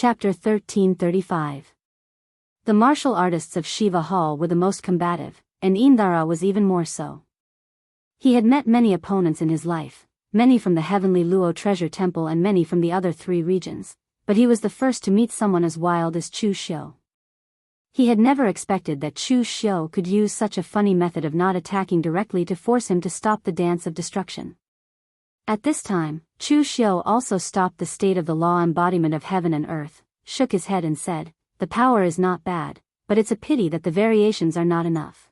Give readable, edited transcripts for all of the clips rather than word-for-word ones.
Chapter 1335. The martial artists of Shiva Hall were the most combative, and Indara was even more so. He had met many opponents in his life, many from the heavenly Luo treasure temple and many from the other 3 regions, but he was the first to meet someone as wild as Chu Xiu. He had never expected that Chu Xiu could use such a funny method of not attacking directly to force him to stop the dance of destruction. At this time, Chu Xiu also stopped the state of the law embodiment of heaven and earth, shook his head and said, "The power is not bad, but it's a pity that the variations are not enough.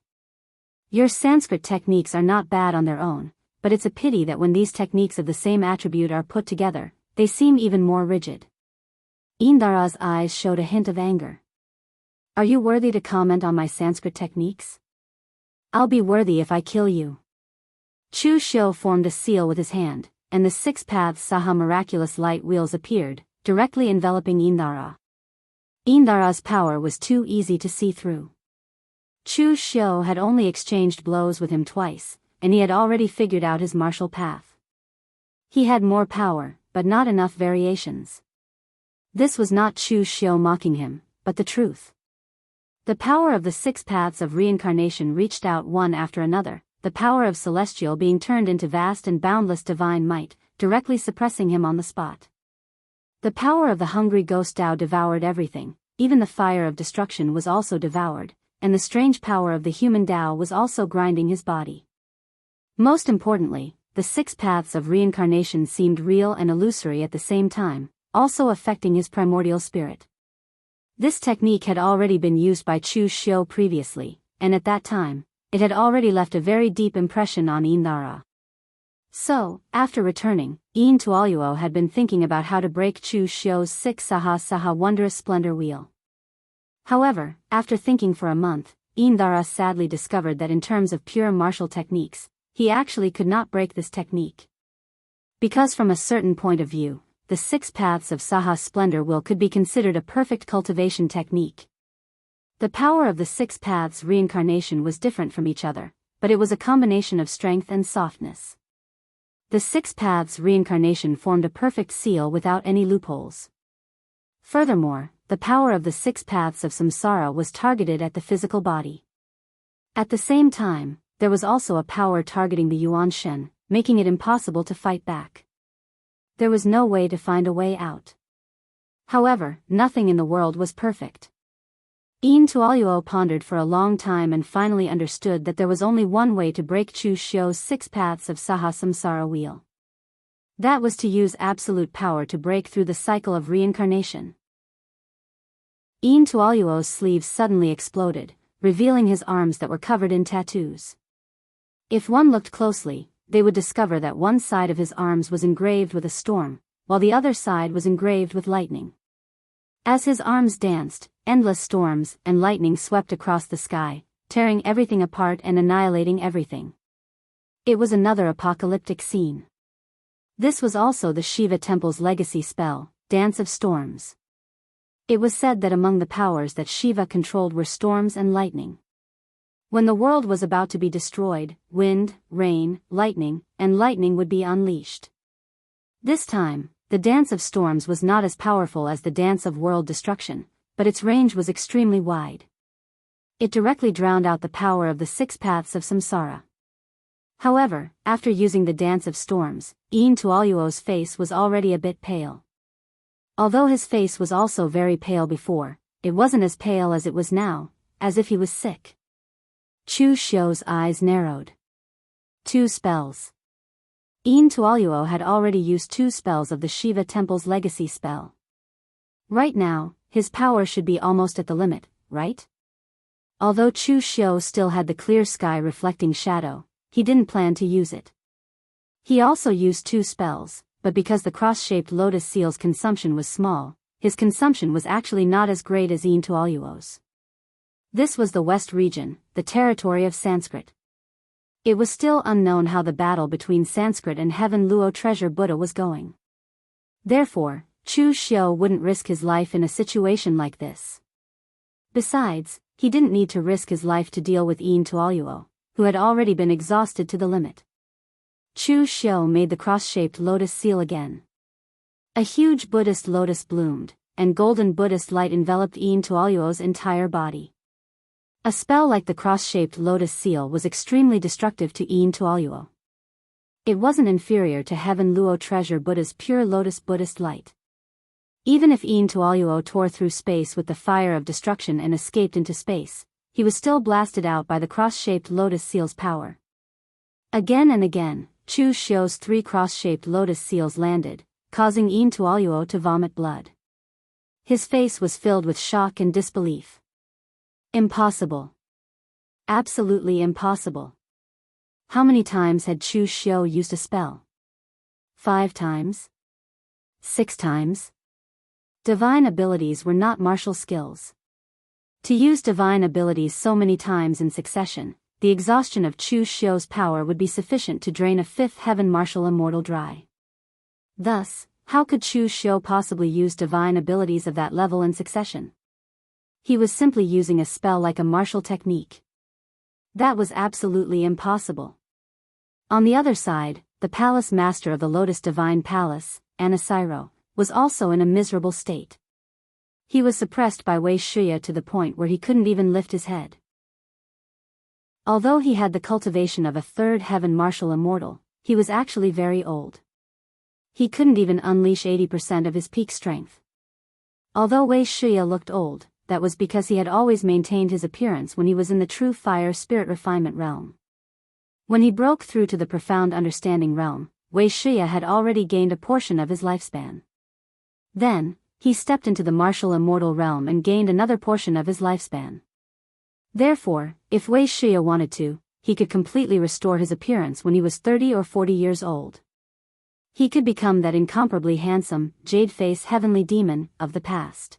Your Sanskrit techniques are not bad on their own, but it's a pity that when these techniques of the same attribute are put together, they seem even more rigid." Indara's eyes showed a hint of anger. "Are you worthy to comment on my Sanskrit techniques? I'll be worthy if I kill you." Chu Xiu formed a seal with his hand, and the 6 paths Saha miraculous light wheels appeared, directly enveloping Indara. Indara's power was too easy to see through. Chu Xiu had only exchanged blows with him twice, and he had already figured out his martial path. He had more power, but not enough variations. This was not Chu Xiu mocking him, but the truth. The power of the 6 paths of reincarnation reached out one after another, the power of celestial being turned into vast and boundless divine might, directly suppressing him on the spot. The power of the hungry ghost Tao devoured everything, even the fire of destruction was also devoured, and the strange power of the human Tao was also grinding his body. Most importantly, the 6 paths of reincarnation seemed real and illusory at the same time, also affecting his primordial spirit. This technique had already been used by Chu Xiu previously, and at that time, it had already left a very deep impression on Indara. So, after returning, Yin Tuoluo had been thinking about how to break Chu Xiu's 6 Saha wondrous splendor wheel. However, after thinking for a month, Indara sadly discovered that in terms of pure martial techniques, he actually could not break this technique. Because from a certain point of view, the 6 paths of Saha splendor wheel could be considered a perfect cultivation technique. The power of the 6 paths reincarnation was different from each other, but it was a combination of strength and softness. The 6 paths reincarnation formed a perfect seal without any loopholes. Furthermore, the power of the 6 paths of samsara was targeted at the physical body. At the same time, there was also a power targeting the Yuan Shen, making it impossible to fight back. There was no way to find a way out. However, nothing in the world was perfect. Yin Tuoluo pondered for a long time and finally understood that there was only one way to break Chu Xiu's 6 paths of Saha samsara wheel. That was to use absolute power to break through the cycle of reincarnation. Yin Tuoluo's sleeves suddenly exploded, revealing his arms that were covered in tattoos. If one looked closely, they would discover that one side of his arms was engraved with a storm, while the other side was engraved with lightning. As his arms danced, endless storms and lightning swept across the sky, tearing everything apart and annihilating everything. It was another apocalyptic scene. This was also the Shiva temple's legacy spell, Dance of Storms. It was said that among the powers that Shiva controlled were storms and lightning. When the world was about to be destroyed, wind, rain, lightning, and lightning would be unleashed. This time, the Dance of Storms was not as powerful as the Dance of World Destruction, but its range was extremely wide. It directly drowned out the power of the 6 paths of samsara. However, after using the Dance of Storms, Yin Tuoluo's face was already a bit pale. Although his face was also very pale before, it wasn't as pale as it was now, as if he was sick. Chu Xiu's eyes narrowed. 2 spells. Yin Tuoluo had already used 2 spells of the Shiva temple's legacy spell. Right now, his power should be almost at the limit, right? Although Chu Xiu still had the clear sky reflecting shadow, he didn't plan to use it. He also used 2 spells, but because the cross-shaped lotus seal's consumption was small, his consumption was actually not as great as Yin Tuoluo's. This was the West region, the territory of Sanskrit. It was still unknown how the battle between Sanskrit and Heaven Luo treasure Buddha was going. Therefore, Chu Xiu wouldn't risk his life in a situation like this. Besides, he didn't need to risk his life to deal with Yin Tuoluo, who had already been exhausted to the limit. Chu Xiu made the cross-shaped lotus seal again. A huge Buddhist lotus bloomed, and golden Buddhist light enveloped Yin Tuoluo's entire body. A spell like the cross-shaped lotus seal was extremely destructive to Yin Tuoluo. It wasn't inferior to Heaven Luo Treasure Buddha's pure lotus Buddhist light. Even if Yin Tuoluo tore through space with the fire of destruction and escaped into space, he was still blasted out by the cross-shaped lotus seal's power. Again and again, Chu Xiu's 3 cross-shaped lotus seals landed, causing Yin Tuoluo to vomit blood. His face was filled with shock and disbelief. Impossible. Absolutely impossible. How many times had Chu Xiu used a spell? 5 times? 6 times? Divine abilities were not martial skills. To use divine abilities so many times in succession, the exhaustion of Chu Xiu's power would be sufficient to drain a 5th heaven martial immortal dry. Thus, how could Chu Xiu possibly use divine abilities of that level in succession? He was simply using a spell like a martial technique. That was absolutely impossible. On the other side, the palace master of the Lotus Divine Palace, Anasiro, was also in a miserable state. He was suppressed by Wei Shiya to the point where he couldn't even lift his head. Although he had the cultivation of a 3rd heaven martial immortal, he was actually very old. He couldn't even unleash 80% of his peak strength. Although Wei Shiya looked old, that was because he had always maintained his appearance when he was in the true fire spirit refinement realm. When he broke through to the profound understanding realm, Wei Shiya had already gained a portion of his lifespan. Then, he stepped into the martial immortal realm and gained another portion of his lifespan. Therefore, if Wei Shiya wanted to, he could completely restore his appearance when he was 30 or 40 years old. He could become that incomparably handsome, jade-face heavenly demon of the past.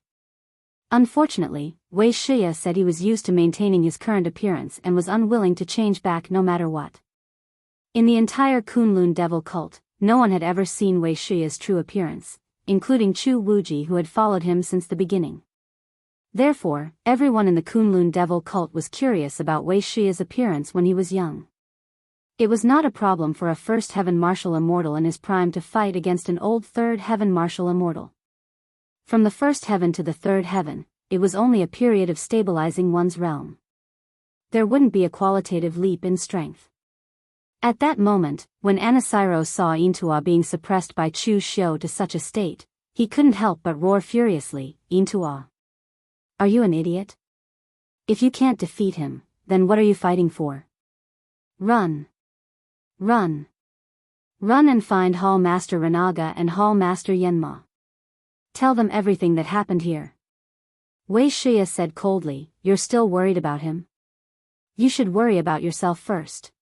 Unfortunately, Wei Shiya said he was used to maintaining his current appearance and was unwilling to change back no matter what. In the entire Kunlun devil cult, no one had ever seen Wei Shiya's true appearance, including Chu Wuji who had followed him since the beginning. Therefore, everyone in the Kunlun devil cult was curious about Wei Shiya's appearance when he was young. It was not a problem for a 1st heaven martial immortal in his prime to fight against an old 3rd heaven martial immortal. From the 1st heaven to the 3rd heaven, it was only a period of stabilizing one's realm. There wouldn't be a qualitative leap in strength. At that moment, when Anasiro saw Yin Tuo being suppressed by Chu Xiu to such a state, he couldn't help but roar furiously, "Yin Tuo! Are you an idiot? If you can't defeat him, then what are you fighting for? Run! Run! Run and find Hall Master Renaga and Hall Master Yenma. Tell them everything that happened here." Wei Shiya said coldly, "You're still worried about him? You should worry about yourself first."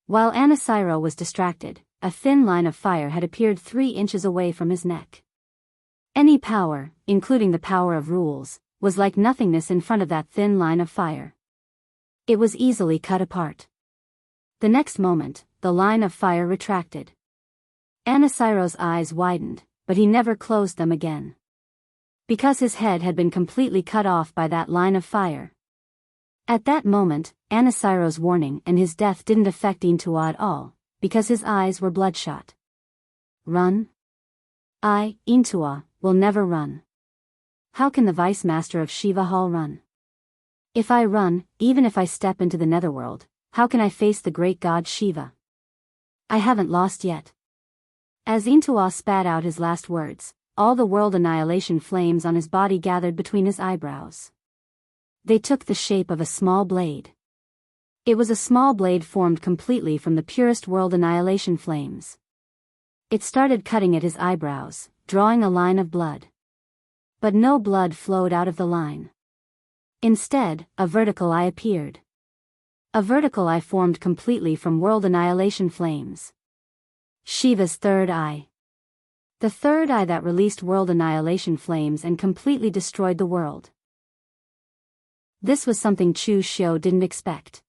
While Anasiro was distracted, a thin line of fire had appeared 3 inches away from his neck. Any power, including the power of rules, was like nothingness in front of that thin line of fire. It was easily cut apart. The next moment, the line of fire retracted. Anasiro's eyes widened, but he never closed them again. Because his head had been completely cut off by that line of fire. At that moment, Anasiro's warning and his death didn't affect Yin Tuo at all, because his eyes were bloodshot. Run? I, Yin Tuo, will never run. How can the Vice Master of Shiva Hall run? If I run, even if I step into the netherworld, how can I face the great god Shiva? I haven't lost yet. As Yin Tuo spat out his last words, all the world annihilation flames on his body gathered between his eyebrows. They took the shape of a small blade. It was a small blade formed completely from the purest world annihilation flames. It started cutting at his eyebrows, drawing a line of blood. But no blood flowed out of the line. Instead, a vertical eye appeared. A vertical eye formed completely from world annihilation flames. Shiva's 3rd eye. The 3rd eye that released world annihilation flames and completely destroyed the world. This was something Chu Xiu didn't expect.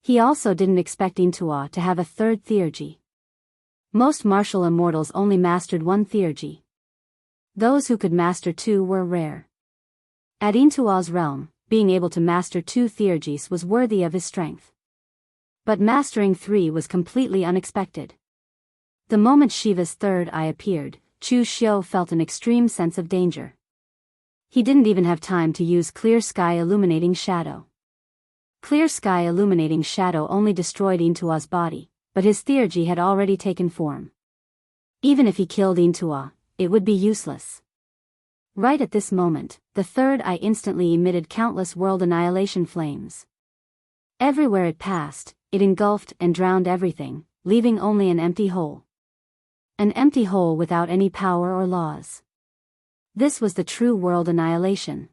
He also didn't expect Yin Tuo to have a 3rd theurgy. Most martial immortals only mastered 1 theurgy. Those who could master 2 were rare. At Yin Tuo's realm, being able to master 2 theurgies was worthy of his strength. But mastering 3 was completely unexpected. The moment Shiva's 3rd eye appeared, Chu Xiu felt an extreme sense of danger. He didn't even have time to use Clear Sky Illuminating Shadow. Clear Sky Illuminating Shadow only destroyed Intua's body, but his theurgy had already taken form. Even if he killed Intua, it would be useless. Right at this moment, the third eye instantly emitted countless world annihilation flames. Everywhere it passed, it engulfed and drowned everything, leaving only an empty hole. An empty hole without any power or laws. This was the true world annihilation.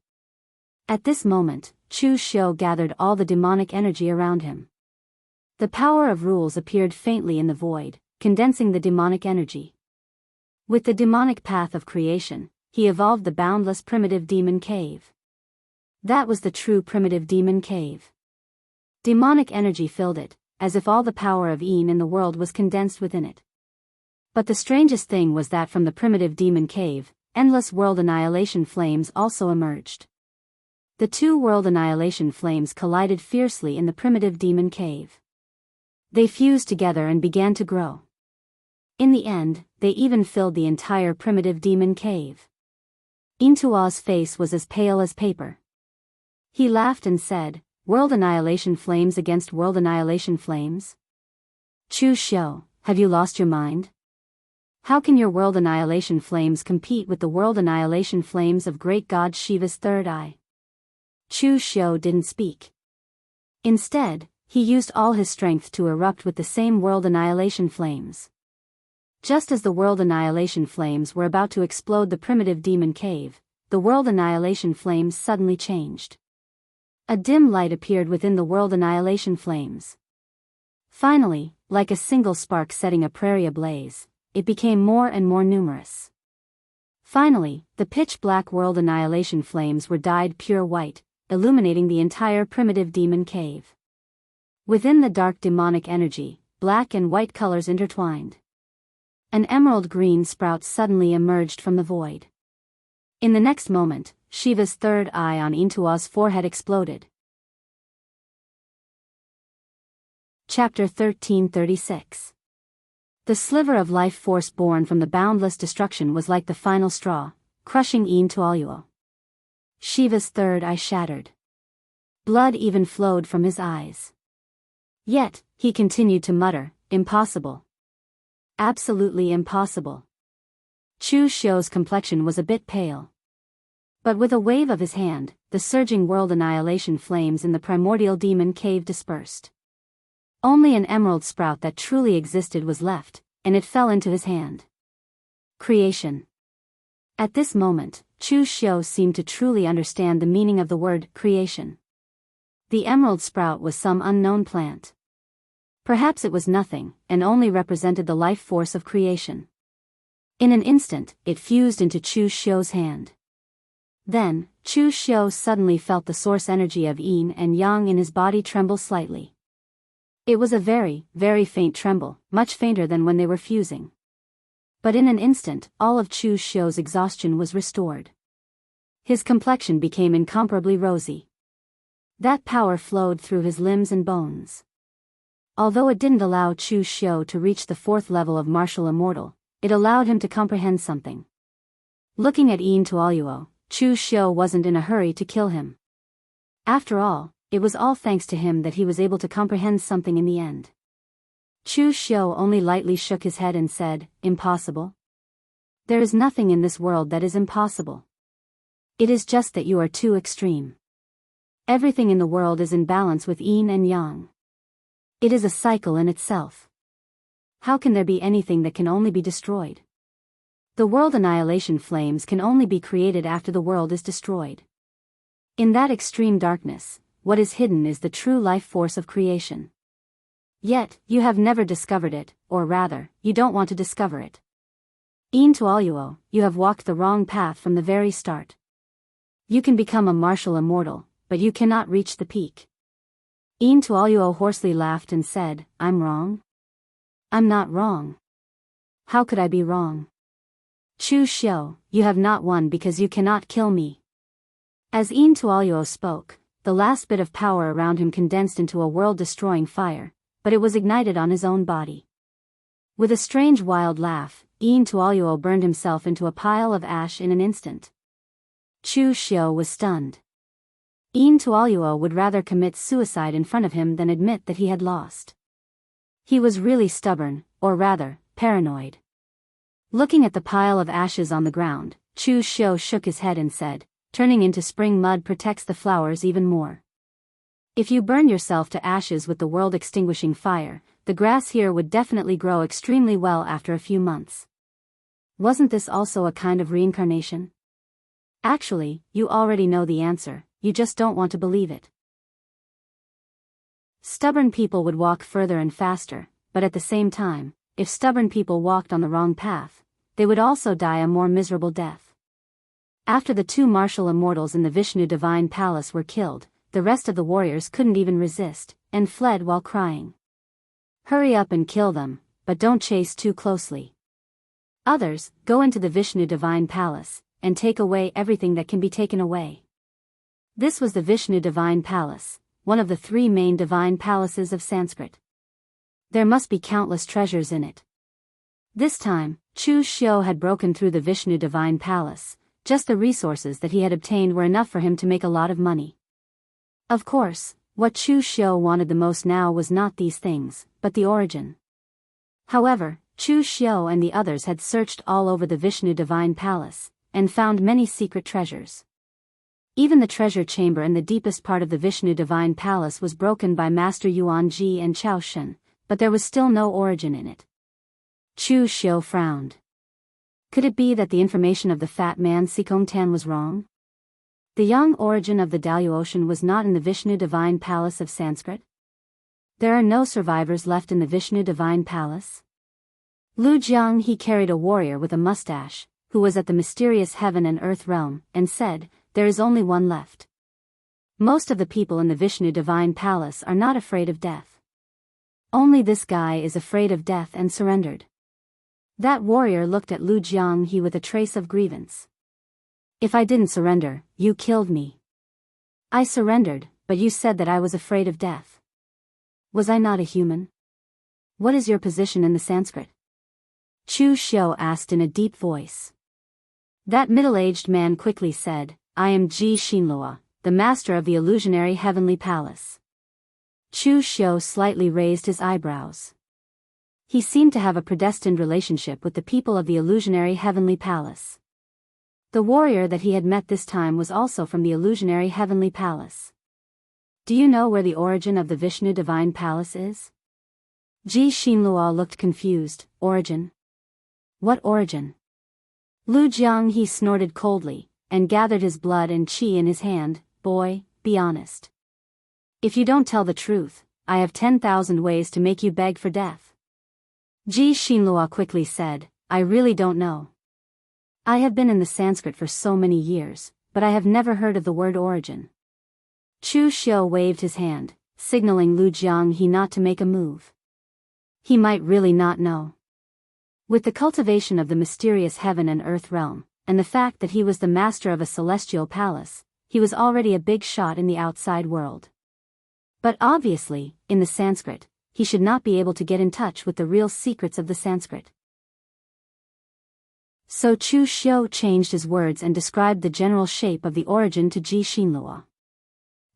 At this moment, Chu Xiu gathered all the demonic energy around him. The power of rules appeared faintly in the void, condensing the demonic energy. With the demonic path of creation, he evolved the boundless primitive demon cave. That was the true primitive demon cave. Demonic energy filled it, as if all the power of Yin in the world was condensed within it. But the strangest thing was that from the primitive demon cave, endless world annihilation flames also emerged. The two world annihilation flames collided fiercely in the primitive demon cave. They fused together and began to grow. In the end, they even filled the entire primitive demon cave. Intua's face was as pale as paper. He laughed and said, "World annihilation flames against world annihilation flames? Chu Xiu, have you lost your mind? How can your world annihilation flames compete with the world annihilation flames of great god Shiva's third eye?" Chu Xiu didn't speak. Instead, he used all his strength to erupt with the same world annihilation flames. Just as the world annihilation flames were about to explode the primitive demon cave, the world annihilation flames suddenly changed. A dim light appeared within the world annihilation flames. Finally, like a single spark setting a prairie ablaze, it became more and more numerous. Finally, the pitch-black world annihilation flames were dyed pure white, illuminating the entire primitive demon cave. Within the dark demonic energy, black and white colors intertwined. An emerald green sprout suddenly emerged from the void. In the next moment, Shiva's third eye on Intua's forehead exploded. Chapter 1336. The sliver of life force born from the boundless destruction was like the final straw, crushing Intualuo. Shiva's third eye shattered. Blood even flowed from his eyes. Yet, he continued to mutter, "Impossible. Absolutely impossible." Chu Xiu's complexion was a bit pale. But with a wave of his hand, the surging world annihilation flames in the primordial demon cave dispersed. Only an emerald sprout that truly existed was left, and it fell into his hand. Creation. At this moment, Chu Xiu seemed to truly understand the meaning of the word creation. The emerald sprout was some unknown plant. Perhaps it was nothing, and only represented the life force of creation. In an instant, it fused into Chu Xiu's hand. Then, Chu Xiu suddenly felt the source energy of Yin and Yang in his body tremble slightly. It was a very, very faint tremble, much fainter than when they were fusing. But in an instant, all of Chu Xiu's exhaustion was restored. His complexion became incomparably rosy. That power flowed through his limbs and bones. Although it didn't allow Chu Xiu to reach the fourth level of martial immortal, it allowed him to comprehend something. Looking at Yin Tuoluo, Chu Xiu wasn't in a hurry to kill him. After all, it was all thanks to him that he was able to comprehend something in the end. Chu Xiu only lightly shook his head and said, "Impossible? There is nothing in this world that is impossible. It is just that you are too extreme. Everything in the world is in balance with Yin and Yang. It is a cycle in itself. How can there be anything that can only be destroyed? The world annihilation flames can only be created after the world is destroyed. In that extreme darkness, what is hidden is the true life force of creation. Yet, you have never discovered it, or rather, you don't want to discover it. Yin Tuoluo, you have walked the wrong path from the very start. You can become a martial immortal, but you cannot reach the peak." Yin Tuoluo hoarsely laughed and said, "I'm wrong? I'm not wrong. How could I be wrong? Chu Xiu, you have not won because you cannot kill me." As Yin Tuoluo spoke, the last bit of power around him condensed into a world-destroying fire, but it was ignited on his own body. With a strange wild laugh, Yin Tuoluo burned himself into a pile of ash in an instant. Chu Xiu was stunned. Yin Tuoluo would rather commit suicide in front of him than admit that he had lost. He was really stubborn, or rather, paranoid. Looking at the pile of ashes on the ground, Chu Xiu shook his head and said, "Turning into spring mud protects the flowers even more. If you burn yourself to ashes with the world-extinguishing fire, the grass here would definitely grow extremely well after a few months." Wasn't this also a kind of reincarnation? Actually, you already know the answer, you just don't want to believe it. Stubborn people would walk further and faster, but at the same time, if stubborn people walked on the wrong path, they would also die a more miserable death. After the two martial immortals in the Vishnu Divine Palace were killed, the rest of the warriors couldn't even resist, and fled while crying. Hurry up and kill them, but don't chase too closely. Others, go into the Vishnu Divine Palace, and take away everything that can be taken away. This was the Vishnu Divine Palace, one of the three main divine palaces of Sanskrit. There must be countless treasures in it. This time, Chu Xiu had broken through the Vishnu Divine Palace. Just the resources that he had obtained were enough for him to make a lot of money. Of course, what Chu Xiu wanted the most now was not these things, but the origin. However, Chu Xiu and the others had searched all over the Vishnu Divine Palace, and found many secret treasures. Even the treasure chamber in the deepest part of the Vishnu Divine Palace was broken by Master Yuan Ji and Chao Shen, but there was still no origin in it. Chu Xiu frowned. Could it be that the information of the fat man Sikong Tan was wrong? The young origin of the Daoist was not in the Vishnu Divine Palace of Sanskrit? There are no survivors left in the Vishnu Divine Palace? Jianghu carried a warrior with a mustache, who was at the mysterious heaven and earth realm, and said, "There is only one left." Most of the people in the Vishnu Divine Palace are not afraid of death. Only this guy is afraid of death and surrendered. That warrior looked at Jianghu with a trace of grievance. "If I didn't surrender, you killed me. I surrendered, but you said that I was afraid of death. Was I not a human? What is your position in the Sanskrit?" Chu Xiu asked in a deep voice. That middle-aged man quickly said, "I am Ji Xinlua, the master of the illusionary heavenly palace." Chu Xiu slightly raised his eyebrows. He seemed to have a predestined relationship with the people of the illusionary heavenly palace. The warrior that he had met this time was also from the illusionary heavenly palace. "Do you know where the origin of the Vishnu Divine Palace is?" Ji Xinlua looked confused. "Origin? What origin?" Jianghu snorted coldly, and gathered his blood and qi in his hand. "Boy, be honest. If you don't tell the truth, I have 10,000 ways to make you beg for death." Ji Xinlua quickly said, "I really don't know. I have been in the Sanskrit for so many years, but I have never heard of the word origin." Chu Xiu waved his hand, signaling Jianghu not to make a move. He might really not know. With the cultivation of the mysterious heaven and earth realm, and the fact that he was the master of a celestial palace, he was already a big shot in the outside world. But obviously, in the Sanskrit, he should not be able to get in touch with the real secrets of the Sanskrit. So Chu Xiu changed his words and described the general shape of the origin to Ji Xinlua.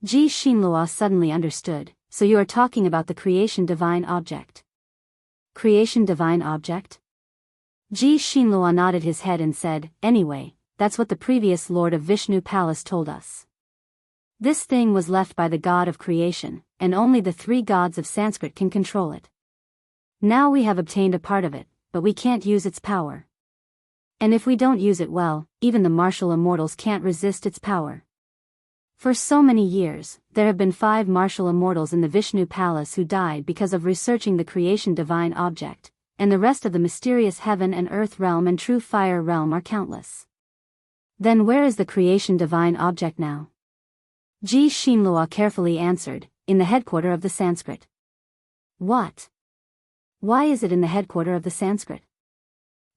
Ji Xinlua suddenly understood, "So you are talking about the creation divine object." "Creation divine object?" Ji Xinlua nodded his head and said, "Anyway, that's what the previous Lord of Vishnu Palace told us. This thing was left by the god of creation, and only the three gods of Sanskrit can control it. Now we have obtained a part of it, but we can't use its power. And if we don't use it well, even the martial immortals can't resist its power. For so many years, there have been 5 martial immortals in the Vishnu Palace who died because of researching the creation divine object, and the rest of the mysterious heaven and earth realm and true fire realm are countless. Then where is the creation divine object now?" Ji Xinlua carefully answered, "In the headquarter of the Sanskrit." "What? Why is it in the headquarter of the Sanskrit?"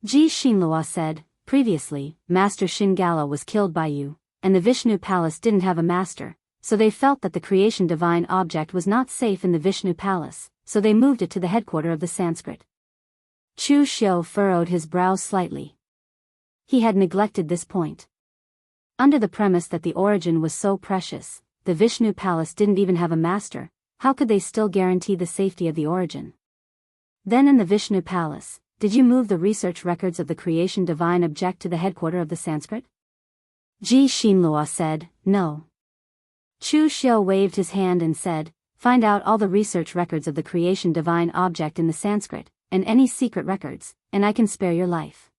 Ji Xinlua said, "Previously, Master Shingala was killed by you, and the Vishnu Palace didn't have a master, so they felt that the creation divine object was not safe in the Vishnu Palace, so they moved it to the headquarter of the Sanskrit." Chu Xiu furrowed his brows slightly. He had neglected this point. Under the premise that the origin was so precious, the Vishnu Palace didn't even have a master, how could they still guarantee the safety of the origin? Then in the Vishnu Palace, did you move the research records of the creation divine object to the headquarters of the Sanskrit? Ji Xinlua said, no. Chu Xiu waved his hand and said, find out all the research records of the creation divine object in the Sanskrit, and any secret records, and I can spare your life.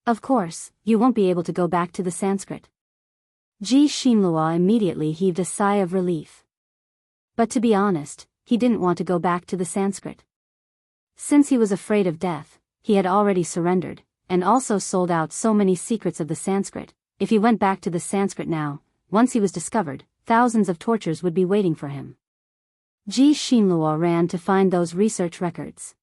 Of course, you won't be able to go back to the Sanskrit. Ji Xinlua immediately heaved a sigh of relief. But to be honest, he didn't want to go back to the Sanskrit. Since he was afraid of death, he had already surrendered, and also sold out so many secrets of the Sanskrit. If he went back to the Sanskrit now, once he was discovered, thousands of tortures would be waiting for him. Ji Xinlua ran to find those research records.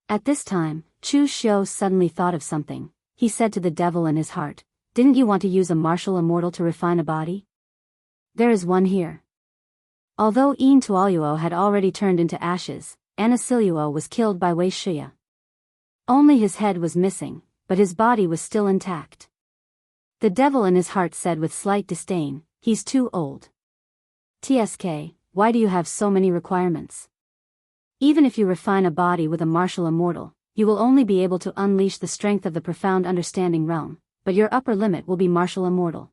At this time, Chu Xiu suddenly thought of something. He said to the devil in his heart, didn't you want to use a martial immortal to refine a body? There is one here. Although Yin Tuoluo had already turned into ashes, Anasiluo was killed by Wei Shiya. Only his head was missing, but his body was still intact. The devil in his heart said with slight disdain, he's too old. TSK, why do you have so many requirements? Even if you refine a body with a martial immortal, you will only be able to unleash the strength of the profound understanding realm, but your upper limit will be martial immortal.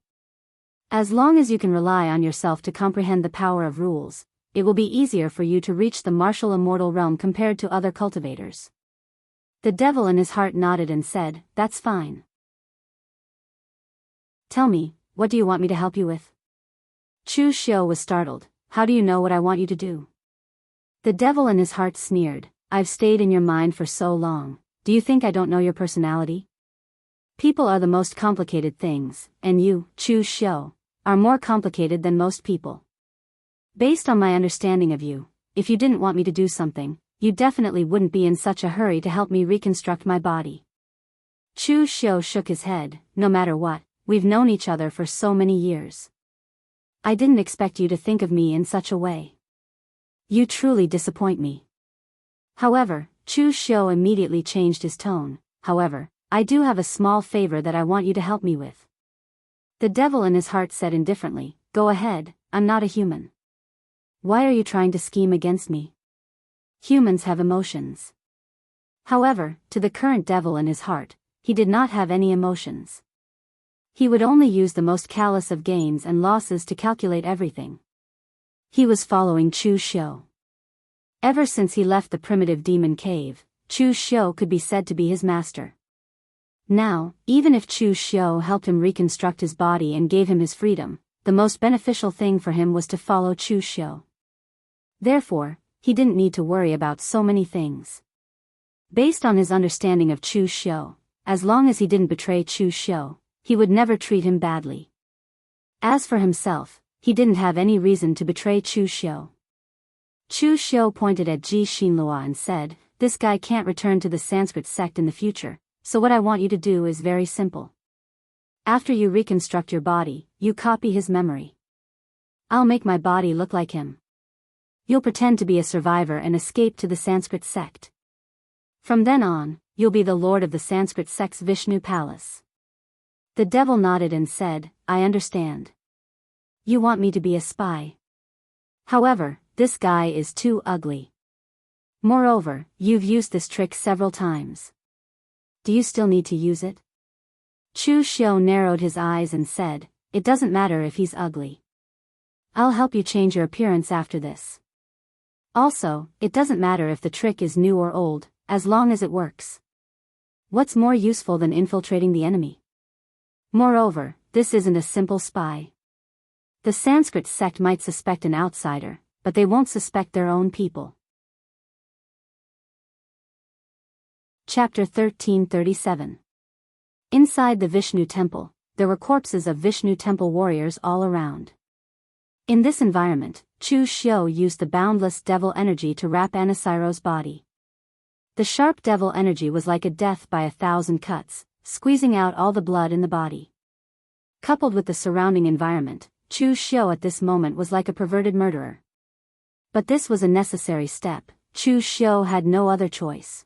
As long as you can rely on yourself to comprehend the power of rules, it will be easier for you to reach the martial immortal realm compared to other cultivators. The devil in his heart nodded and said, that's fine. Tell me, what do you want me to help you with? Chu Xiu was startled. How do you know what I want you to do? The devil in his heart sneered, I've stayed in your mind for so long, do you think I don't know your personality? People are the most complicated things, and you, Chu Xiu, are more complicated than most people. Based on my understanding of you, if you didn't want me to do something, you definitely wouldn't be in such a hurry to help me reconstruct my body. Chu Xiu shook his head, no matter what, we've known each other for so many years. I didn't expect you to think of me in such a way. You truly disappoint me. However, Chu Xiu immediately changed his tone. However, I do have a small favor that I want you to help me with. The devil in his heart said indifferently, go ahead, I'm not a human. Why are you trying to scheme against me? Humans have emotions. However, to the current devil in his heart, he did not have any emotions. He would only use the most callous of gains and losses to calculate everything. He was following Chu Xiu. Ever since he left the primitive demon cave, Chu Xiu could be said to be his master. Now, even if Chu Xiu helped him reconstruct his body and gave him his freedom, the most beneficial thing for him was to follow Chu Xiu. Therefore, he didn't need to worry about so many things. Based on his understanding of Chu Xiu, as long as he didn't betray Chu Xiu, he would never treat him badly. As for himself, he didn't have any reason to betray Chu Xiu. Chu Xiu pointed at Ji Xinlua and said, this guy can't return to the Sanskrit sect in the future, so what I want you to do is very simple. After you reconstruct your body, you copy his memory. I'll make my body look like him. You'll pretend to be a survivor and escape to the Sanskrit sect. From then on, you'll be the lord of the Sanskrit sect's Vishnu Palace. The devil nodded and said, I understand. You want me to be a spy. However, this guy is too ugly. Moreover, you've used this trick several times. Do you still need to use it? Chu Xiu narrowed his eyes and said, it doesn't matter if he's ugly. I'll help you change your appearance after this. Also, it doesn't matter if the trick is new or old, as long as it works. What's more useful than infiltrating the enemy? Moreover, this isn't a simple spy. The Sanskrit sect might suspect an outsider, but they won't suspect their own people. Chapter 1337. Inside the Vishnu temple, there were corpses of Vishnu temple warriors all around. In this environment, Chu Xiu used the boundless devil energy to wrap Anasiro's body. The sharp devil energy was like a death by 1,000 cuts, squeezing out all the blood in the body. Coupled with the surrounding environment, Chu Xiu at this moment was like a perverted murderer. But this was a necessary step. Chu Xiu had no other choice.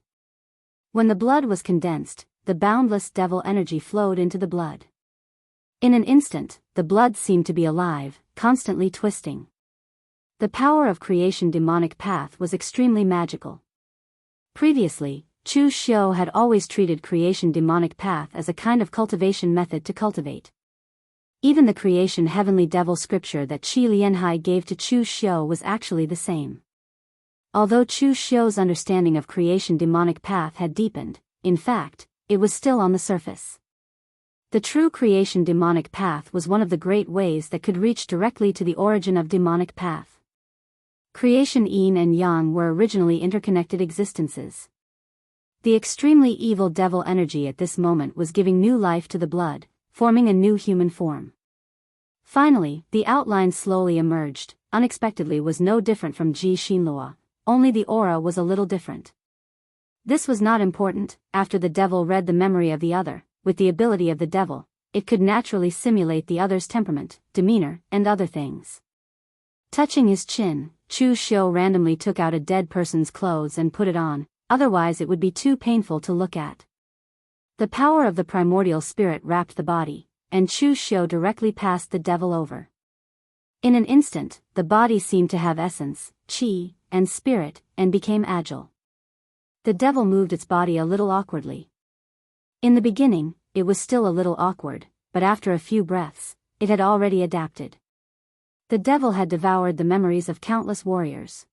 When the blood was condensed, the boundless devil energy flowed into the blood. In an instant, the blood seemed to be alive, constantly twisting. The power of creation demonic path was extremely magical. Previously, Chu Xiu had always treated creation demonic path as a kind of cultivation method to cultivate. Even the creation heavenly devil scripture that Qi Lianhai gave to Chu Xiu was actually the same. Although Chu Xiu's understanding of creation demonic path had deepened, in fact, it was still on the surface. The true creation demonic path was one of the great ways that could reach directly to the origin of demonic path. Creation yin and yang were originally interconnected existences. The extremely evil devil energy at this moment was giving new life to the blood, forming a new human form. Finally, the outline slowly emerged. Unexpectedly was no different from Ji Xinlua, only the aura was a little different. This was not important. After the devil read the memory of the other, with the ability of the devil, it could naturally simulate the other's temperament, demeanor, and other things. Touching his chin, Chu Xiu randomly took out a dead person's clothes and put it on, otherwise it would be too painful to look at. The power of the primordial spirit wrapped the body, and Chu Xiu directly passed the devil over. In an instant, the body seemed to have essence, qi, and spirit, and became agile. The devil moved its body a little awkwardly. In the beginning, it was still a little awkward, but after a few breaths, it had already adapted. The devil had devoured the memories of countless warriors.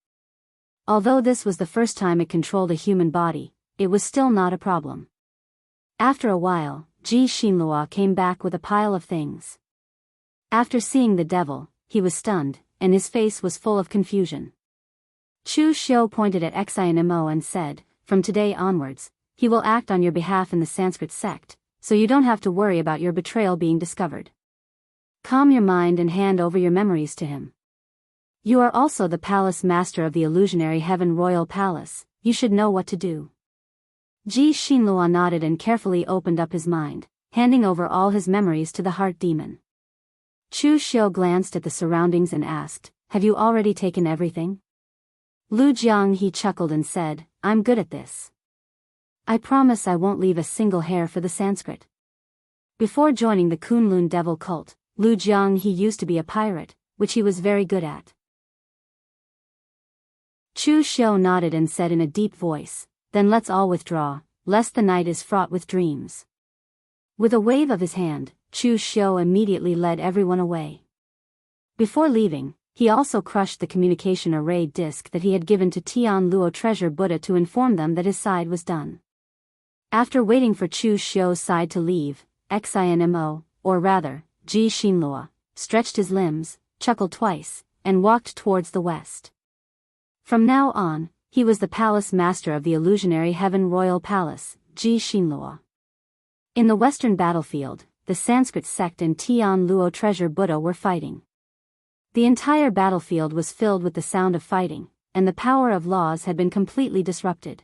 Although this was the first time it controlled a human body, it was still not a problem. After a while, Ji Xinlua came back with a pile of things. After seeing the devil, he was stunned, and his face was full of confusion. Chu Xiu pointed at Xianmo and said, "From today onwards, he will act on your behalf in the Sanskrit sect, so you don't have to worry about your betrayal being discovered. Calm your mind and hand over your memories to him. You are also the palace master of the illusionary heaven royal palace, you should know what to do." Ji Xinlua nodded and carefully opened up his mind, handing over all his memories to the heart demon. Chu Xiu glanced at the surroundings and asked, "Have you already taken everything?" Lu Jianghe chuckled and said, "I'm good at this. I promise I won't leave a single hair for the Sanskrit." Before joining the Kunlun devil cult, Lu Jianghe used to be a pirate, which he was very good at. Chu Xiu nodded and said in a deep voice, "Then let's all withdraw, lest the night is fraught with dreams." With a wave of his hand, Chu Xiu immediately led everyone away. Before leaving, he also crushed the communication array disk that he had given to Tian Luo Treasure Buddha to inform them that his side was done. After waiting for Chu Xiu's side to leave, Xianmo, or rather, Ji Xinlua, stretched his limbs, chuckled twice, and walked towards the west. From now on, he was the palace master of the illusionary heaven royal palace, Ji Xinlua. In the western battlefield, the Sanskrit sect and Tian Luo Treasure Buddha were fighting. The entire battlefield was filled with the sound of fighting, and the power of laws had been completely disrupted.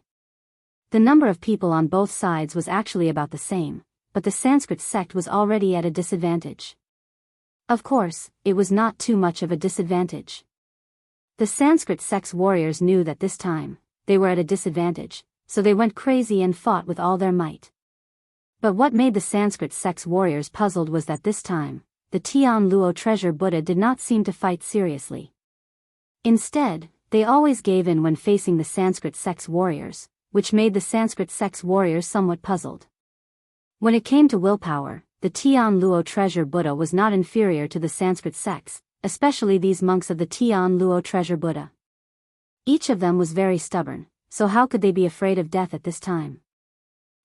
The number of people on both sides was actually about the same, but the Sanskrit sect was already at a disadvantage. Of course, it was not too much of a disadvantage. The Sanskrit sect's warriors knew that this time, they were at a disadvantage, so they went crazy and fought with all their might. But what made the Sanskrit sect's warriors puzzled was that this time, the Tian Luo Treasure Buddha did not seem to fight seriously. Instead, they always gave in when facing the Sanskrit sect's warriors, which made the Sanskrit sect's warriors somewhat puzzled. When it came to willpower, the Tian Luo Treasure Buddha was not inferior to the Sanskrit sects, especially these monks of the Tian Luo Treasure Buddha. Each of them was very stubborn, so how could they be afraid of death at this time?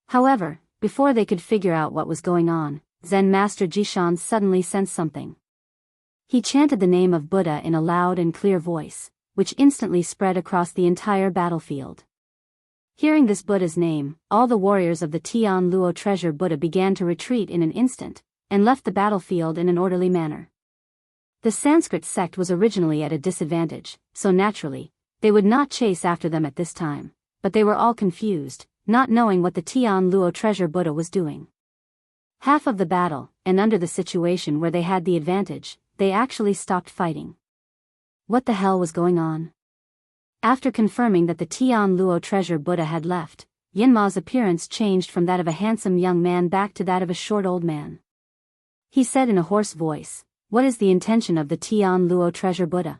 However, before they could figure out what was going on, Zen Master Jishan suddenly sensed something. He chanted the name of Buddha in a loud and clear voice, which instantly spread across the entire battlefield. Hearing this Buddha's name, all the warriors of the Tian Luo Treasure Buddha began to retreat in an instant, and left the battlefield in an orderly manner. The Sanskrit sect was originally at a disadvantage, so naturally, they would not chase after them at this time, but they were all confused, not knowing what the Tian Luo Treasure Buddha was doing. Half of the battle, and under the situation where they had the advantage, they actually stopped fighting. What the hell was going on? After confirming that the Tian Luo Treasure Buddha had left, Yinma's appearance changed from that of a handsome young man back to that of a short old man. He said in a hoarse voice, "What is the intention of the Tian Luo treasure Buddha?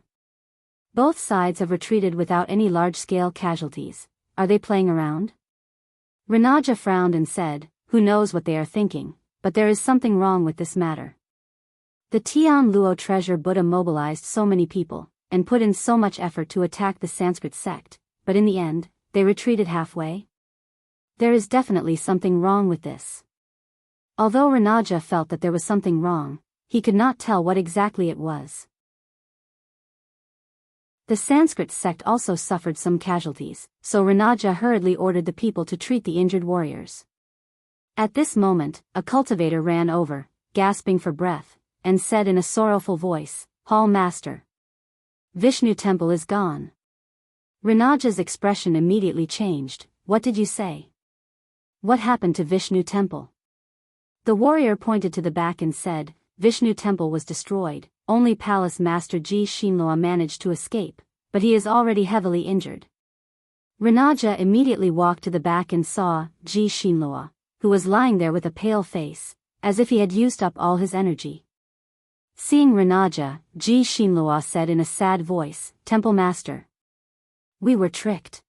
Both sides have retreated without any large-scale casualties. Are they playing around?" Renaja frowned and said, "Who knows what they are thinking, but there is something wrong with this matter. The Tian Luo treasure Buddha mobilized so many people, and put in so much effort to attack the Sanskrit sect, but in the end, they retreated halfway? There is definitely something wrong with this." Although Renaja felt that there was something wrong, he could not tell what exactly it was. The Sanskrit sect also suffered some casualties, so Renaja hurriedly ordered the people to treat the injured warriors. At this moment, a cultivator ran over, gasping for breath, and said in a sorrowful voice, "Hall Master, Vishnu temple is gone." Renaja's expression immediately changed. "What did you say? What happened to Vishnu temple?" The warrior pointed to the back and said, "Vishnu temple was destroyed, only palace master Ji Xinlua managed to escape, but he is already heavily injured." Renaja immediately walked to the back and saw Ji Xinlua, who was lying there with a pale face, as if he had used up all his energy. Seeing Renaja, Ji Xinlua said in a sad voice, "Temple master, we were tricked.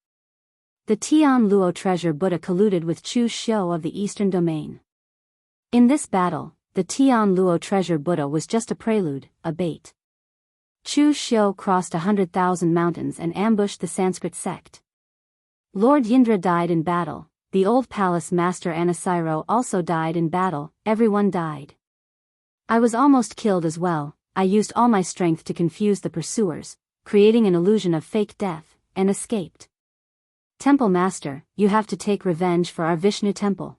The Tian Luo treasure Buddha colluded with Chu Xiu of the Eastern Domain. In this battle, the Tian Luo treasure Buddha was just a prelude, a bait. Chu Xiu crossed 100,000 mountains and ambushed the Sanskrit sect. Lord Yindra died in battle, the old palace master Anasiro also died in battle, everyone died. I was almost killed as well. I used all my strength to confuse the pursuers, creating an illusion of fake death, and escaped. Temple master, you have to take revenge for our Vishnu temple."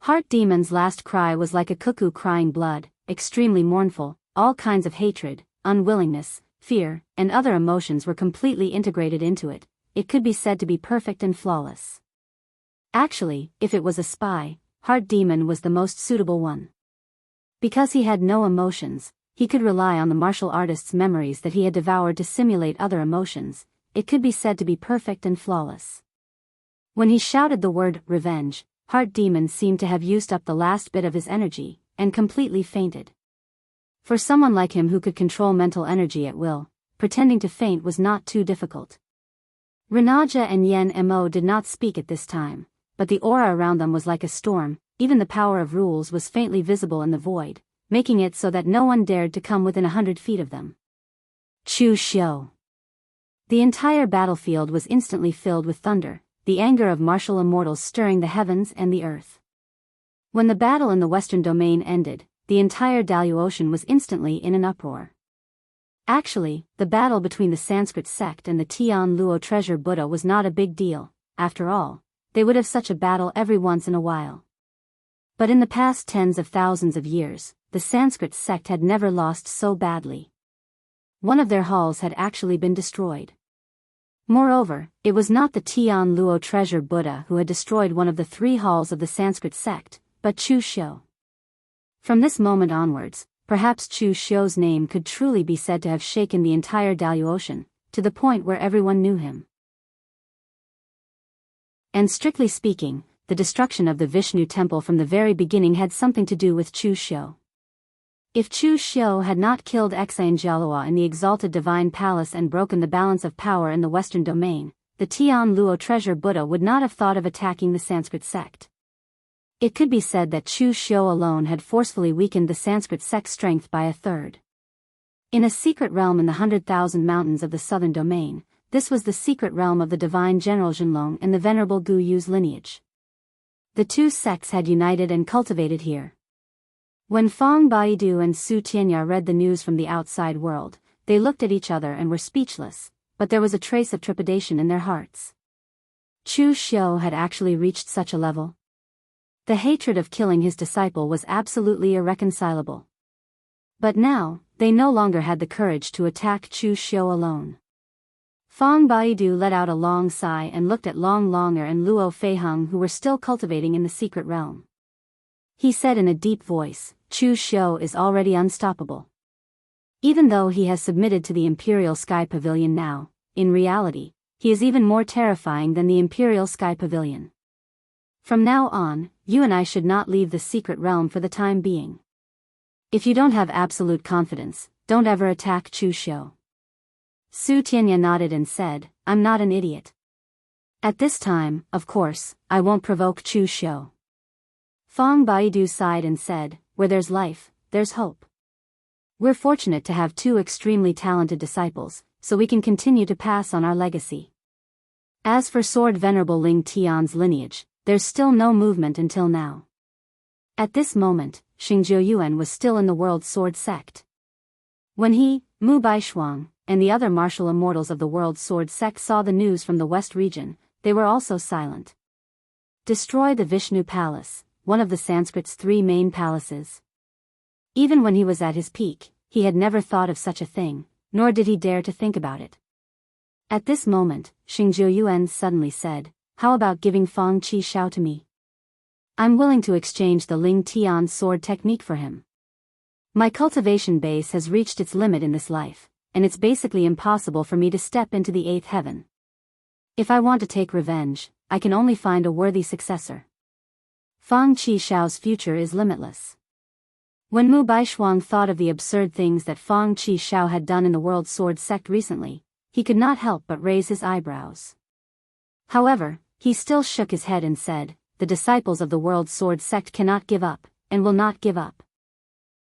Heart Demon's last cry was like a cuckoo crying blood, extremely mournful. All kinds of hatred, unwillingness, fear, and other emotions were completely integrated into it. It could be said to be perfect and flawless. Actually, if it was a spy, Heart Demon was the most suitable one. Because he had no emotions, he could rely on the martial artist's memories that he had devoured to simulate other emotions. It could be said to be perfect and flawless. When he shouted the word revenge, Heart Demon seemed to have used up the last bit of his energy, and completely fainted. For someone like him who could control mental energy at will, pretending to faint was not too difficult. Renaja and Yen Mo did not speak at this time, but the aura around them was like a storm. Even the power of rules was faintly visible in the void, making it so that no one dared to come within 100 feet of them. Chu Xiu. The entire battlefield was instantly filled with thunder, the anger of martial immortals stirring the heavens and the earth. When the battle in the Western Domain ended, the entire Daoist was instantly in an uproar. Actually, the battle between the Sanskrit sect and the Tian Luo treasure Buddha was not a big deal. After all, they would have such a battle every once in a while. But in the past tens of thousands of years, the Sanskrit sect had never lost so badly. One of their halls had actually been destroyed. Moreover, it was not the Tian Luo treasure Buddha who had destroyed one of the 3 halls of the Sanskrit sect, but Chu Xiu. From this moment onwards, perhaps Chu Xiu's name could truly be said to have shaken the entire Daoist, to the point where everyone knew him. And strictly speaking, the destruction of the Vishnu temple from the very beginning had something to do with Chu Xiu. If Chu Xiu had not killed Xianxia in the exalted divine palace and broken the balance of power in the Western Domain, the Tian Luo treasure Buddha would not have thought of attacking the Sanskrit sect. It could be said that Chu Xiu alone had forcefully weakened the Sanskrit sect's strength by 1/3. In a secret realm in the 100,000 mountains of the Southern Domain, this was the secret realm of the divine General Zhenlong and the venerable Gu Yu's lineage. The 2 sects had united and cultivated here. When Fang Baidu and Su Tianya read the news from the outside world, they looked at each other and were speechless, but there was a trace of trepidation in their hearts. Chu Xiu had actually reached such a level. The hatred of killing his disciple was absolutely irreconcilable. But now, they no longer had the courage to attack Chu Xiu alone. Fang Baidu let out a long sigh and looked at Long Longer and Luo Feiheng, who were still cultivating in the secret realm. He said in a deep voice, "Chu Xiu is already unstoppable. Even though he has submitted to the Imperial Sky Pavilion now, in reality, he is even more terrifying than the Imperial Sky Pavilion. From now on, you and I should not leave the secret realm for the time being. If you don't have absolute confidence, don't ever attack Chu Xiu. Su Tianya nodded and said, I'm not an idiot. At this time, of course, I won't provoke Chu Xiu. Fang Baidu sighed and said, where there's life, there's hope. We're fortunate to have two extremely talented disciples, so we can continue to pass on our legacy. As for Sword Venerable Ling Tian's lineage, there's still no movement until now. At this moment, Xingjiu Yuan was still in the World Sword sect. When he, Mu Baishuang, and the other martial immortals of the World Sword sect saw the news from the West region, they were also silent. Destroy the Vishnu Palace, one of the Sanskrit's three main palaces. Even when he was at his peak, he had never thought of such a thing, nor did he dare to think about it. At this moment, Xingjiu Yuan suddenly said, how about giving Fang Qi Xiao to me? I'm willing to exchange the Ling Tian sword technique for him. My cultivation base has reached its limit in this life, and it's basically impossible for me to step into the eighth heaven. If I want to take revenge, I can only find a worthy successor. Fang Qi Xiao's future is limitless. When Mu Baishuang thought of the absurd things that Fang Qi Xiao had done in the World Sword sect recently, he could not help but raise his eyebrows. However, he still shook his head and said, the disciples of the World Sword sect cannot give up, and will not give up.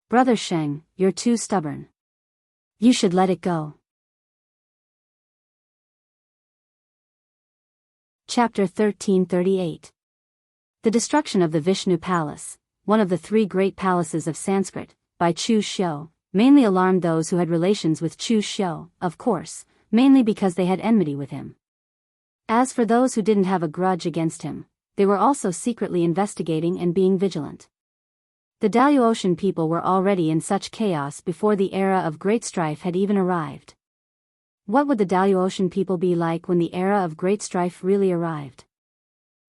Brother Sheng, you're too stubborn. You should let it go. Chapter 1338. The destruction of the Vishnu Palace, one of the three great palaces of Sanskrit, by Chu Xiu, mainly alarmed those who had relations with Chu Xiu, of course, mainly because they had enmity with him. As for those who didn't have a grudge against him, they were also secretly investigating and being vigilant. The Daoist people were already in such chaos before the era of great strife had even arrived. What would the Daoist people be like when the era of great strife really arrived?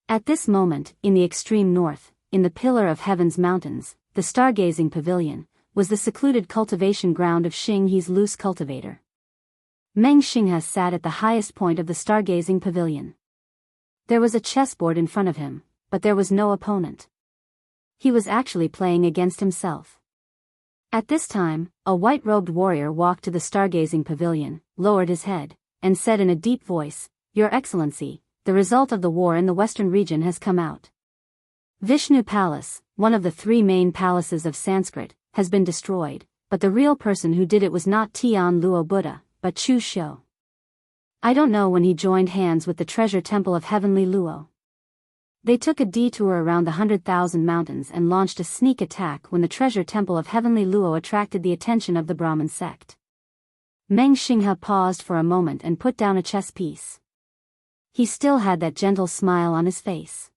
At this moment, in the extreme north, in the Pillar of Heaven's mountains, the stargazing pavilion, was the secluded cultivation ground of Xing He's loose cultivator. Meng Xinghe sat at the highest point of the stargazing pavilion. There was a chessboard in front of him, but there was no opponent. He was actually playing against himself. At this time, a white-robed warrior walked to the stargazing pavilion, lowered his head, and said in a deep voice, Your Excellency, the result of the war in the western region has come out. Vishnu Palace, one of the three main palaces of Sanskrit, has been destroyed, but the real person who did it was not Tian Luo Buddha, but Chu Xiu. I don't know when he joined hands with the treasure temple of Heavenly Luo. They took a detour around the 100,000 mountains and launched a sneak attack when the treasure temple of Heavenly Luo attracted the attention of the Brahmin sect. Meng Xinghe paused for a moment and put down a chess piece. He still had that gentle smile on his face.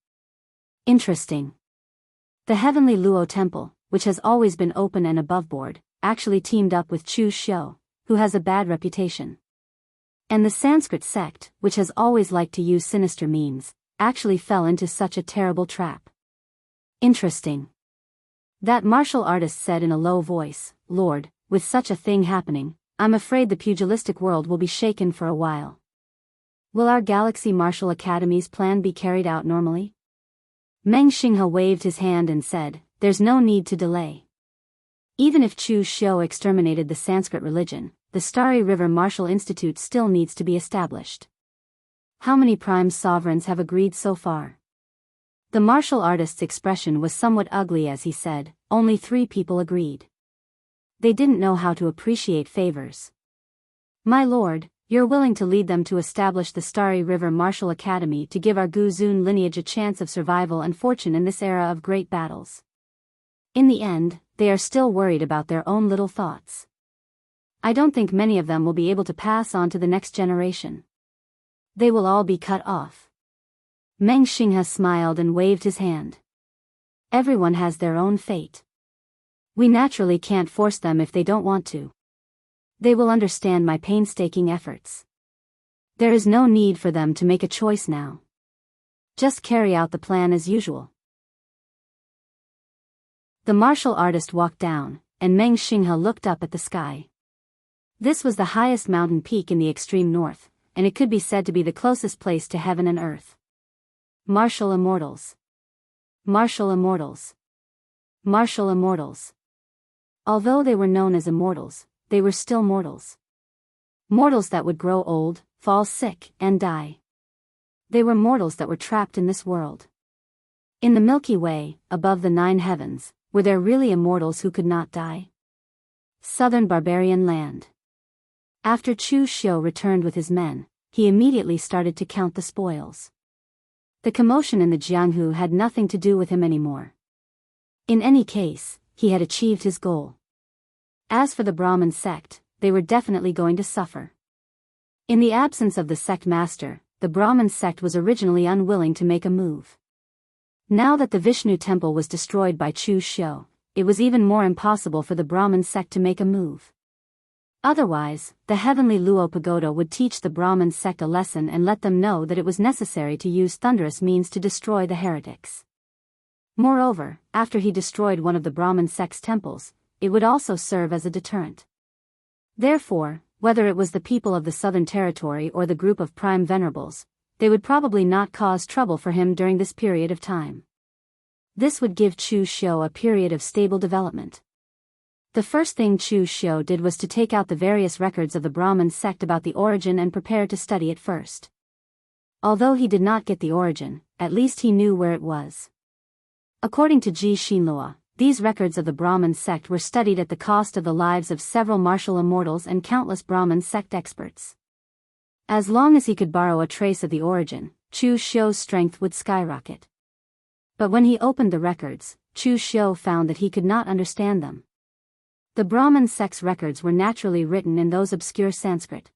Interesting. The Heavenly Luo temple, which has always been open and aboveboard, actually teamed up with Chu Xiu, who has a bad reputation. And the Sanskrit sect, which has always liked to use sinister means, actually fell into such a terrible trap. Interesting. That martial artist said in a low voice, Lord, with such a thing happening, I'm afraid the pugilistic world will be shaken for a while. Will our Galaxy Martial Academy's plan be carried out normally? Meng Xinghe waved his hand and said, There's no need to delay. Even if Chu Xiu exterminated the Sanskrit religion, the Starry River Martial Institute still needs to be established. How many prime sovereigns have agreed so far? The martial artist's expression was somewhat ugly as he said, Only 3 people agreed. They didn't know how to appreciate favors. My lord, you're willing to lead them to establish the Starry River Martial Academy to give our Guzun lineage a chance of survival and fortune in this era of great battles. In the end, they are still worried about their own little thoughts. I don't think many of them will be able to pass on to the next generation. They will all be cut off. Meng Xinghe smiled and waved his hand. Everyone has their own fate. We naturally can't force them if they don't want to. They will understand my painstaking efforts. There is no need for them to make a choice now. Just carry out the plan as usual. The martial artist walked down, and Meng Xinghe looked up at the sky. This was the highest mountain peak in the extreme north, and it could be said to be the closest place to heaven and earth. Martial immortals. Martial immortals. Martial immortals. Although they were known as immortals, they were still mortals. Mortals that would grow old, fall sick, and die. They were mortals that were trapped in this world. In the Milky Way, above the 9 heavens, were there really immortals who could not die? Southern barbarian land. After Chu Xiu returned with his men, he immediately started to count the spoils. The commotion in the Jianghu had nothing to do with him anymore. In any case, he had achieved his goal. As for the Brahmin sect, they were definitely going to suffer. In the absence of the sect master, the Brahmin sect was originally unwilling to make a move. Now that the Vishnu temple was destroyed by Chu Xiu, it was even more impossible for the Brahmin sect to make a move. Otherwise, the heavenly Luo pagoda would teach the Brahmin sect a lesson and let them know that it was necessary to use thunderous means to destroy the heretics. Moreover, after he destroyed one of the Brahmin sect's temples, it would also serve as a deterrent. Therefore, whether it was the people of the Southern Territory or the group of prime venerables, they would probably not cause trouble for him during this period of time. This would give Chu Xiu a period of stable development. The first thing Chu Xiu did was to take out the various records of the Brahmin sect about the origin and prepare to study it first. Although he did not get the origin, at least he knew where it was. According to Ji Xinlua, these records of the Brahmin sect were studied at the cost of the lives of several martial immortals and countless Brahmin sect experts. As long as he could borrow a trace of the origin, Chu Xiu's strength would skyrocket. But when he opened the records, Chu Xiu found that he could not understand them. The Brahmin sect's records were naturally written in those obscure Sanskrit.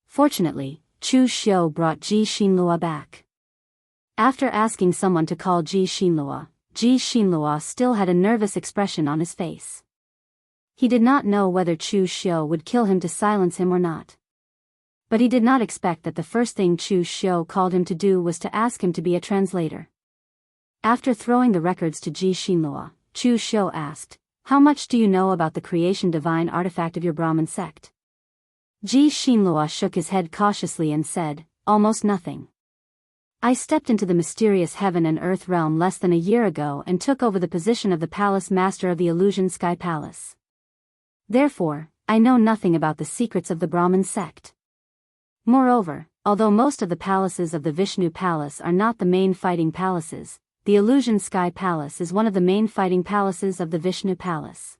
Fortunately, Chu Xiu brought Ji Xinlua back. After asking someone to call Ji Xinlua still had a nervous expression on his face. He did not know whether Chu Xiu would kill him to silence him or not. But he did not expect that the first thing Chu Xiu called him to do was to ask him to be a translator. After throwing the records to Ji Xinlua, Chu Xiu asked, "How much do you know about the creation divine artifact of your Brahmin sect?" Ji Xinlua shook his head cautiously and said, "Almost nothing. I stepped into the mysterious heaven and earth realm less than a year ago and took over the position of the palace master of the illusion sky palace. Therefore, I know nothing about the secrets of the Brahmin sect. Moreover, although most of the palaces of the Vishnu palace are not the main fighting palaces, the illusion sky palace is one of the main fighting palaces of the Vishnu palace.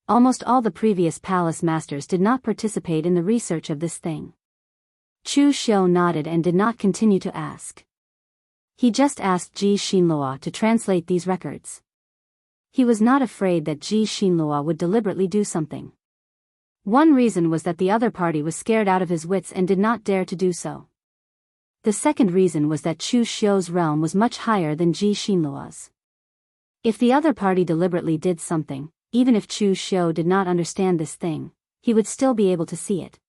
Almost all the previous palace masters did not participate in the research of this thing." Chu Xiu nodded and did not continue to ask. He just asked Ji Xinlua to translate these records. He was not afraid that Ji Xinlua would deliberately do something. One reason was that the other party was scared out of his wits and did not dare to do so. The second reason was that Chu Xiu's realm was much higher than Ji Xinlua's. If the other party deliberately did something, even if Chu Xiu did not understand this thing, he would still be able to see it.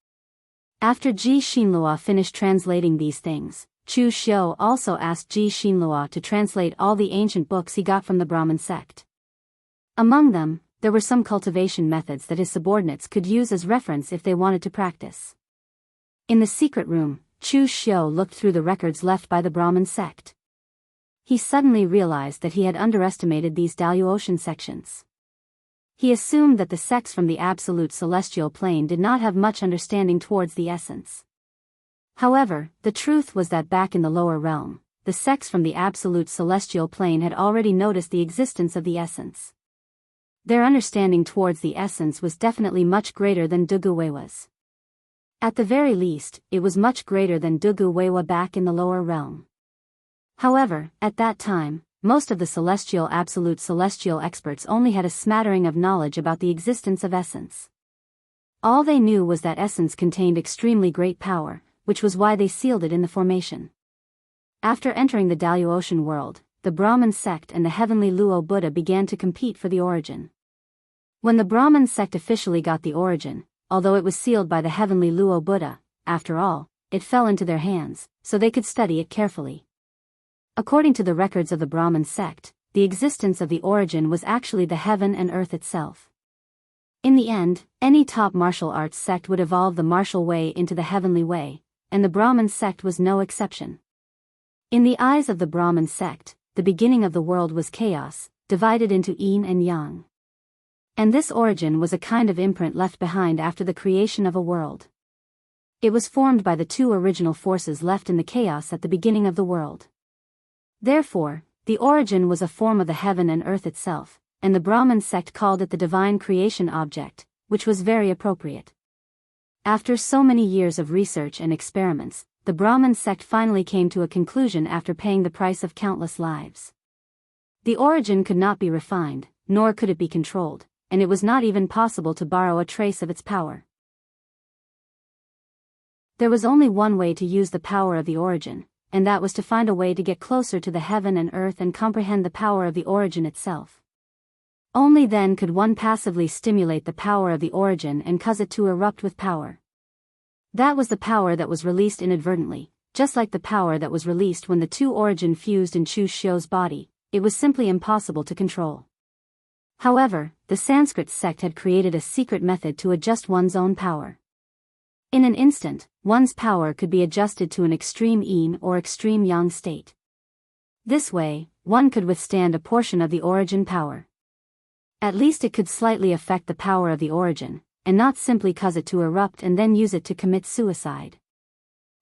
After Ji Xinlua finished translating these things, Chu Xiu also asked Ji Xinlua to translate all the ancient books he got from the Brahmin sect. Among them, there were some cultivation methods that his subordinates could use as reference if they wanted to practice. In the secret room, Chu Xiu looked through the records left by the Brahmin sect. He suddenly realized that he had underestimated these Daoist sections. He assumed that the sects from the absolute celestial plane did not have much understanding towards the essence. However, the truth was that back in the lower realm, the sects from the absolute celestial plane had already noticed the existence of the essence. Their understanding towards the essence was definitely much greater than Dugu Weiwa's. At the very least, it was much greater than Dugu Weiwa back in the lower realm. However, at that time, most of the absolute celestial experts only had a smattering of knowledge about the existence of essence. All they knew was that essence contained extremely great power, which was why they sealed it in the formation. After entering the Daoist world, the Brahmin sect and the heavenly Luo Buddha began to compete for the origin. When the Brahmin sect officially got the origin, although it was sealed by the heavenly Luo Buddha, after all, it fell into their hands, so they could study it carefully. According to the records of the Brahmin sect, the existence of the origin was actually the heaven and earth itself. In the end, any top martial arts sect would evolve the martial way into the heavenly way, and the Brahmin sect was no exception. In the eyes of the Brahmin sect, the beginning of the world was chaos, divided into yin and yang. And this origin was a kind of imprint left behind after the creation of a world. It was formed by the two original forces left in the chaos at the beginning of the world. Therefore, the origin was a form of the heaven and earth itself, and the Brahmin sect called it the divine creation object, which was very appropriate. After so many years of research and experiments, the Brahmin sect finally came to a conclusion after paying the price of countless lives. The origin could not be refined, nor could it be controlled, and it was not even possible to borrow a trace of its power. There was only one way to use the power of the origin, and that was to find a way to get closer to the heaven and earth and comprehend the power of the origin itself. Only then could one passively stimulate the power of the origin and cause it to erupt with power. That was the power that was released inadvertently, just like the power that was released when the two origin fused in Chu Xiu's body. It was simply impossible to control. However, the Sanskrit sect had created a secret method to adjust one's own power. In an instant, one's power could be adjusted to an extreme yin or extreme yang state. This way, one could withstand a portion of the origin power. At least it could slightly affect the power of the origin, and not simply cause it to erupt and then use it to commit suicide.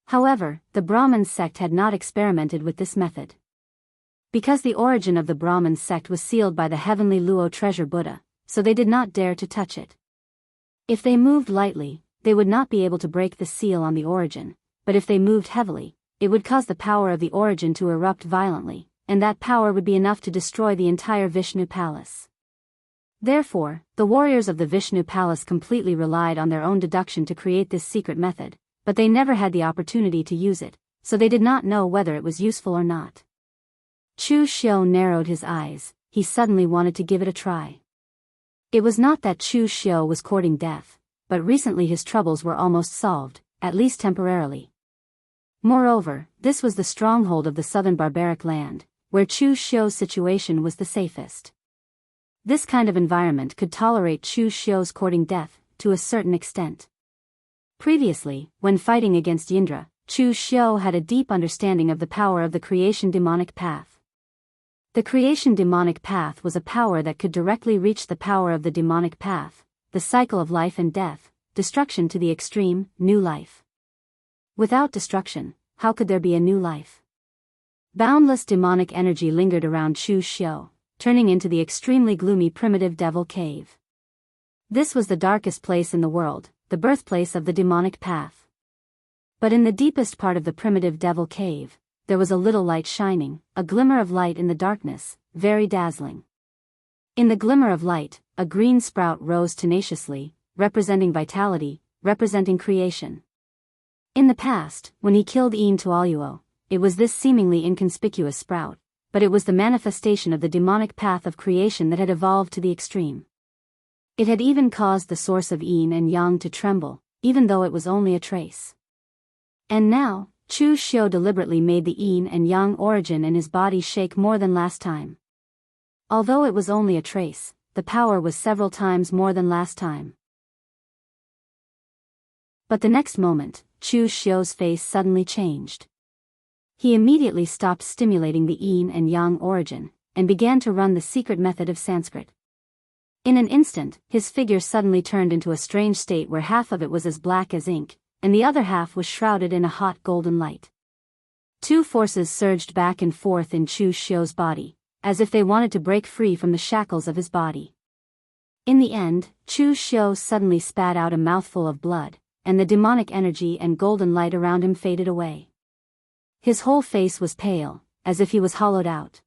However, the Brahmin sect had not experimented with this method. Because the origin of the Brahmin sect was sealed by the heavenly Luo treasure Buddha, so they did not dare to touch it. If they moved lightly, they would not be able to break the seal on the origin, but if they moved heavily, it would cause the power of the origin to erupt violently, and that power would be enough to destroy the entire Vishnu palace. Therefore, the warriors of the Vishnu palace completely relied on their own deduction to create this secret method, but they never had the opportunity to use it, so they did not know whether it was useful or not. Chu Xiu narrowed his eyes. He suddenly wanted to give it a try. It was not that Chu Xiu was courting death, but recently his troubles were almost solved, at least temporarily. Moreover, this was the stronghold of the southern barbaric land, where Chu Xiu's situation was the safest. This kind of environment could tolerate Chu Xiu's courting death, to a certain extent. Previously, when fighting against Yindra, Chu Xiu had a deep understanding of the power of the creation demonic path. The creation demonic path was a power that could directly reach the power of the demonic path, the cycle of life and death, destruction to the extreme, new life. Without destruction, how could there be a new life? Boundless demonic energy lingered around Chu Xiu, turning into the extremely gloomy primitive devil cave. This was the darkest place in the world, the birthplace of the demonic path. But in the deepest part of the primitive devil cave, there was a little light shining, a glimmer of light in the darkness, very dazzling. In the glimmer of light, a green sprout rose tenaciously, representing vitality, representing creation. In the past, when he killed Yin Tuoluo, it was this seemingly inconspicuous sprout, but it was the manifestation of the demonic path of creation that had evolved to the extreme. It had even caused the source of yin and yang to tremble, even though it was only a trace. And now, Chu Xiu deliberately made the yin and yang origin in his body shake more than last time. Although it was only a trace, the power was several times more than last time. But the next moment, Chu Xiu's face suddenly changed. He immediately stopped stimulating the yin and yang origin, and began to run the secret method of Sanskrit. In an instant, his figure suddenly turned into a strange state where half of it was as black as ink, and the other half was shrouded in a hot golden light. Two forces surged back and forth in Chu Xiu's body, as if they wanted to break free from the shackles of his body. In the end, Chu Xiu suddenly spat out a mouthful of blood, and the demonic energy and golden light around him faded away. His whole face was pale, as if he was hollowed out.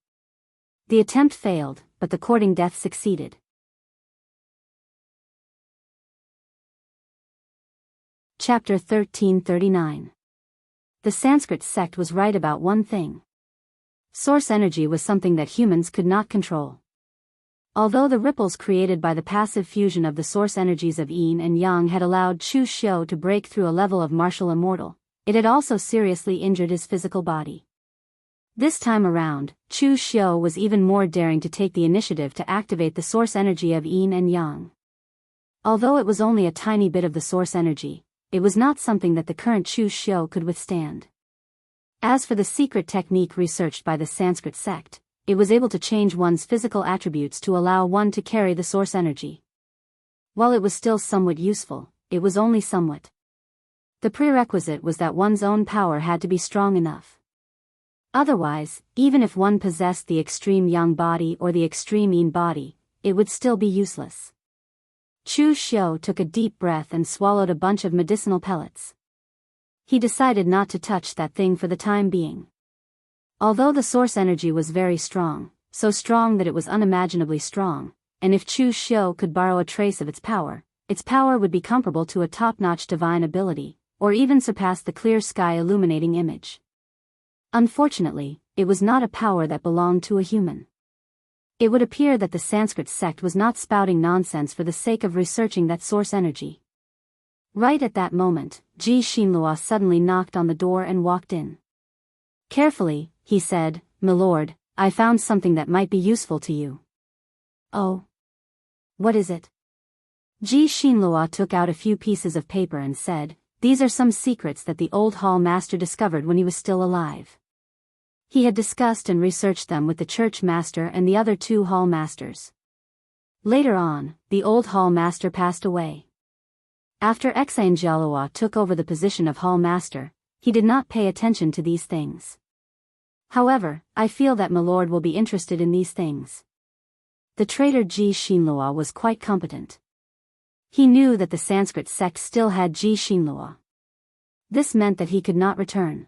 The attempt failed, but the courting death succeeded. Chapter 1339. The Sanskrit sect was right about one thing. Source energy was something that humans could not control. Although the ripples created by the passive fusion of the source energies of yin and yang had allowed Chu Xiu to break through a level of martial immortal, it had also seriously injured his physical body. This time around, Chu Xiu was even more daring to take the initiative to activate the source energy of yin and yang. Although it was only a tiny bit of the source energy, it was not something that the current Chu Xiu could withstand. As for the secret technique researched by the Sanskrit sect, it was able to change one's physical attributes to allow one to carry the source energy. While it was still somewhat useful, it was only somewhat. The prerequisite was that one's own power had to be strong enough. Otherwise, even if one possessed the extreme yang body or the extreme yin body, it would still be useless. Chu Xiu took a deep breath and swallowed a bunch of medicinal pellets. He decided not to touch that thing for the time being. Although the source energy was very strong, so strong that it was unimaginably strong, and if Chu Xiu could borrow a trace of its power would be comparable to a top-notch divine ability, or even surpass the clear sky illuminating image. Unfortunately, it was not a power that belonged to a human. It would appear that the Sanskrit sect was not spouting nonsense for the sake of researching that source energy. Right at that moment, Ji Xinlua suddenly knocked on the door and walked in. Carefully, he said, "Milord, I found something that might be useful to you." "Oh? What is it?" Ji Xinlua took out a few pieces of paper and said, "These are some secrets that the old hall master discovered when he was still alive." He had discussed and researched them with the church master and the other two hall masters. Later on, the old hall master passed away. After Xianxia took over the position of hall master, he did not pay attention to these things. However, I feel that Milord will be interested in these things. The traitor Ji Xinlua was quite competent. He knew that the Sanskrit sect still had Ji Xinlua. This meant that he could not return.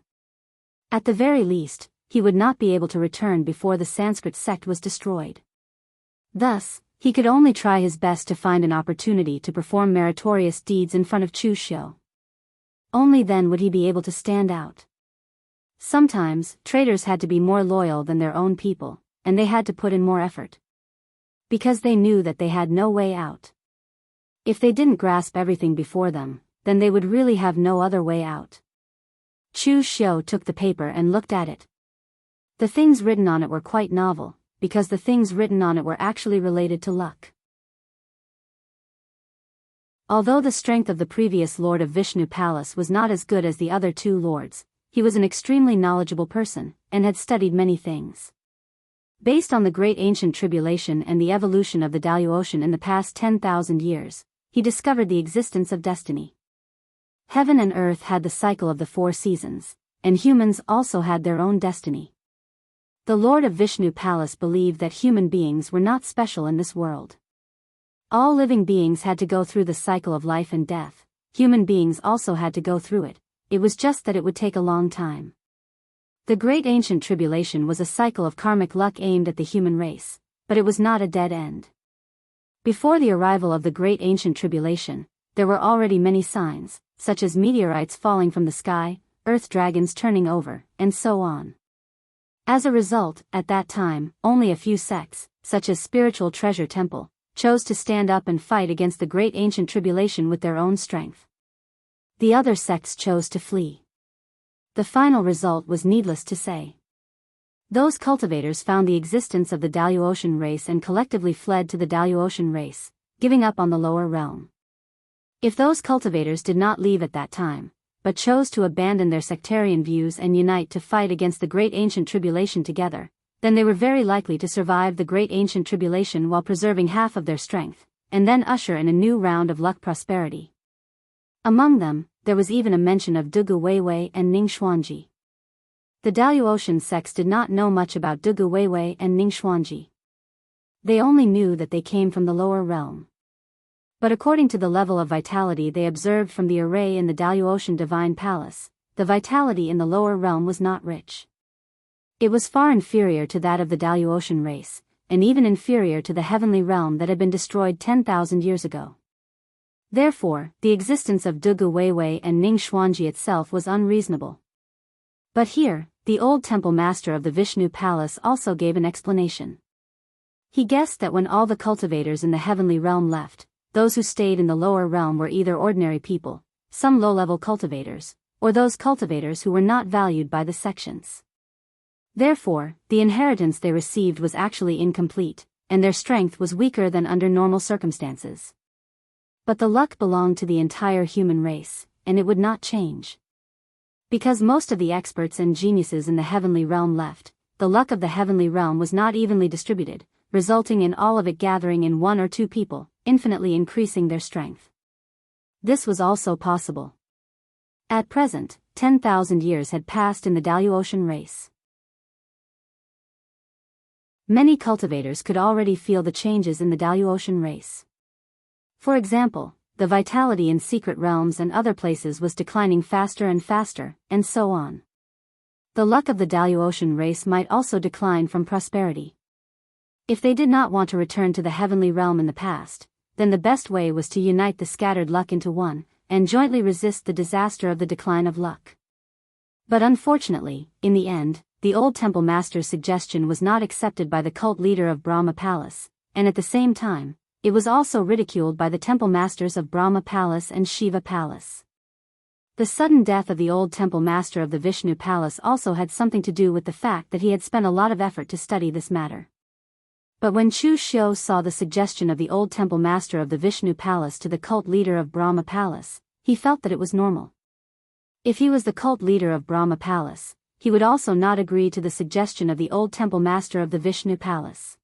At the very least, he would not be able to return before the Sanskrit sect was destroyed. Thus, he could only try his best to find an opportunity to perform meritorious deeds in front of Chu Xiu. Only then would he be able to stand out. Sometimes, traitors had to be more loyal than their own people, and they had to put in more effort. Because they knew that they had no way out. If they didn't grasp everything before them, then they would really have no other way out. Chu Xiu took the paper and looked at it. The things written on it were quite novel, because the things written on it were actually related to luck. Although the strength of the previous Lord of Vishnu Palace was not as good as the other two lords, he was an extremely knowledgeable person, and had studied many things. Based on the Great Ancient Tribulation and the evolution of the Daoist in the past 10,000 years, he discovered the existence of destiny. Heaven and earth had the cycle of the 4 seasons, and humans also had their own destiny. The Lord of Vishnu Palace believed that human beings were not special in this world. All living beings had to go through the cycle of life and death. Human beings also had to go through it. It was just that it would take a long time. The Great Ancient Tribulation was a cycle of karmic luck aimed at the human race, but it was not a dead end. Before the arrival of the Great Ancient Tribulation, there were already many signs, such as meteorites falling from the sky, earth dragons turning over, and so on. As a result, at that time, only a few sects, such as Spiritual Treasure Temple, chose to stand up and fight against the Great Ancient Tribulation with their own strength. The other sects chose to flee. The final result was needless to say. Those cultivators found the existence of the Daoist race and collectively fled to the Daoist race, giving up on the lower realm. If those cultivators did not leave at that time, but chose to abandon their sectarian views and unite to fight against the Great Ancient Tribulation together, then they were very likely to survive the Great Ancient Tribulation while preserving half of their strength, and then usher in a new round of luck prosperity. Among them, there was even a mention of Dugu Weiwei and Ning Xuanji. The Daoist sects did not know much about Dugu Weiwei and Ning Xuanji. They only knew that they came from the lower realm. But according to the level of vitality they observed from the array in the Daoist Divine Palace, the vitality in the lower realm was not rich. It was far inferior to that of the Daoist race, and even inferior to the heavenly realm that had been destroyed 10,000 years ago. Therefore, the existence of Dugu Weiwei and Ning Xuanji itself was unreasonable. But here, the old temple master of the Vishnu Palace also gave an explanation. He guessed that when all the cultivators in the heavenly realm left, those who stayed in the lower realm were either ordinary people, some low-level cultivators, or those cultivators who were not valued by the sections. Therefore, the inheritance they received was actually incomplete, and their strength was weaker than under normal circumstances. But the luck belonged to the entire human race, and it would not change. Because most of the experts and geniuses in the heavenly realm left, the luck of the heavenly realm was not evenly distributed, resulting in all of it gathering in one or two people, infinitely increasing their strength. This was also possible. At present, 10,000 years had passed in the Daoist race. Many cultivators could already feel the changes in the Daoist race. For example, the vitality in secret realms and other places was declining faster and faster, and so on. The luck of the Daoist race might also decline from prosperity. If they did not want to return to the heavenly realm in the past, then the best way was to unite the scattered luck into one, and jointly resist the disaster of the decline of luck. But unfortunately, in the end, the old temple master's suggestion was not accepted by the cult leader of Brahma Palace, and at the same time, it was also ridiculed by the temple masters of Brahma Palace and Shiva Palace. The sudden death of the old temple master of the Vishnu Palace also had something to do with the fact that he had spent a lot of effort to study this matter. But when Chu Xiu saw the suggestion of the old temple master of the Vishnu Palace to the cult leader of Brahma Palace, he felt that it was normal. If he was the cult leader of Brahma Palace, he would also not agree to the suggestion of the old temple master of the Vishnu Palace.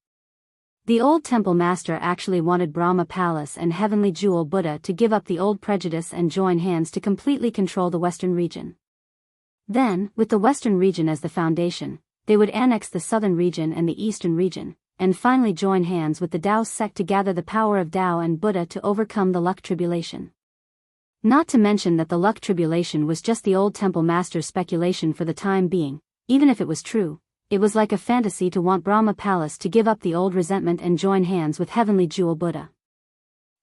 The old temple master actually wanted Brahma Palace and Heavenly Jewel Buddha to give up the old prejudice and join hands to completely control the Western region. Then, with the Western region as the foundation, they would annex the Southern region and the Eastern region, and finally join hands with the Daoist sect to gather the power of Dao and Buddha to overcome the luck tribulation. Not to mention that the luck tribulation was just the old temple master's speculation for the time being. Even if it was true, it was like a fantasy to want Brahma Palace to give up the old resentment and join hands with Heavenly Jewel Buddha.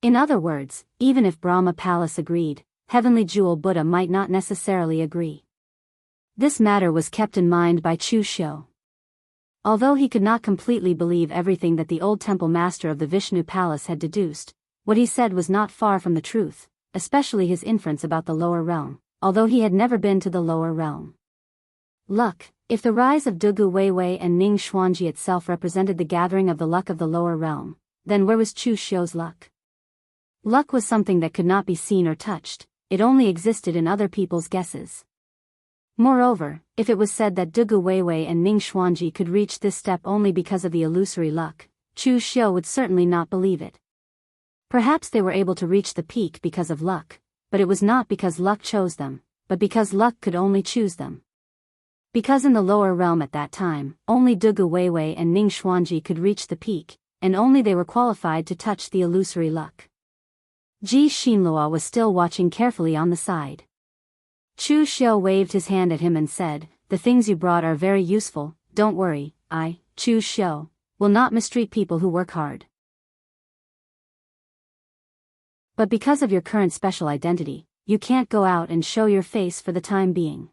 In other words, even if Brahma Palace agreed, Heavenly Jewel Buddha might not necessarily agree. This matter was kept in mind by Chu Xiu. Although he could not completely believe everything that the old temple master of the Vishnu Palace had deduced, what he said was not far from the truth, especially his inference about the lower realm, although he had never been to the lower realm. Luck. If the rise of Dugu Weiwei and Ning Xuanji itself represented the gathering of the luck of the lower realm, then where was Chu Xiu's luck? Luck was something that could not be seen or touched, it only existed in other people's guesses. Moreover, if it was said that Dugu Weiwei and Ning Xuanji could reach this step only because of the illusory luck, Chu Xiu would certainly not believe it. Perhaps they were able to reach the peak because of luck, but it was not because luck chose them, but because luck could only choose them. Because in the lower realm at that time, only Dugu Weiwei and Ning Xuanji could reach the peak, and only they were qualified to touch the illusory luck. Ji Xinlua was still watching carefully on the side. Chu Xiu waved his hand at him and said, "The things you brought are very useful, don't worry, I, Chu Xiu, will not mistreat people who work hard. But because of your current special identity, you can't go out and show your face for the time being.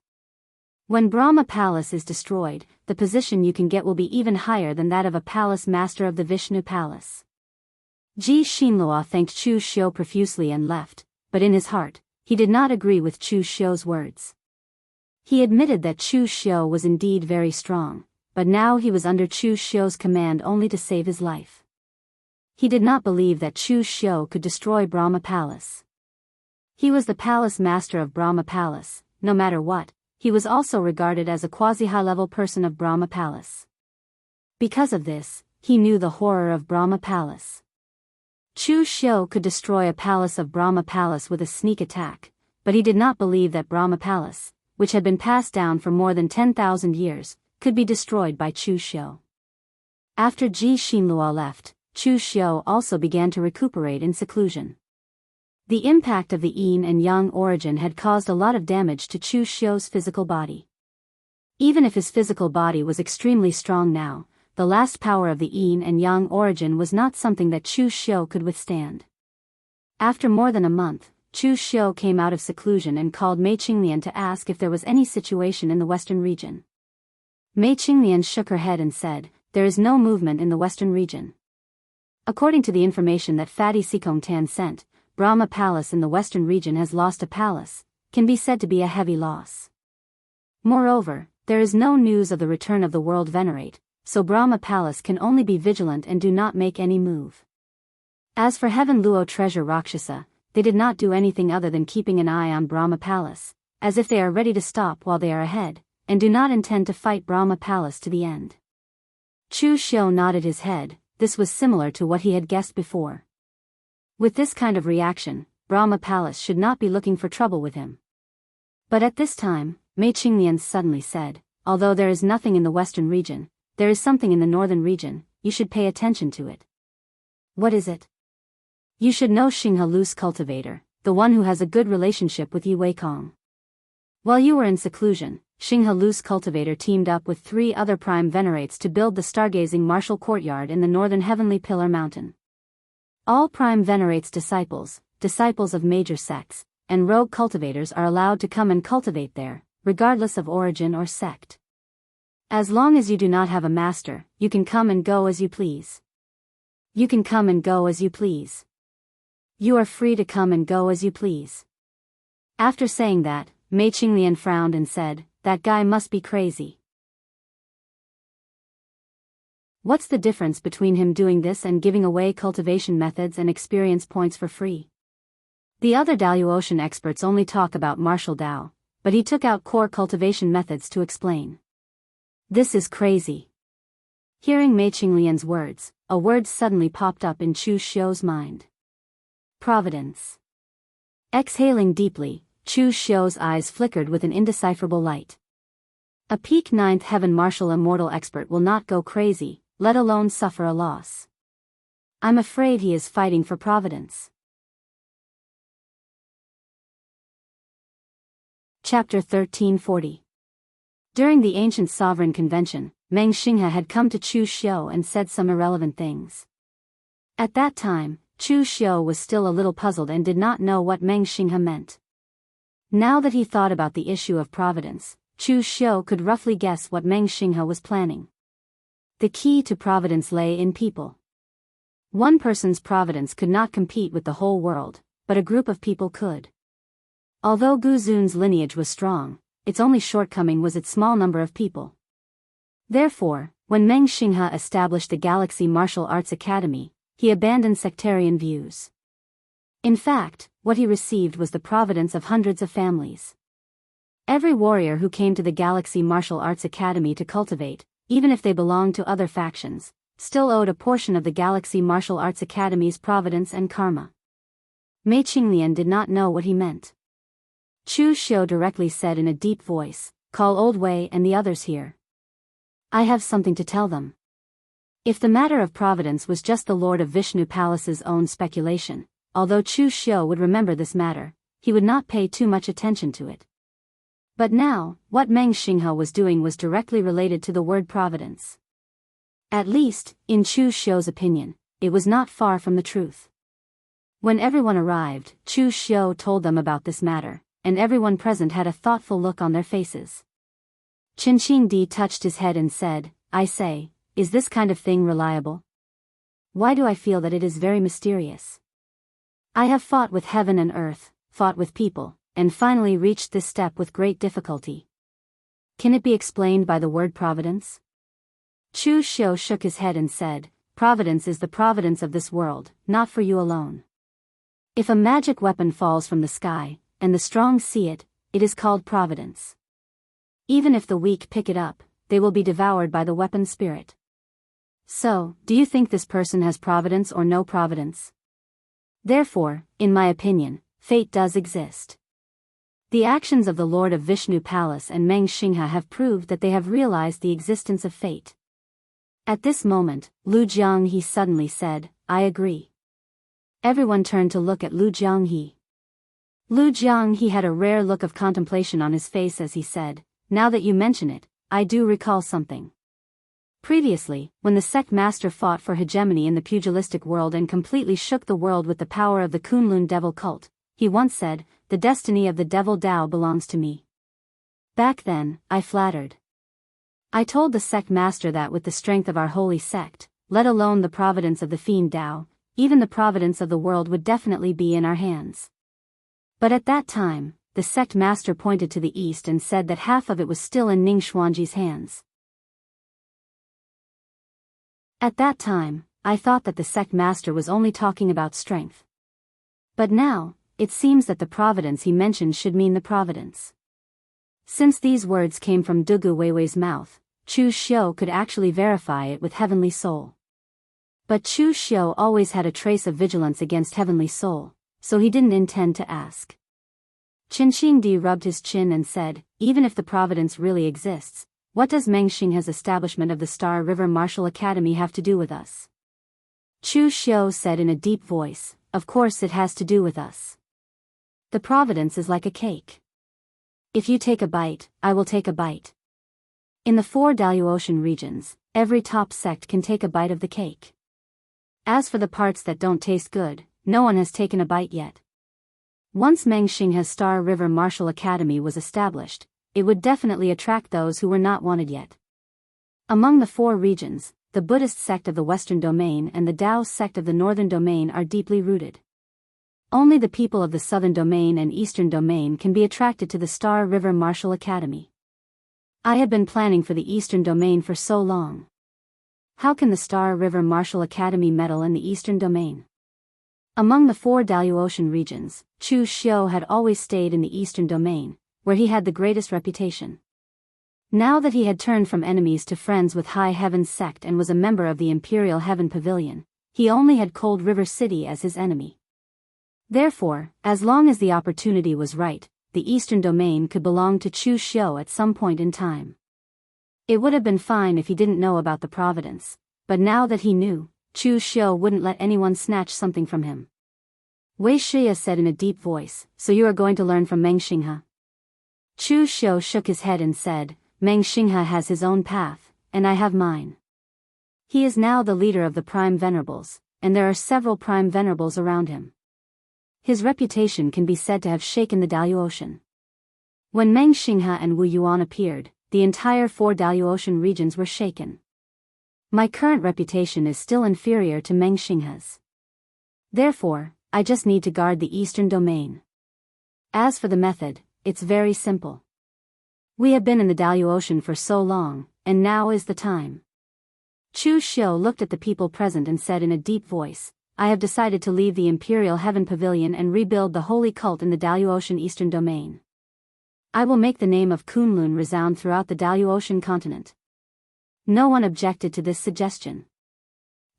When Brahma Palace is destroyed, the position you can get will be even higher than that of a palace master of the Vishnu Palace." Ji Xinlua thanked Chu Xiu profusely and left, but in his heart, he did not agree with Chu Xiu's words. He admitted that Chu Xiu was indeed very strong, but now he was under Chu Xiu's command only to save his life. He did not believe that Chu Xiu could destroy Brahma Palace. He was the palace master of Brahma Palace. No matter what, he was also regarded as a quasi-high-level person of Brahma Palace. Because of this, he knew the horror of Brahma Palace. Chu Xiu could destroy a palace of Brahma Palace with a sneak attack, but he did not believe that Brahma Palace, which had been passed down for more than 10,000 years, could be destroyed by Chu Xiu. After Ji Xinlua left, Chu Xiu also began to recuperate in seclusion. The impact of the yin and yang origin had caused a lot of damage to Chu Xiu's physical body. Even if his physical body was extremely strong now, the last power of the yin and yang origin was not something that Chu Xiu could withstand. After more than a month, Chu Xiu came out of seclusion and called Mei Qinglian to ask if there was any situation in the western region. Mei Qinglian shook her head and said, "There is no movement in the western region." According to the information that Fatty Sikongtan sent, Brahma Palace in the western region has lost a palace, can be said to be a heavy loss. Moreover, there is no news of the return of the world venerate, so Brahma Palace can only be vigilant and do not make any move. As for Heaven Luo treasure Rakshasa, they did not do anything other than keeping an eye on Brahma Palace, as if they are ready to stop while they are ahead, and do not intend to fight Brahma Palace to the end. Chu Xiu nodded his head. This was similar to what he had guessed before. With this kind of reaction, Brahma Palace should not be looking for trouble with him. But at this time, Mei Qinglian suddenly said, although there is nothing in the western region, there is something in the northern region, you should pay attention to it. What is it? You should know Xinghe Lu's cultivator, the one who has a good relationship with Yi Weikong. While you were in seclusion, Xinghe Lu's cultivator teamed up with 3 other prime venerates to build the stargazing martial courtyard in the northern heavenly pillar mountain. All prime venerates disciples of major sects, and rogue cultivators are allowed to come and cultivate there, regardless of origin or sect. As long as you do not have a master, you can come and go as you please. You can come and go as you please. You are free to come and go as you please. After saying that, Mei Qinglian frowned and said, that guy must be crazy. What's the difference between him doing this and giving away cultivation methods and experience points for free? The other Daoist experts only talk about martial Dao, but he took out core cultivation methods to explain. This is crazy. Hearing Mei Qinglian's words, a word suddenly popped up in Chu Xiu's mind. Providence. Exhaling deeply, Chu Xiu's eyes flickered with an indecipherable light. A peak 9th heaven martial immortal expert will not go crazy, let alone suffer a loss. I'm afraid he is fighting for Providence. Chapter 1340. During the ancient sovereign convention, Meng Xinghe had come to Chu Xiu and said some irrelevant things. At that time, Chu Xiu was still a little puzzled and did not know what Meng Xinghe meant. Now that he thought about the issue of providence, Chu Xiu could roughly guess what Meng Xinghe was planning. The key to providence lay in people. One person's providence could not compete with the whole world, but a group of people could. Although Gu Zun's lineage was strong, its only shortcoming was its small number of people. Therefore, when Meng Xinghe established the Galaxy Martial Arts Academy, he abandoned sectarian views. In fact, what he received was the providence of hundreds of families. Every warrior who came to the Galaxy Martial Arts Academy to cultivate, even if they belonged to other factions, still owed a portion of the Galaxy Martial Arts Academy's providence and karma. Mei Qinglian did not know what he meant. Chu Xiu directly said in a deep voice, "Call Old Wei and the others here. I have something to tell them." If the matter of providence was just the Lord of Vishnu Palace's own speculation, although Chu Xiu would remember this matter, he would not pay too much attention to it. But now, what Meng Xinghe was doing was directly related to the word providence. At least, in Chu Xiu's opinion, it was not far from the truth. When everyone arrived, Chu Xiu told them about this matter, and everyone present had a thoughtful look on their faces. Qin Qingdi touched his head and said, "I say, is this kind of thing reliable? Why do I feel that it is very mysterious? I have fought with heaven and earth, fought with people, and finally reached this step with great difficulty. Can it be explained by the word providence?" Chu Xiu shook his head and said, "Providence is the providence of this world, not for you alone. If a magic weapon falls from the sky, and the strong see it, it is called providence. Even if the weak pick it up, they will be devoured by the weapon spirit. So, do you think this person has providence or no providence? Therefore, in my opinion, fate does exist. The actions of the Lord of Vishnu Palace and Meng Xinghe have proved that they have realized the existence of fate." At this moment, Lu Jianghe suddenly said, "I agree." Everyone turned to look at Lu Jianghe. Lu Jianghe had a rare look of contemplation on his face as he said, "Now that you mention it, I do recall something. Previously, when the sect master fought for hegemony in the pugilistic world and completely shook the world with the power of the Kunlun devil cult, he once said, 'The destiny of the devil Dao belongs to me.' Back then, I flattered. I told the sect master that with the strength of our holy sect, let alone the providence of the fiend Dao, even the providence of the world would definitely be in our hands. But at that time, the sect master pointed to the east and said that half of it was still in Ning Xuanji's hands. At that time, I thought that the sect master was only talking about strength. But now, it seems that the providence he mentioned should mean the providence. Since these words came from Dugu Weiwei's mouth, Chu Xiu could actually verify it with Heavenly Soul. But Chu Xiu always had a trace of vigilance against Heavenly Soul, so he didn't intend to ask. Qin Xingdi rubbed his chin and said, even if the providence really exists, what does Meng Xinghe's establishment of the Star River Martial Academy have to do with us? Chu Xiu said in a deep voice, of course it has to do with us. The providence is like a cake. If you take a bite, I will take a bite. In the 4 Daoist regions, every top sect can take a bite of the cake. As for the parts that don't taste good, no one has taken a bite yet. Once Meng Xinghe's Star River Martial Academy was established, it would definitely attract those who were not wanted yet. Among the 4 regions, the Buddhist sect of the Western Domain and the Daoist sect of the Northern Domain are deeply rooted. Only the people of the Southern Domain and Eastern Domain can be attracted to the Star River Martial Academy. I had been planning for the Eastern Domain for so long. How can the Star River Martial Academy meddle in the Eastern Domain? Among the 4 Daoist regions, Chu Xiu had always stayed in the Eastern Domain, where he had the greatest reputation. Now that he had turned from enemies to friends with High Heaven's sect and was a member of the Imperial Heaven Pavilion, he only had Cold River City as his enemy. Therefore, as long as the opportunity was right, the Eastern Domain could belong to Chu Xiu at some point in time. It would have been fine if he didn't know about the providence, but now that he knew, Chu Xiu wouldn't let anyone snatch something from him. Wei Shih said in a deep voice, so you are going to learn from Meng Xinghe? Chu Xiu shook his head and said, Meng Xinghe has his own path, and I have mine. He is now the leader of the Prime Venerables, and there are several Prime Venerables around him. His reputation can be said to have shaken the Daoist. When Meng Xinghe and Wu Yuan appeared, the entire 4 Daoist regions were shaken. My current reputation is still inferior to Meng Xinghe's. Therefore, I just need to guard the Eastern Domain. As for the method, it's very simple. We have been in the Daoist for so long, and now is the time. Chu Xiu looked at the people present and said in a deep voice, I have decided to leave the Imperial Heaven Pavilion and rebuild the holy cult in the Daoist Eastern Domain. I will make the name of Kunlun resound throughout the Daoist continent. No one objected to this suggestion.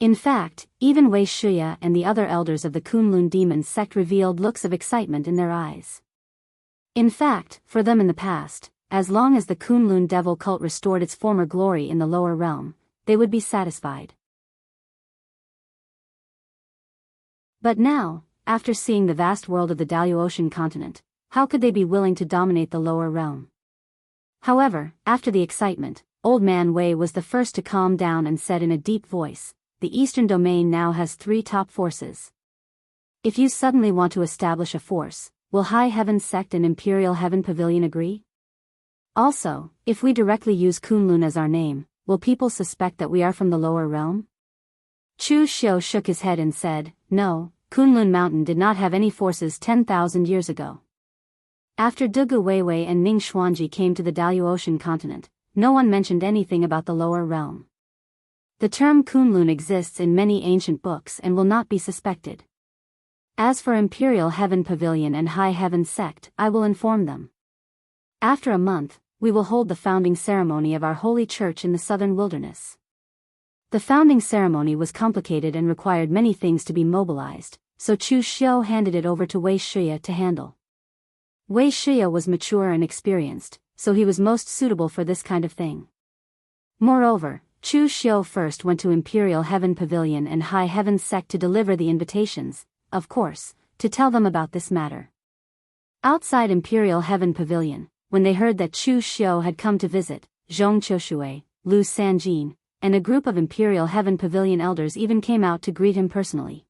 In fact, even Wei Shih and the other elders of the Kunlun demon sect revealed looks of excitement in their eyes. In fact, for them in the past, as long as the Kunlun devil cult restored its former glory in the lower realm, they would be satisfied. But now, after seeing the vast world of the Daoist continent, how could they be willing to dominate the lower realm? However, after the excitement, Old Man Wei was the first to calm down and said in a deep voice, the Eastern Domain now has 3 top forces. If you suddenly want to establish a force, will High Heaven Sect and Imperial Heaven Pavilion agree? Also, if we directly use Kunlun as our name, will people suspect that we are from the lower realm? Chu Xiu shook his head and said, no, Kunlun Mountain did not have any forces 10,000 years ago. After Dugu Weiwei and Ning Xuanji came to the Daoist continent, no one mentioned anything about the lower realm. The term Kunlun exists in many ancient books and will not be suspected. As for Imperial Heaven Pavilion and High Heaven Sect, I will inform them. After a month, we will hold the founding ceremony of our holy church in the southern wilderness. The founding ceremony was complicated and required many things to be mobilized, so Chu Xiu handed it over to Wei Shih to handle. Wei Shih was mature and experienced, so he was most suitable for this kind of thing. Moreover, Chu Xiu first went to Imperial Heaven Pavilion and High Heaven Sect to deliver the invitations, of course, to tell them about this matter. Outside Imperial Heaven Pavilion, when they heard that Chu Xiu had come to visit, Zhong Qiushui, Lu Sanjin, and a group of Imperial Heaven Pavilion elders even came out to greet him personally.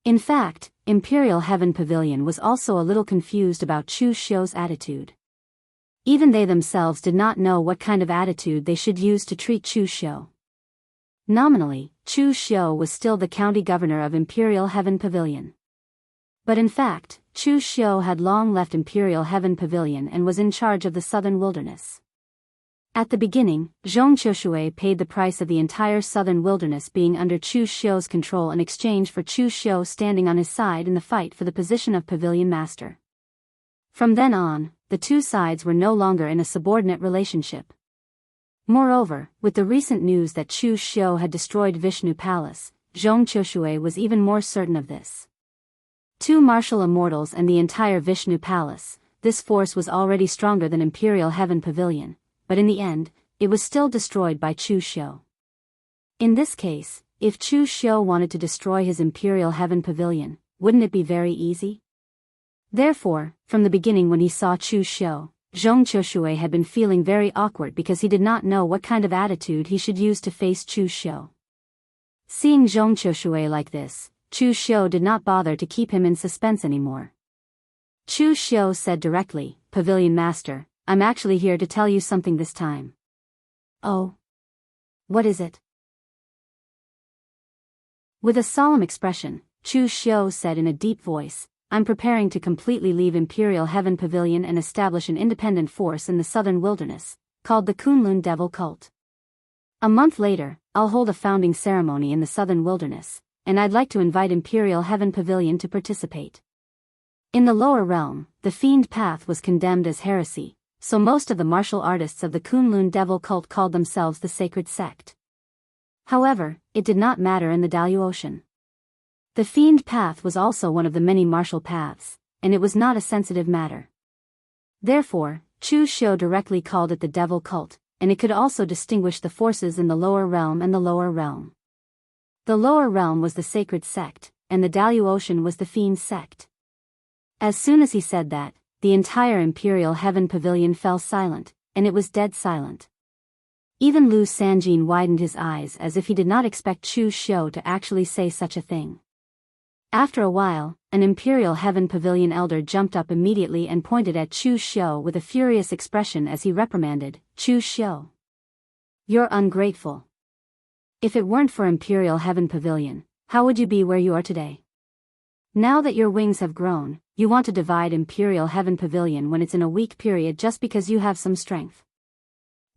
In fact, Imperial Heaven Pavilion was also a little confused about Chu Xiu's attitude. Even they themselves did not know what kind of attitude they should use to treat Chu Xiu. Nominally, Chu Xiu was still the county governor of Imperial Heaven Pavilion. But in fact, Chu Xiu had long left Imperial Heaven Pavilion and was in charge of the southern wilderness. At the beginning, Zhong Qiushui paid the price of the entire southern wilderness being under Chu Xiu's control in exchange for Chu Xiu standing on his side in the fight for the position of Pavilion Master. From then on, the two sides were no longer in a subordinate relationship. Moreover, with the recent news that Chu Xiu had destroyed Vishnu Palace, Zhong Qiushui was even more certain of this. Two martial immortals and the entire Vishnu Palace, this force was already stronger than Imperial Heaven Pavilion, but in the end, it was still destroyed by Chu Xiu. In this case, if Chu Xiu wanted to destroy his Imperial Heaven Pavilion, wouldn't it be very easy? Therefore, from the beginning when he saw Chu Xiu, Zhong Qiushui had been feeling very awkward because he did not know what kind of attitude he should use to face Chu Xiu. Seeing Zhong Qiushui like this, Chu Xiu did not bother to keep him in suspense anymore. Chu Xiu said directly, "Pavilion Master, I'm actually here to tell you something this time." "Oh? What is it?" With a solemn expression, Chu Xiu said in a deep voice, "I'm preparing to completely leave Imperial Heaven Pavilion and establish an independent force in the southern wilderness, called the Kunlun Devil Cult. A month later, I'll hold a founding ceremony in the southern wilderness, and I'd like to invite Imperial Heaven Pavilion to participate." In the lower realm, the Fiend Path was condemned as heresy, so most of the martial artists of the Kunlun Devil Cult called themselves the Sacred Sect. However, it did not matter in the Daoist. The Fiend Path was also one of the many martial paths, and it was not a sensitive matter. Therefore, Chu Xiu directly called it the Devil Cult, and it could also distinguish the forces in the lower realm and the lower realm. The lower realm was the Sacred Sect, and the Daoist was the Fiend Sect. As soon as he said that, the entire Imperial Heaven Pavilion fell silent, and it was dead silent. Even Lu Sanjin widened his eyes as if he did not expect Chu Xiu to actually say such a thing. After a while, an Imperial Heaven Pavilion elder jumped up immediately and pointed at Chu Xiu with a furious expression as he reprimanded, "Chu Xiu, you're ungrateful. If it weren't for Imperial Heaven Pavilion, how would you be where you are today? Now that your wings have grown, you want to divide Imperial Heaven Pavilion when it's in a weak period just because you have some strength.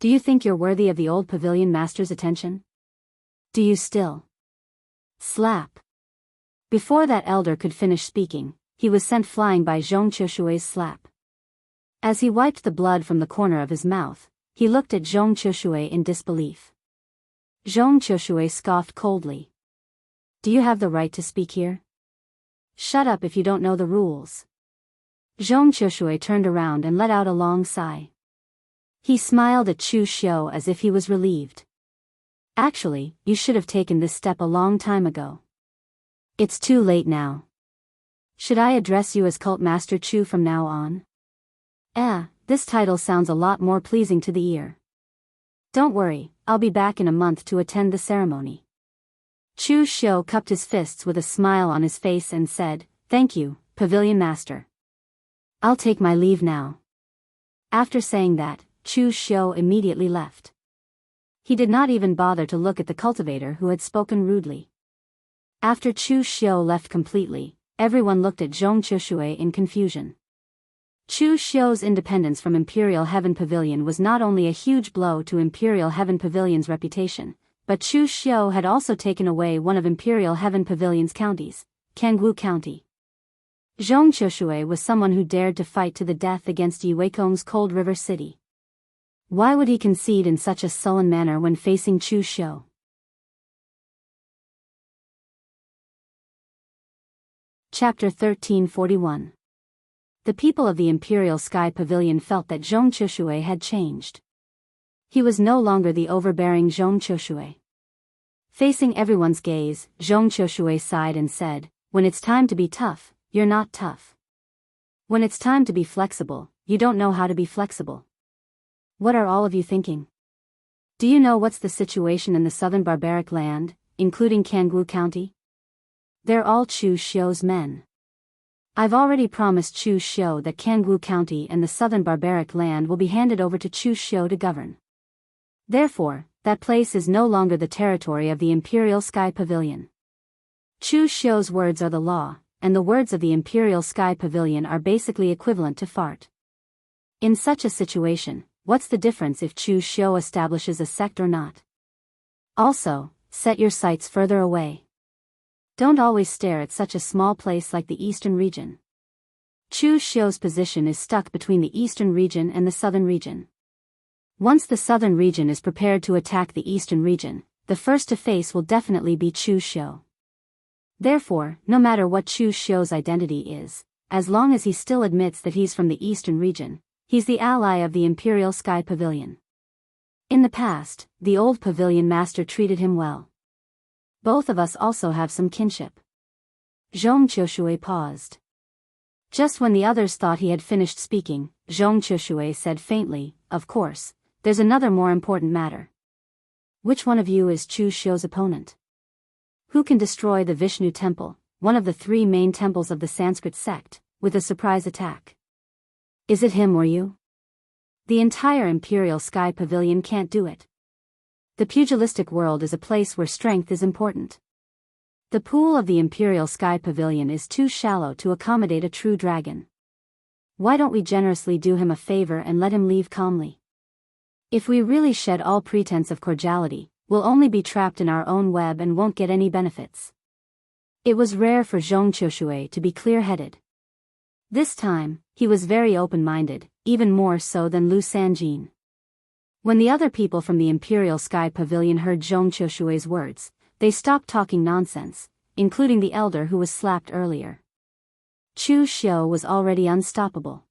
Do you think you're worthy of the old Pavilion Master's attention? Do you still?" Slap. Before that elder could finish speaking, he was sent flying by Zhong Qiushui's slap. As he wiped the blood from the corner of his mouth, he looked at Zhong Qiushui in disbelief. Zhong Qiushui scoffed coldly. "Do you have the right to speak here? Shut up if you don't know the rules." Zhong Qiushui turned around and let out a long sigh. He smiled at Chu Xiu as if he was relieved. "Actually, you should have taken this step a long time ago. It's too late now. Should I address you as Cult Master Chu from now on?" This title sounds a lot more pleasing to the ear. "Don't worry, I'll be back in a month to attend the ceremony." Chu Xiu cupped his fists with a smile on his face and said, "Thank you, Pavilion Master. I'll take my leave now." After saying that, Chu Xiu immediately left. He did not even bother to look at the cultivator who had spoken rudely. After Chu Xiu left completely, everyone looked at Zhong Qiushui in confusion. Chu Xiu's independence from Imperial Heaven Pavilion was not only a huge blow to Imperial Heaven Pavilion's reputation, but Chu Xiu had also taken away one of Imperial Heaven Pavilion's counties, Jianghu County. Zhong Qiushui was someone who dared to fight to the death against Yi Weikong's Cold River City. Why would he concede in such a sullen manner when facing Chu Xiu? Chapter 1341. The people of the Imperial Sky Pavilion felt that Zhong Qiushui had changed. He was no longer the overbearing Zhong Qiushui. Facing everyone's gaze, Zhong Qiushui sighed and said, "When it's time to be tough, you're not tough. When it's time to be flexible, you don't know how to be flexible. What are all of you thinking? Do you know what's the situation in the southern barbaric land, including Jianghu County? They're all Chu Xiu's men. I've already promised Chu Xiu that Jianghu County and the southern barbaric land will be handed over to Chu Xiu to govern. Therefore, that place is no longer the territory of the Imperial Sky Pavilion. Chu Xiu's words are the law, and the words of the Imperial Sky Pavilion are basically equivalent to fart. In such a situation, what's the difference if Chu Xiu establishes a sect or not? Also, set your sights further away. Don't always stare at such a small place like the Eastern region. Chu Xiu's position is stuck between the eastern region and the southern region. Once the southern region is prepared to attack the eastern region, the first to face will definitely be Chu Xiu. Therefore, no matter what Chu Xiu's identity is, as long as he still admits that he's from the eastern region, he's the ally of the Imperial Sky Pavilion. In the past, the old pavilion master treated him well. Both of us also have some kinship. Zhong Qiushui paused. Just when the others thought he had finished speaking, Zhong Qiushui said faintly, "Of course, there's another more important matter. Which one of you is Chu Xiu's opponent? Who can destroy the Vishnu temple, one of the 3 main temples of the Sanskrit sect, with a surprise attack? Is it him or you? The entire Imperial Sky Pavilion can't do it. The pugilistic world is a place where strength is important. The pool of the Imperial Sky Pavilion is too shallow to accommodate a true dragon. Why don't we generously do him a favor and let him leave calmly? If we really shed all pretense of cordiality, we'll only be trapped in our own web and won't get any benefits." It was rare for Zhong Qiushui to be clear-headed. This time, he was very open-minded, even more so than Lu Sanjin. When the other people from the Imperial Sky Pavilion heard Zhong Qiushui's words, they stopped talking nonsense, including the elder who was slapped earlier. Chu Xiu was already unstoppable.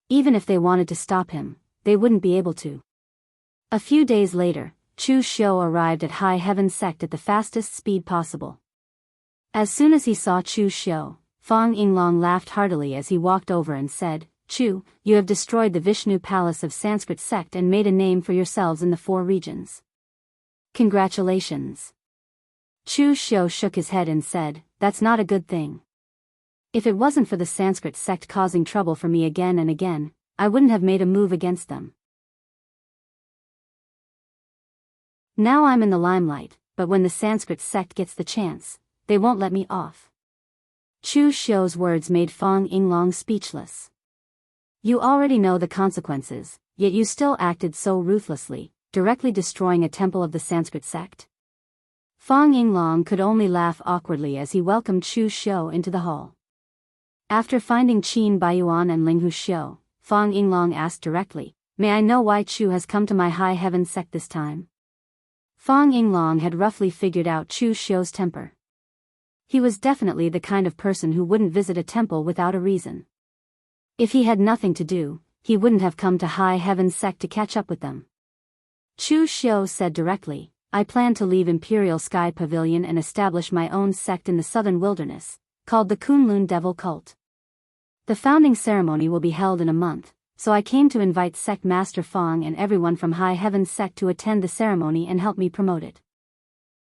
Even if they wanted to stop him, they wouldn't be able to. A few days later, Chu Xiu arrived at High Heaven Sect at the fastest speed possible. As soon as he saw Chu Xiu, Fang Yinglong laughed heartily as he walked over and said, "Chu, you have destroyed the Vishnu Palace of Sanskrit sect and made a name for yourselves in the 4 regions. Congratulations." Chu Xiu shook his head and said, "That's not a good thing. If it wasn't for the Sanskrit sect causing trouble for me again and again, I wouldn't have made a move against them. Now I'm in the limelight, but when the Sanskrit sect gets the chance, they won't let me off." Chu Xiu's words made Fang Yinglong speechless. "You already know the consequences, yet you still acted so ruthlessly, directly destroying a temple of the Sanskrit sect?" Fang Yinglong could only laugh awkwardly as he welcomed Chu Xiu into the hall. After finding Qin Baiyuan and Linghu Xiu, Fang Yinglong asked directly, "May I know why Chu has come to my High Heaven sect this time?" Fang Yinglong had roughly figured out Chu Xiu's temper. He was definitely the kind of person who wouldn't visit a temple without a reason. If he had nothing to do, he wouldn't have come to High Heaven sect to catch up with them. Chu Xiu said directly, "I plan to leave Imperial Sky Pavilion and establish my own sect in the southern wilderness, called the Kunlun Devil Cult. The founding ceremony will be held in a month, so I came to invite Sect Master Fang and everyone from High Heaven Sect to attend the ceremony and help me promote it."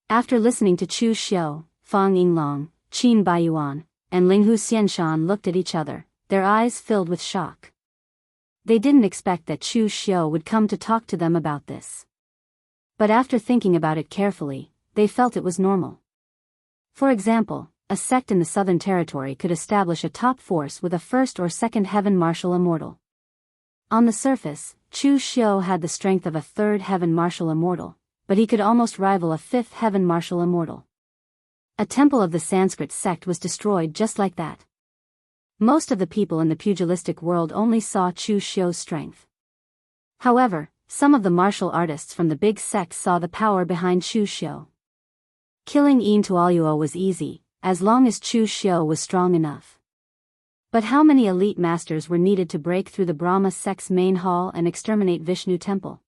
After listening to Chu Xiu, Fang Yinglong, Qin Baiyuan, and Wuxia Xianxia looked at each other, their eyes filled with shock. They didn't expect that Chu Xiu would come to talk to them about this. But after thinking about it carefully, they felt it was normal. For example, a sect in the Southern Territory could establish a top force with a first or second heaven martial immortal. On the surface, Chu Xiu had the strength of a third heaven martial immortal, but he could almost rival a fifth heaven martial immortal. A temple of the Sanskrit sect was destroyed just like that. Most of the people in the pugilistic world only saw Chu Xiu's strength. However, some of the martial artists from the big sect saw the power behind Chu Xiu. Killing Yin Tuoluo was easy, as long as Chu Xiu was strong enough. But how many elite masters were needed to break through the Brahma sect's main hall and exterminate Vishnu temple?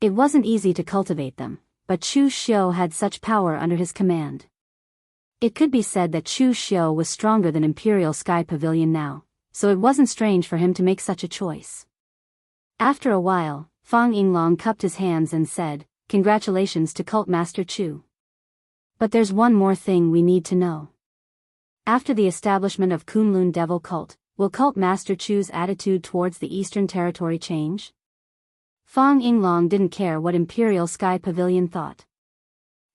It wasn't easy to cultivate them, but Chu Xiu had such power under his command. It could be said that Chu Xiu was stronger than Imperial Sky Pavilion now, so it wasn't strange for him to make such a choice. After a while, Fang Yinglong cupped his hands and said, "Congratulations to Cult Master Chu. But there's one more thing we need to know. After the establishment of Kunlun Devil Cult, will Cult Master Chu's attitude towards the Eastern Territory change?" Fang Yinglong didn't care what Imperial Sky Pavilion thought.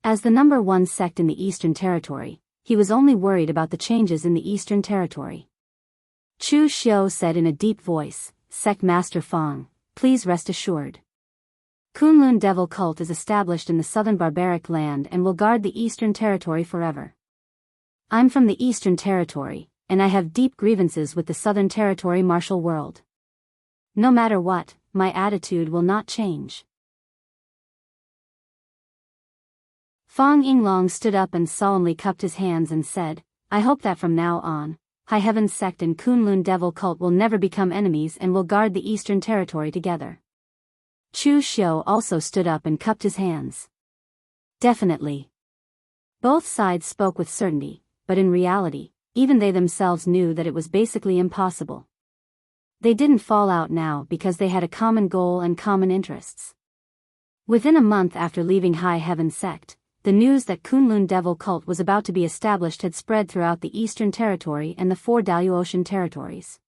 As the number 1 sect in the Eastern Territory, he was only worried about the changes in the Eastern Territory. Chu Xiu said in a deep voice, "Sect Master Fang, please rest assured. Kunlun Devil Cult is established in the southern barbaric land and will guard the Eastern Territory forever. I'm from the Eastern Territory, and I have deep grievances with the Southern Territory martial world. No matter what, my attitude will not change. Fang Yinglong stood up and solemnly cupped his hands and said, I hope that from now on, High Heaven Sect and Kunlun Devil Cult will never become enemies and will guard the Eastern Territory together. Chu Xiu also stood up and cupped his hands. Definitely. Both sides spoke with certainty, but in reality, even they themselves knew that it was basically impossible. They didn't fall out now because they had a common goal and common interests. Within a month after leaving High Heaven Sect, the news that Kunlun Devil Cult was about to be established had spread throughout the Eastern Territory and the 4 Daoist territories.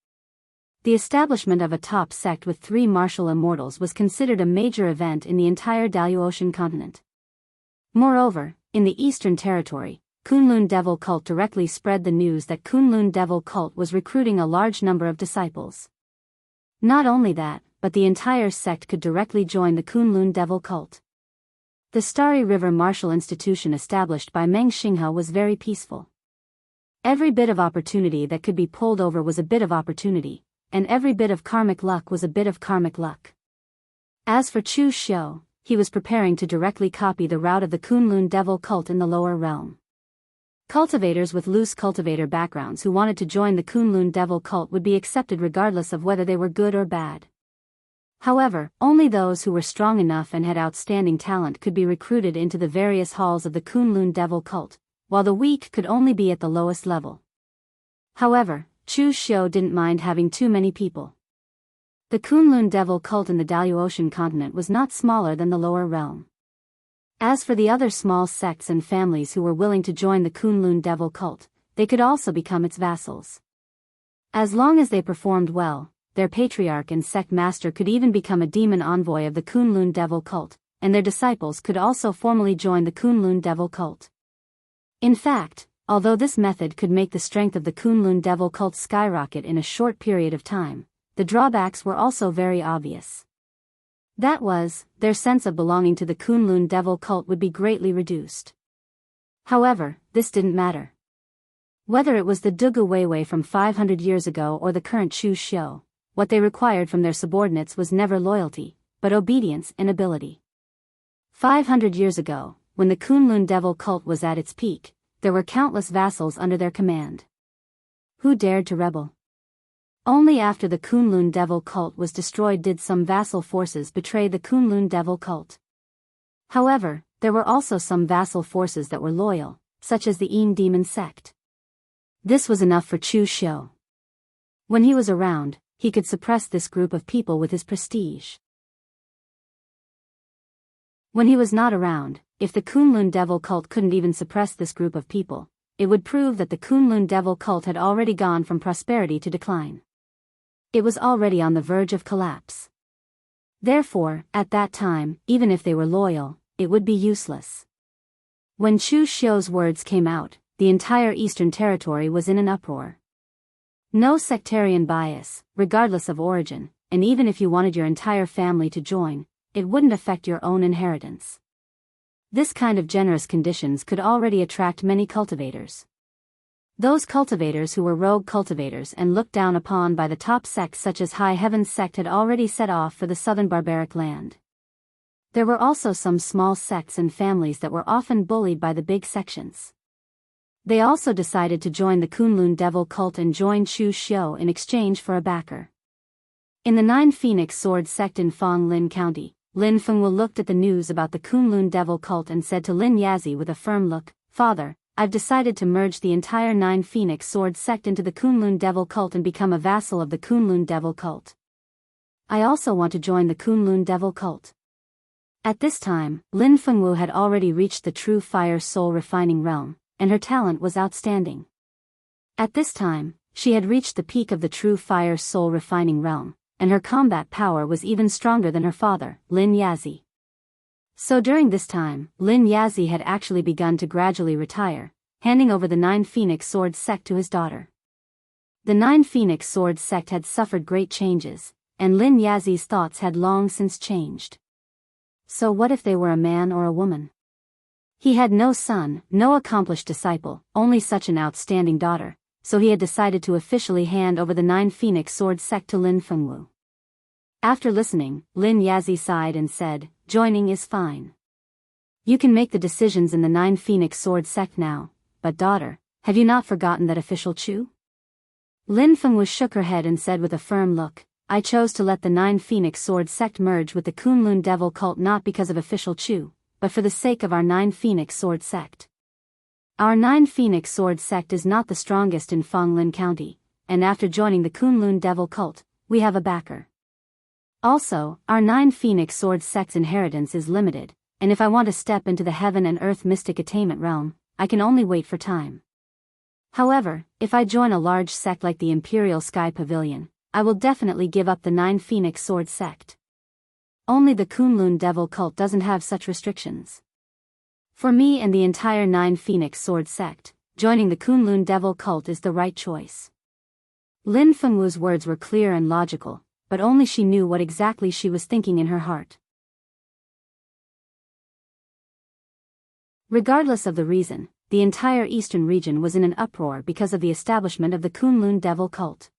The establishment of a top sect with 3 martial immortals was considered a major event in the entire Daoist continent. Moreover, in the Eastern Territory, Kunlun Devil Cult directly spread the news that Kunlun Devil Cult was recruiting a large number of disciples. Not only that, but the entire sect could directly join the Kunlun Devil Cult. The Starry River Martial Institution established by Meng Xinghe was very peaceful. Every bit of opportunity that could be pulled over was a bit of opportunity, and every bit of karmic luck was a bit of karmic luck. As for Chu Xiu, he was preparing to directly copy the route of the Kunlun Devil Cult in the lower realm. Cultivators with loose cultivator backgrounds who wanted to join the Kunlun Devil Cult would be accepted regardless of whether they were good or bad. However, only those who were strong enough and had outstanding talent could be recruited into the various halls of the Kunlun Devil Cult, while the weak could only be at the lowest level. However, Chu Xiu didn't mind having too many people. The Kunlun Devil Cult in the Daoist continent was not smaller than the lower realm. As for the other small sects and families who were willing to join the Kunlun Devil Cult, they could also become its vassals. As long as they performed well, their patriarch and sect master could even become a demon envoy of the Kunlun Devil Cult, and their disciples could also formally join the Kunlun Devil Cult. In fact, although this method could make the strength of the Kunlun Devil Cult skyrocket in a short period of time, the drawbacks were also very obvious. That was, their sense of belonging to the Kunlun Devil Cult would be greatly reduced. However, this didn't matter. Whether it was the Dugu Weiwei from 500 years ago or the current Chu Xiu, what they required from their subordinates was never loyalty, but obedience and ability. 500 years ago, when the Kunlun Devil Cult was at its peak, there were countless vassals under their command. Who dared to rebel? Only after the Kunlun Devil Cult was destroyed did some vassal forces betray the Kunlun Devil Cult. However, there were also some vassal forces that were loyal, such as the Yin Demon Sect. This was enough for Chu Xiu. When he was around, he could suppress this group of people with his prestige. When he was not around, if the Kunlun Devil Cult couldn't even suppress this group of people, it would prove that the Kunlun Devil Cult had already gone from prosperity to decline. It was already on the verge of collapse. Therefore, at that time, even if they were loyal, it would be useless. When Chu Xiu's words came out, the entire Eastern Territory was in an uproar. No sectarian bias, regardless of origin, and even if you wanted your entire family to join, it wouldn't affect your own inheritance. This kind of generous conditions could already attract many cultivators. Those cultivators who were rogue cultivators and looked down upon by the top sects such as High Heaven Sect had already set off for the southern barbaric land. There were also some small sects and families that were often bullied by the big sections. They also decided to join the Kunlun Devil Cult and join Chu Xiu in exchange for a backer. In the 9 Phoenix Sword Sect in Fang Lin County, Lin Fengwu looked at the news about the Kunlun Devil Cult and said to Lin Yazi with a firm look, "Father, I've decided to merge the entire 9 Phoenix Sword Sect into the Kunlun Devil Cult and become a vassal of the Kunlun Devil Cult. I also want to join the Kunlun Devil Cult." At this time, Lin Fengwu had already reached the true fire soul refining realm, and her talent was outstanding. At this time, she had reached the peak of the true fire soul refining realm, and her combat power was even stronger than her father, Lin Yazi. So during this time, Lin Yazi had actually begun to gradually retire, handing over the 9 Phoenix Sword Sect to his daughter. The 9 Phoenix Sword Sect had suffered great changes, and Lin Yazi's thoughts had long since changed. So what if they were a man or a woman? He had no son, no accomplished disciple, only such an outstanding daughter, so he had decided to officially hand over the 9 Phoenix Sword sect to Lin Fengwu. After listening, Lin Yazi sighed and said, "Joining is fine. You can make the decisions in the 9 Phoenix Sword sect now, but daughter, have you not forgotten that official Chu?" Lin Fengwu shook her head and said with a firm look, "I chose to let the 9 Phoenix Sword sect merge with the Kunlun Devil cult not because of official Chu, but for the sake of our 9 Phoenix Sword sect. Our 9 Phoenix Sword sect is not the strongest in Fonglin County, and after joining the Kunlun Devil cult, we have a backer. Also, our 9 Phoenix Sword sect's inheritance is limited, and if I want to step into the heaven and earth mystic attainment realm, I can only wait for time. However, if I join a large sect like the Imperial Sky Pavilion, I will definitely give up the 9 Phoenix Sword sect. Only the Kunlun Devil cult doesn't have such restrictions. For me and the entire 9 Phoenix Sword sect, joining the Kunlun Devil cult is the right choice." Lin Fengwu's words were clear and logical, but only she knew what exactly she was thinking in her heart. Regardless of the reason, the entire eastern region was in an uproar because of the establishment of the Kunlun Devil cult.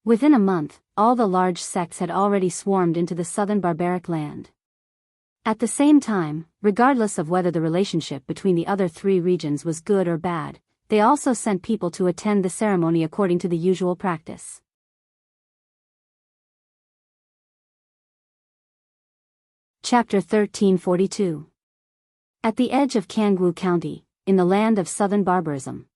Within a month, all the large sects had already swarmed into the southern barbaric land. At the same time, regardless of whether the relationship between the other 3 regions was good or bad, they also sent people to attend the ceremony according to the usual practice. Chapter 1342. At the edge of Jianghu County, in the land of southern barbarism.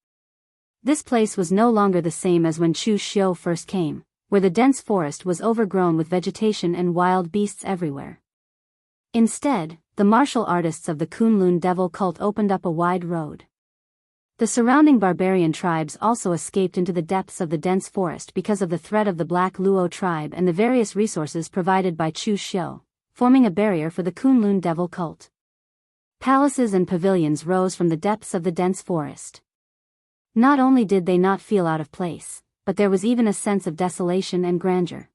This place was no longer the same as when Chu Xiu first came, where the dense forest was overgrown with vegetation and wild beasts everywhere. Instead, the martial artists of the Kunlun Devil cult opened up a wide road. The surrounding barbarian tribes also escaped into the depths of the dense forest because of the threat of the Black Luo tribe and the various resources provided by Chu Xiu, forming a barrier for the Kunlun Devil cult. Palaces and pavilions rose from the depths of the dense forest. Not only did they not feel out of place, but there was even a sense of desolation and grandeur.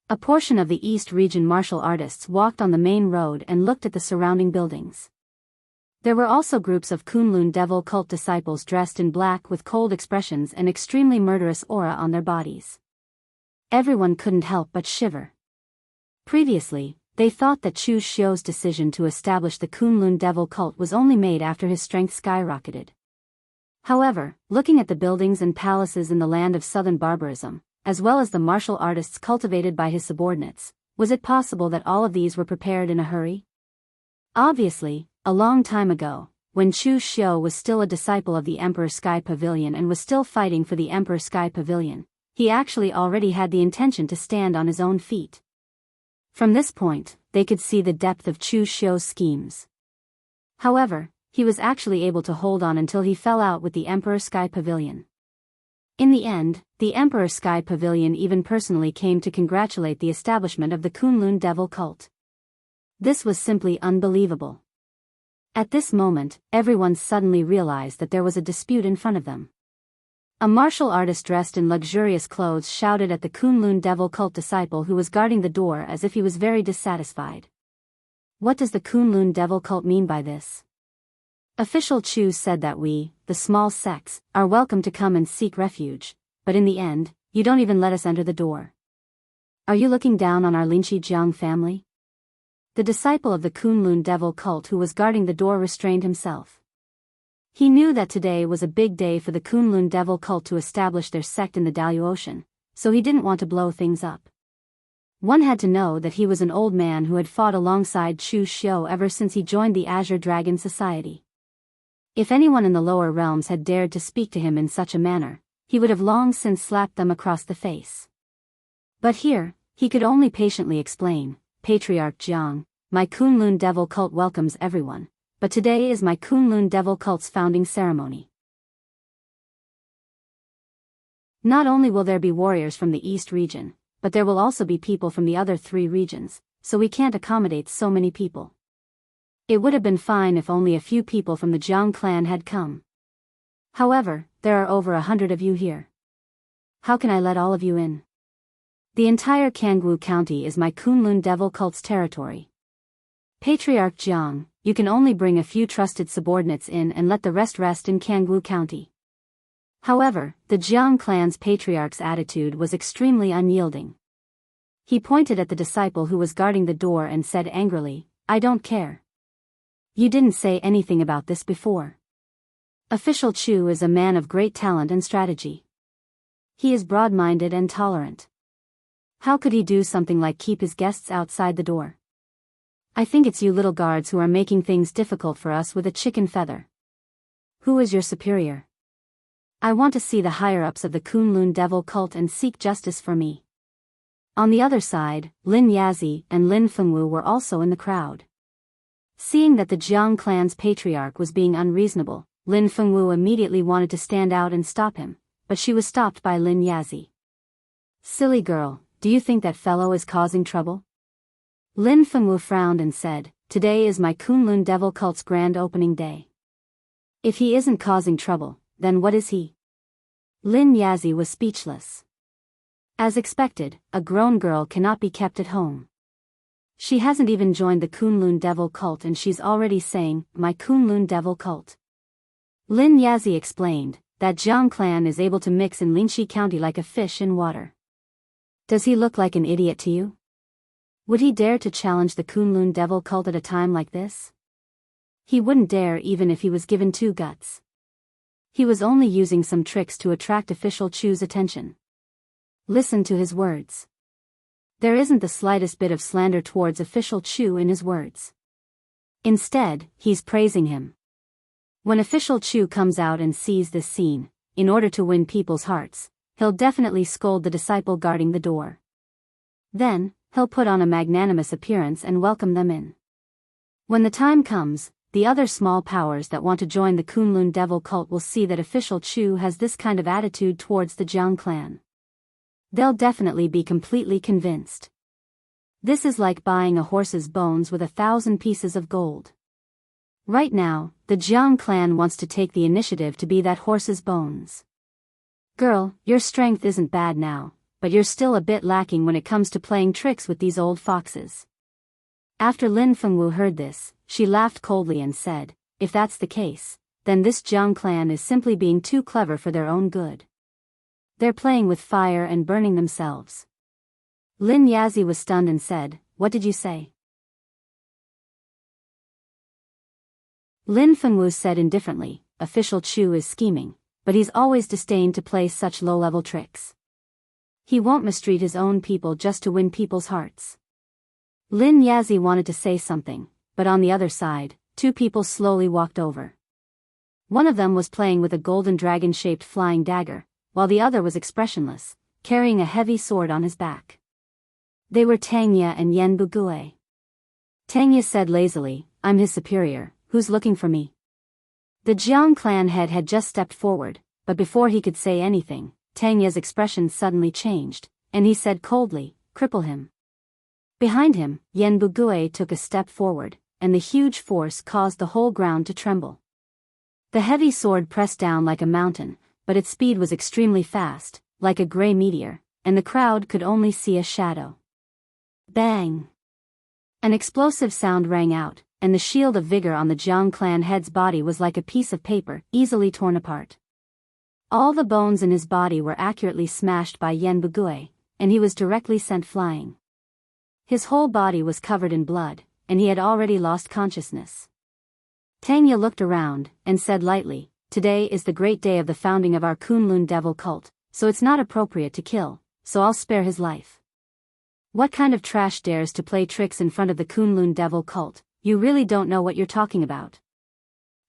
A portion of the East region martial artists walked on the main road and looked at the surrounding buildings. There were also groups of Kunlun Devil cult disciples dressed in black with cold expressions and extremely murderous aura on their bodies. Everyone couldn't help but shiver. Previously, they thought that Chu Xiu's decision to establish the Kunlun Devil cult was only made after his strength skyrocketed. However, looking at the buildings and palaces in the land of southern barbarism, as well as the martial artists cultivated by his subordinates, was it possible that all of these were prepared in a hurry? Obviously, a long time ago, when Chu Xiu was still a disciple of the Emperor Sky Pavilion and was still fighting for the Emperor Sky Pavilion, he actually already had the intention to stand on his own feet. From this point, they could see the depth of Chu Xiu's schemes. However, he was actually able to hold on until he fell out with the Emperor Sky Pavilion. In the end, the Emperor Sky Pavilion even personally came to congratulate the establishment of the Kunlun Devil cult. This was simply unbelievable. At this moment, everyone suddenly realized that there was a dispute in front of them. A martial artist dressed in luxurious clothes shouted at the Kunlun Devil cult disciple who was guarding the door as if he was very dissatisfied. "What does the Kunlun Devil cult mean by this? Official Chu said that we, the small sects, are welcome to come and seek refuge, but in the end, you don't even let us enter the door. Are you looking down on our Linchi Jiang family?" The disciple of the Kunlun Devil cult who was guarding the door restrained himself. He knew that today was a big day for the Kunlun Devil cult to establish their sect in the Daoist Ocean, so he didn't want to blow things up. One had to know that he was an old man who had fought alongside Chu Xiu ever since he joined the Azure Dragon Society. If anyone in the lower realms had dared to speak to him in such a manner, he would have long since slapped them across the face. But here, he could only patiently explain, "Patriarch Jiang, my Kunlun Devil cult welcomes everyone, but today is my Kunlun Devil cult's founding ceremony. Not only will there be warriors from the East region, but there will also be people from the other 3 regions, so we can't accommodate so many people. It would have been fine if only a few people from the Jiang clan had come. However, there are over 100 of you here. How can I let all of you in? The entire Jianghu County is my Kunlun Devil cult's territory. Patriarch Jiang, you can only bring a few trusted subordinates in and let the rest in Jianghu County." However, the Jiang clan's patriarch's attitude was extremely unyielding. He pointed at the disciple who was guarding the door and said angrily, "I don't care. You didn't say anything about this before." Official Chu is a man of great talent and strategy. He is broad-minded and tolerant. How could he do something like keep his guests outside the door? "I think it's you little guards who are making things difficult for us with a chicken feather. Who is your superior? I want to see the higher-ups of the Kunlun devil cult and seek justice for me." On the other side, Lin Yazi and Lin Fengwu were also in the crowd. Seeing that the Jiang clan's patriarch was being unreasonable, Lin Fengwu immediately wanted to stand out and stop him, but she was stopped by Lin Yazi. "Silly girl, do you think that fellow is causing trouble?" Lin Fengwu frowned and said, "Today is my Kunlun devil cult's grand opening day. If he isn't causing trouble, then what is he?" Lin Yazi was speechless. As expected, a grown girl cannot be kept at home. She hasn't even joined the Kunlun devil cult and she's already saying, "My Kunlun devil cult." Lin Yazi explained that Jiang clan is able to mix in Linxi County like a fish in water. Does he look like an idiot to you? Would he dare to challenge the Kunlun devil cult at a time like this? He wouldn't dare even if he was given 2 guts. He was only using some tricks to attract official Chu's attention. Listen to his words. There isn't the slightest bit of slander towards official Chu in his words. Instead, he's praising him. When official Chu comes out and sees this scene, in order to win people's hearts, he'll definitely scold the disciple guarding the door. Then, he'll put on a magnanimous appearance and welcome them in. When the time comes, the other small powers that want to join the Kunlun devil cult will see that official Chu has this kind of attitude towards the Jiang clan. They'll definitely be completely convinced. This is like buying a horse's bones with 1,000 pieces of gold. Right now, the Jiang clan wants to take the initiative to be that horse's bones. "Girl, your strength isn't bad now, but you're still a bit lacking when it comes to playing tricks with these old foxes." After Lin Fengwu heard this, she laughed coldly and said, "If that's the case, then this Jiang clan is simply being too clever for their own good. They're playing with fire and burning themselves." Lin Yazi was stunned and said, "What did you say?" Lin Fengwu said indifferently, "Official Chu is scheming, but he's always disdained to play such low-level tricks. He won't mistreat his own people just to win people's hearts." Lin Yazi wanted to say something, but on the other side, 2 people slowly walked over. One of them was playing with a golden dragon-shaped flying dagger, while the other was expressionless, carrying a heavy sword on his back. They were Tangya and Yen Bugue. Tangya said lazily, "I'm his superior, who's looking for me?" The Jiang clan head had just stepped forward, but before he could say anything, Tangya's expression suddenly changed, and he said coldly, "Cripple him." Behind him, Yen Bugue took a step forward, and the huge force caused the whole ground to tremble. The heavy sword pressed down like a mountain, but its speed was extremely fast, like a gray meteor, and the crowd could only see a shadow. Bang! An explosive sound rang out, and the shield of vigor on the Jiang clan head's body was like a piece of paper, easily torn apart. All the bones in his body were accurately smashed by Yen Bugue, and he was directly sent flying. His whole body was covered in blood, and he had already lost consciousness. Tangya looked around, and said lightly, "Today is the great day of the founding of our Kunlun devil cult, so it's not appropriate to kill, so I'll spare his life." "What kind of trash dares to play tricks in front of the Kunlun devil cult? You really don't know what you're talking about."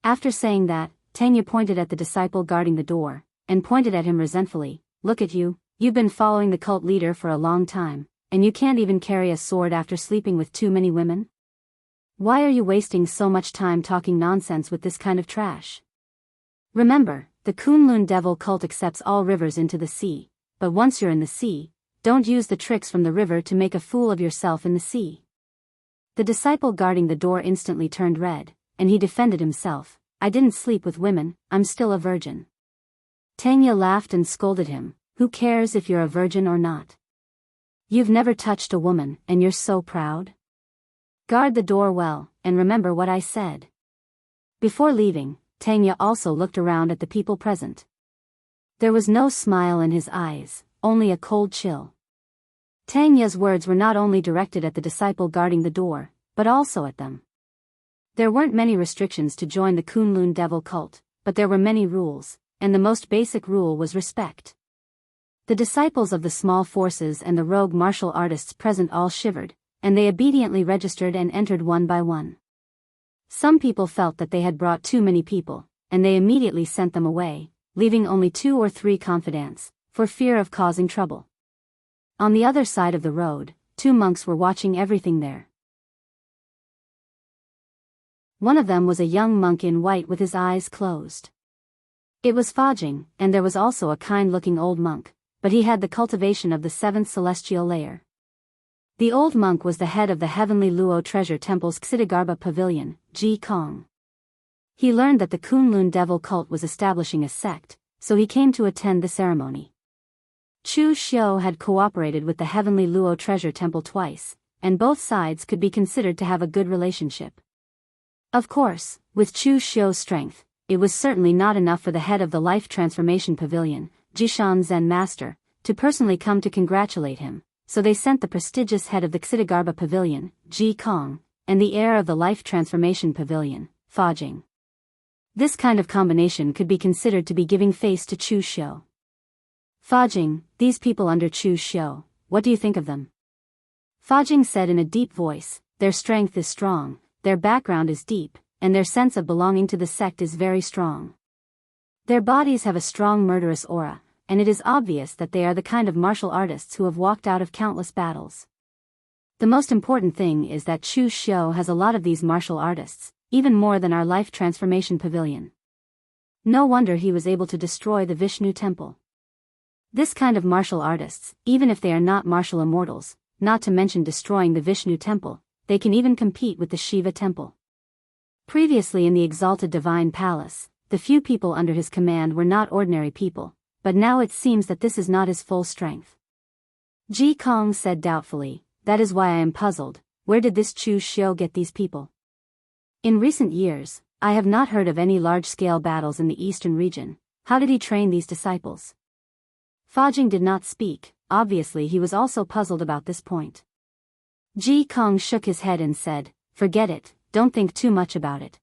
After saying that, Tangya pointed at the disciple guarding the door, and pointed at him resentfully, "Look at you, you've been following the cult leader for a long time, and you can't even carry a sword after sleeping with too many women? Why are you wasting so much time talking nonsense with this kind of trash? Remember, the Kunlun devil cult accepts all rivers into the sea, but once you're in the sea, don't use the tricks from the river to make a fool of yourself in the sea." The disciple guarding the door instantly turned red, and he defended himself, "I didn't sleep with women, I'm still a virgin." Tangya laughed and scolded him, "Who cares if you're a virgin or not? You've never touched a woman, and you're so proud? Guard the door well, and remember what I said." Before leaving, Tangya also looked around at the people present. There was no smile in his eyes, only a cold chill. Tang Ye's words were not only directed at the disciple guarding the door, but also at them. There weren't many restrictions to join the Kunlun devil cult, but there were many rules, and the most basic rule was respect. The disciples of the small forces and the rogue martial artists present all shivered, and they obediently registered and entered one by one. Some people felt that they had brought too many people, and they immediately sent them away, leaving only 2 or 3 confidants, for fear of causing trouble. On the other side of the road, 2 monks were watching everything there. One of them was a young monk in white with his eyes closed. It was Fajing, and there was also a kind-looking old monk, but he had the cultivation of the 7th celestial layer. The old monk was the head of the Heavenly Luo Treasure Temple's Xitigarbha Pavilion, Ji Kong. He learned that the Kunlun devil cult was establishing a sect, so he came to attend the ceremony. Chu Xiu had cooperated with the Heavenly Luo Treasure Temple twice, and both sides could be considered to have a good relationship. Of course, with Chu Xiu's strength, it was certainly not enough for the head of the Life Transformation Pavilion, Jishan Zen Master, to personally come to congratulate him, so they sent the prestigious head of the Xitigarbha Pavilion, Ji Kong, and the heir of the Life Transformation Pavilion, Fajing. This kind of combination could be considered to be giving face to Chu Xiu. Fajing, these people under Chu Xiu, what do you think of them? Fajing said in a deep voice, their strength is strong, their background is deep, and their sense of belonging to the sect is very strong. Their bodies have a strong murderous aura, and it is obvious that they are the kind of martial artists who have walked out of countless battles. The most important thing is that Chu Xiu has a lot of these martial artists, even more than our Life Transformation Pavilion. No wonder he was able to destroy the Vishnu temple. This kind of martial artists, even if they are not martial immortals, not to mention destroying the Vishnu temple, they can even compete with the Shiva temple. Previously in the exalted divine palace, the few people under his command were not ordinary people, but now it seems that this is not his full strength. Ji Kong said doubtfully, that is why I am puzzled, where did this Chu Xiu get these people? In recent years, I have not heard of any large-scale battles in the eastern region. How did he train these disciples? Fajing did not speak, obviously he was also puzzled about this point. Ji Kong shook his head and said, forget it, don't think too much about it.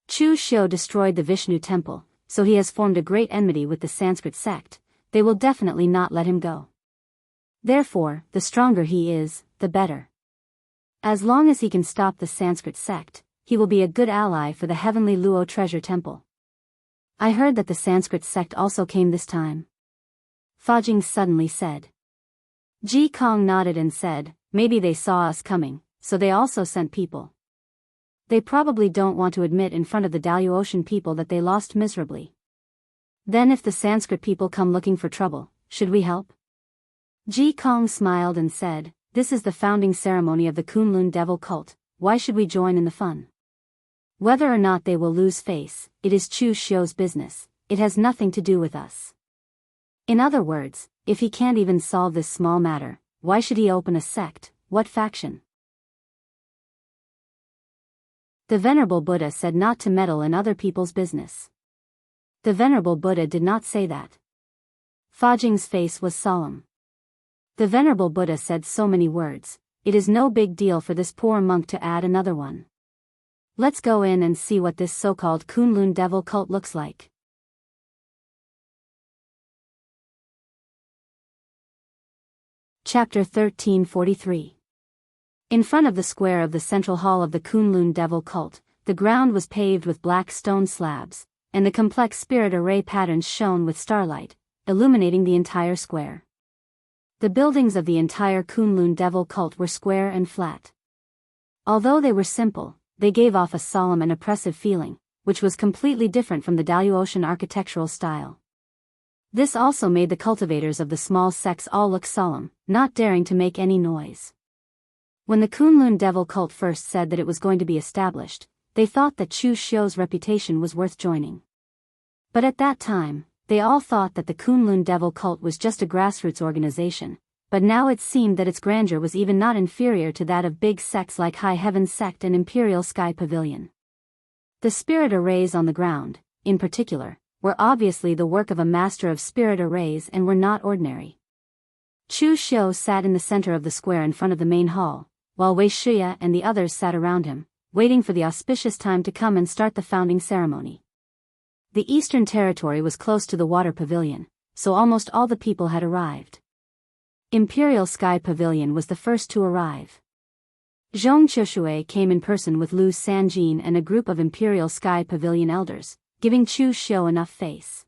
Chu Xiu destroyed the Vishnu temple, so he has formed a great enmity with the Sanskrit sect. They will definitely not let him go. Therefore, the stronger he is, the better. As long as he can stop the Sanskrit sect, he will be a good ally for the Heavenly Luo Treasure Temple. I heard that the Sanskrit sect also came this time. Fajing suddenly said. Ji Kong nodded and said, maybe they saw us coming, so they also sent people. They probably don't want to admit in front of the Daoist people that they lost miserably. Then if the Sanskrit people come looking for trouble, should we help? Ji Kong smiled and said, this is the founding ceremony of the Kunlun devil cult, why should we join in the fun? Whether or not they will lose face, it is Chu Xiu's business, it has nothing to do with us. In other words, if he can't even solve this small matter, why should he open a sect, what faction? The Venerable Buddha said not to meddle in other people's business. The Venerable Buddha did not say that. Fajing's face was solemn. The Venerable Buddha said so many words, it is no big deal for this poor monk to add another one. Let's go in and see what this so-called Kunlun devil cult looks like. Chapter 1343. In front of the square of the central hall of the Kunlun devil cult, the ground was paved with black stone slabs, and the complex spirit array patterns shone with starlight, illuminating the entire square. The buildings of the entire Kunlun devil cult were square and flat. Although they were simple, they gave off a solemn and oppressive feeling, which was completely different from the Daoist architectural style. This also made the cultivators of the small sects all look solemn, not daring to make any noise. When the Kunlun devil cult first said that it was going to be established, they thought that Chu Xiu's reputation was worth joining. But at that time, they all thought that the Kunlun devil cult was just a grassroots organization, but now it seemed that its grandeur was even not inferior to that of big sects like High Heaven Sect and Imperial Sky Pavilion. The spirit arrays on the ground, in particular, were obviously the work of a master of spirit arrays and were not ordinary. Chu Xiu sat in the center of the square in front of the main hall, while Wei Shiya and the others sat around him, waiting for the auspicious time to come and start the founding ceremony. The Eastern Territory was close to the Water Pavilion, so almost all the people had arrived. Imperial Sky Pavilion was the first to arrive. Zhong Qiushui came in person with Lu Sanjin and a group of Imperial Sky Pavilion elders, giving Chu Xiu enough face.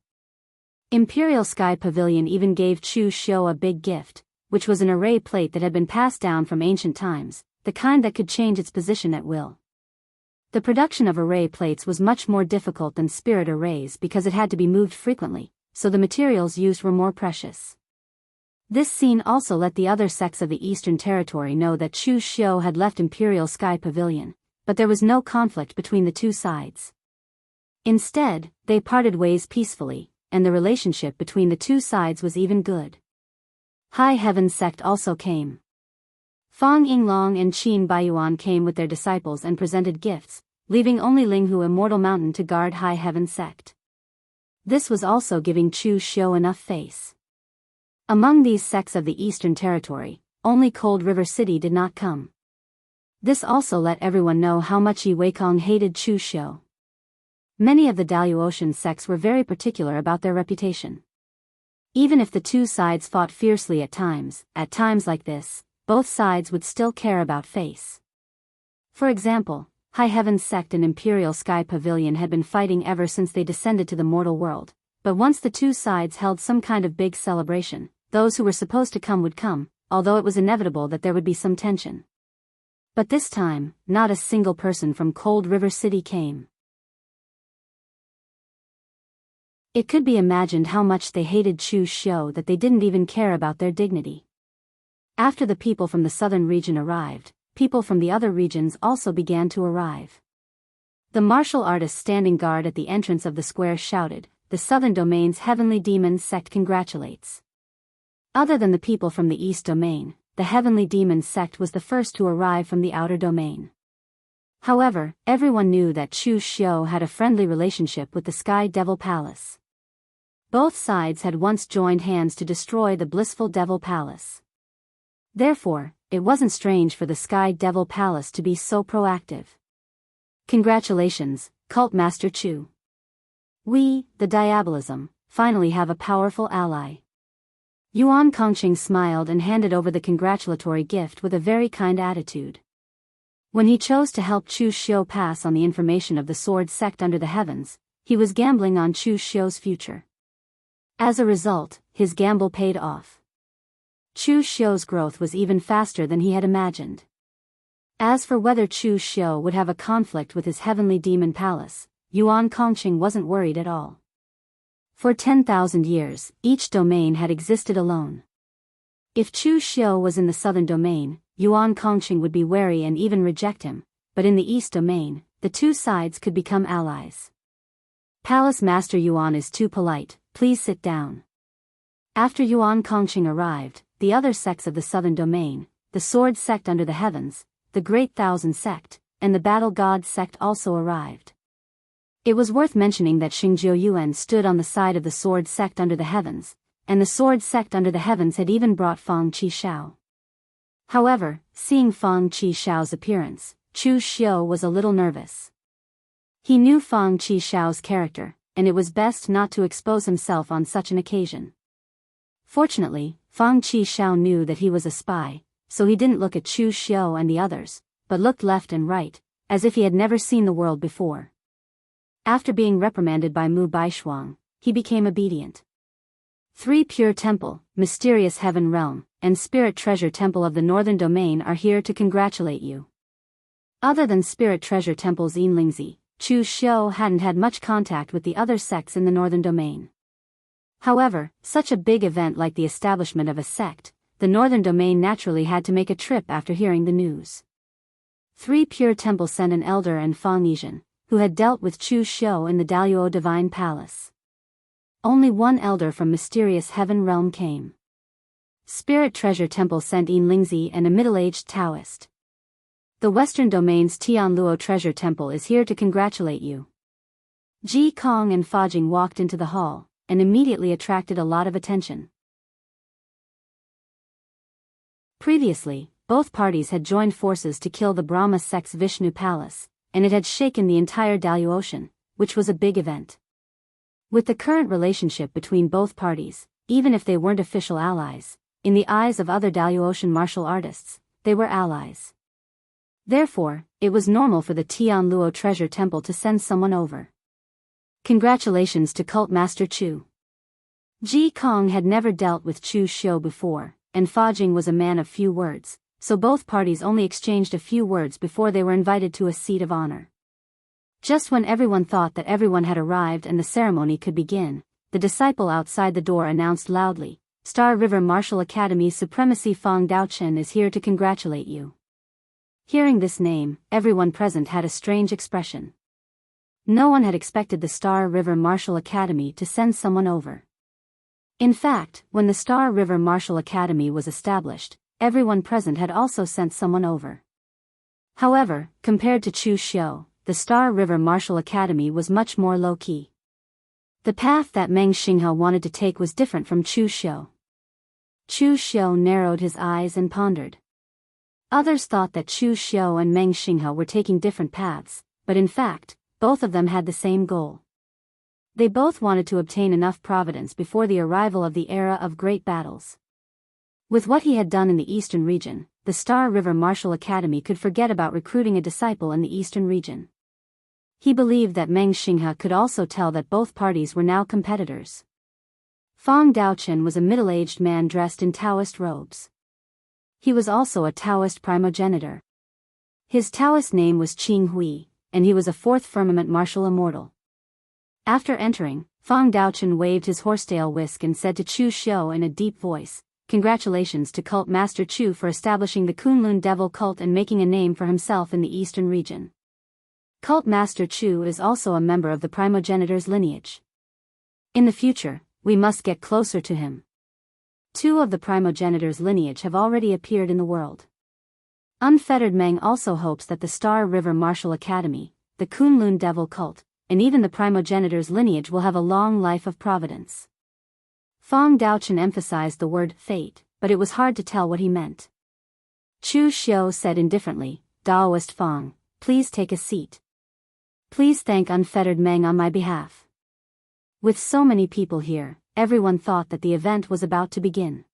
Imperial Sky Pavilion even gave Chu Xiu a big gift, which was an array plate that had been passed down from ancient times, the kind that could change its position at will. The production of array plates was much more difficult than spirit arrays because it had to be moved frequently, so the materials used were more precious. This scene also let the other sects of the Eastern Territory know that Chu Xiu had left Imperial Sky Pavilion, but there was no conflict between the two sides. Instead, they parted ways peacefully, and the relationship between the two sides was even good. High Heaven sect also came. Fang Yinglong and Qin Baiyuan came with their disciples and presented gifts, leaving only Linghu Immortal Mountain to guard High Heaven sect. This was also giving Chu Xiu enough face. Among these sects of the Eastern Territory, only Cold River City did not come. This also let everyone know how much Yi Weikong hated Chu Xiu. Many of the Daoist sects were very particular about their reputation. Even if the two sides fought fiercely at times like this, both sides would still care about face. For example, High Heaven sect and Imperial Sky Pavilion had been fighting ever since they descended to the mortal world, but once the two sides held some kind of big celebration, those who were supposed to come would come, although it was inevitable that there would be some tension. But this time, not a single person from Cold River City came. It could be imagined how much they hated Chu Xiu that they didn't even care about their dignity. After the people from the southern region arrived, people from the other regions also began to arrive. The martial artist standing guard at the entrance of the square shouted, "The Southern Domain's Heavenly Demons sect congratulates." Other than the people from the East Domain, the Heavenly Demons sect was the first to arrive from the Outer Domain. However, everyone knew that Chu Xiu had a friendly relationship with the Sky Devil Palace. Both sides had once joined hands to destroy the Blissful Devil Palace. Therefore, it wasn't strange for the Sky Devil Palace to be so proactive. Congratulations, Cult Master Chu. We, the Diabolism, finally have a powerful ally. Yuan Kongqing smiled and handed over the congratulatory gift with a very kind attitude. When he chose to help Chu Xiu pass on the information of the sword sect under the heavens, he was gambling on Chu Xiu's future. As a result, his gamble paid off. Chu Xiu's growth was even faster than he had imagined. As for whether Chu Xiu would have a conflict with his heavenly demon palace, Yuan Kongqing wasn't worried at all. For 10,000 years, each domain had existed alone. If Chu Xiu was in the southern domain, Yuan Kongqing would be wary and even reject him, but in the east domain, the two sides could become allies. Palace Master Yuan is too polite, please sit down. After Yuan Kongqing arrived, the other sects of the southern domain, the Sword sect under the heavens, the Great Thousand sect, and the Battle God sect also arrived. It was worth mentioning that Xingjiu Yuan stood on the side of the Sword sect under the heavens, and the Sword sect under the heavens had even brought Fang Qishao. However, seeing Fang Qishao's appearance, Chu Xiu was a little nervous. He knew Fang Qishao's character, and it was best not to expose himself on such an occasion. Fortunately, Fang Qishao knew that he was a spy, so he didn't look at Chu Xiu and the others, but looked left and right, as if he had never seen the world before. After being reprimanded by Mu Baishuang, he became obedient. 3 Pure Temple, Mysterious Heaven Realm, and Spirit Treasure Temple of the Northern Domain are here to congratulate you. Other than Spirit Treasure Temple's Yinlingzi, Chu Xiu hadn't had much contact with the other sects in the Northern Domain. However, such a big event like the establishment of a sect, the Northern Domain naturally had to make a trip after hearing the news. 3 Pure Temple sent an elder and Fang Yizhen, who had dealt with Chu Xiu in the Daluo Divine Palace. Only one elder from Mysterious Heaven Realm came. Spirit Treasure Temple sent Yinlingzi and a middle-aged Taoist. The Western Domain's Tianluo Treasure Temple is here to congratulate you. Ji Kong and Fa Jing walked into the hall, and immediately attracted a lot of attention. Previously, both parties had joined forces to kill the Brahma sect's Vishnu palace, and it had shaken the entire Daoist, which was a big event. With the current relationship between both parties, even if they weren't official allies, in the eyes of other Daoist martial artists, they were allies. Therefore, it was normal for the Tianluo Treasure Temple to send someone over. Congratulations to Cult Master Chu. Ji Kong had never dealt with Chu Xiu before, and Fa Jing was a man of few words, so both parties only exchanged a few words before they were invited to a seat of honor. Just when everyone thought that everyone had arrived and the ceremony could begin, the disciple outside the door announced loudly, Star River Martial Academy's Supremacy Fang Daochen is here to congratulate you. Hearing this name, everyone present had a strange expression. No one had expected the Star River Martial Academy to send someone over. In fact, when the Star River Martial Academy was established, everyone present had also sent someone over. However, compared to Chu Xiu, the Star River Martial Academy was much more low-key. The path that Meng Xinghe wanted to take was different from Chu Xiu. Chu Xiu narrowed his eyes and pondered. Others thought that Chu Xiu and Meng Xinghe were taking different paths, but in fact, both of them had the same goal. They both wanted to obtain enough providence before the arrival of the era of great battles. With what he had done in the eastern region, the Star River Martial Academy could forget about recruiting a disciple in the eastern region. He believed that Meng Xinghe could also tell that both parties were now competitors. Fang Daochen was a middle-aged man dressed in Taoist robes. He was also a Taoist primogenitor. His Taoist name was Qing Hui, and he was a fourth firmament martial immortal. After entering, Fang Daochen waved his horsetail whisk and said to Chu Xiu in a deep voice, "Congratulations to Cult Master Chu for establishing the Kunlun Devil cult and making a name for himself in the eastern region. Cult Master Chu is also a member of the primogenitor's lineage. In the future, we must get closer to him. 2 of the primogenitor's lineage have already appeared in the world. Unfettered Meng also hopes that the Star River Martial Academy, the Kunlun Devil cult, and even the primogenitor's lineage will have a long life of providence." Fang Daochen emphasized the word fate, but it was hard to tell what he meant. Chu Xiu said indifferently, "Daoist Fang, please take a seat. Please thank Unfettered Meng on my behalf." With so many people here, everyone thought that the event was about to begin.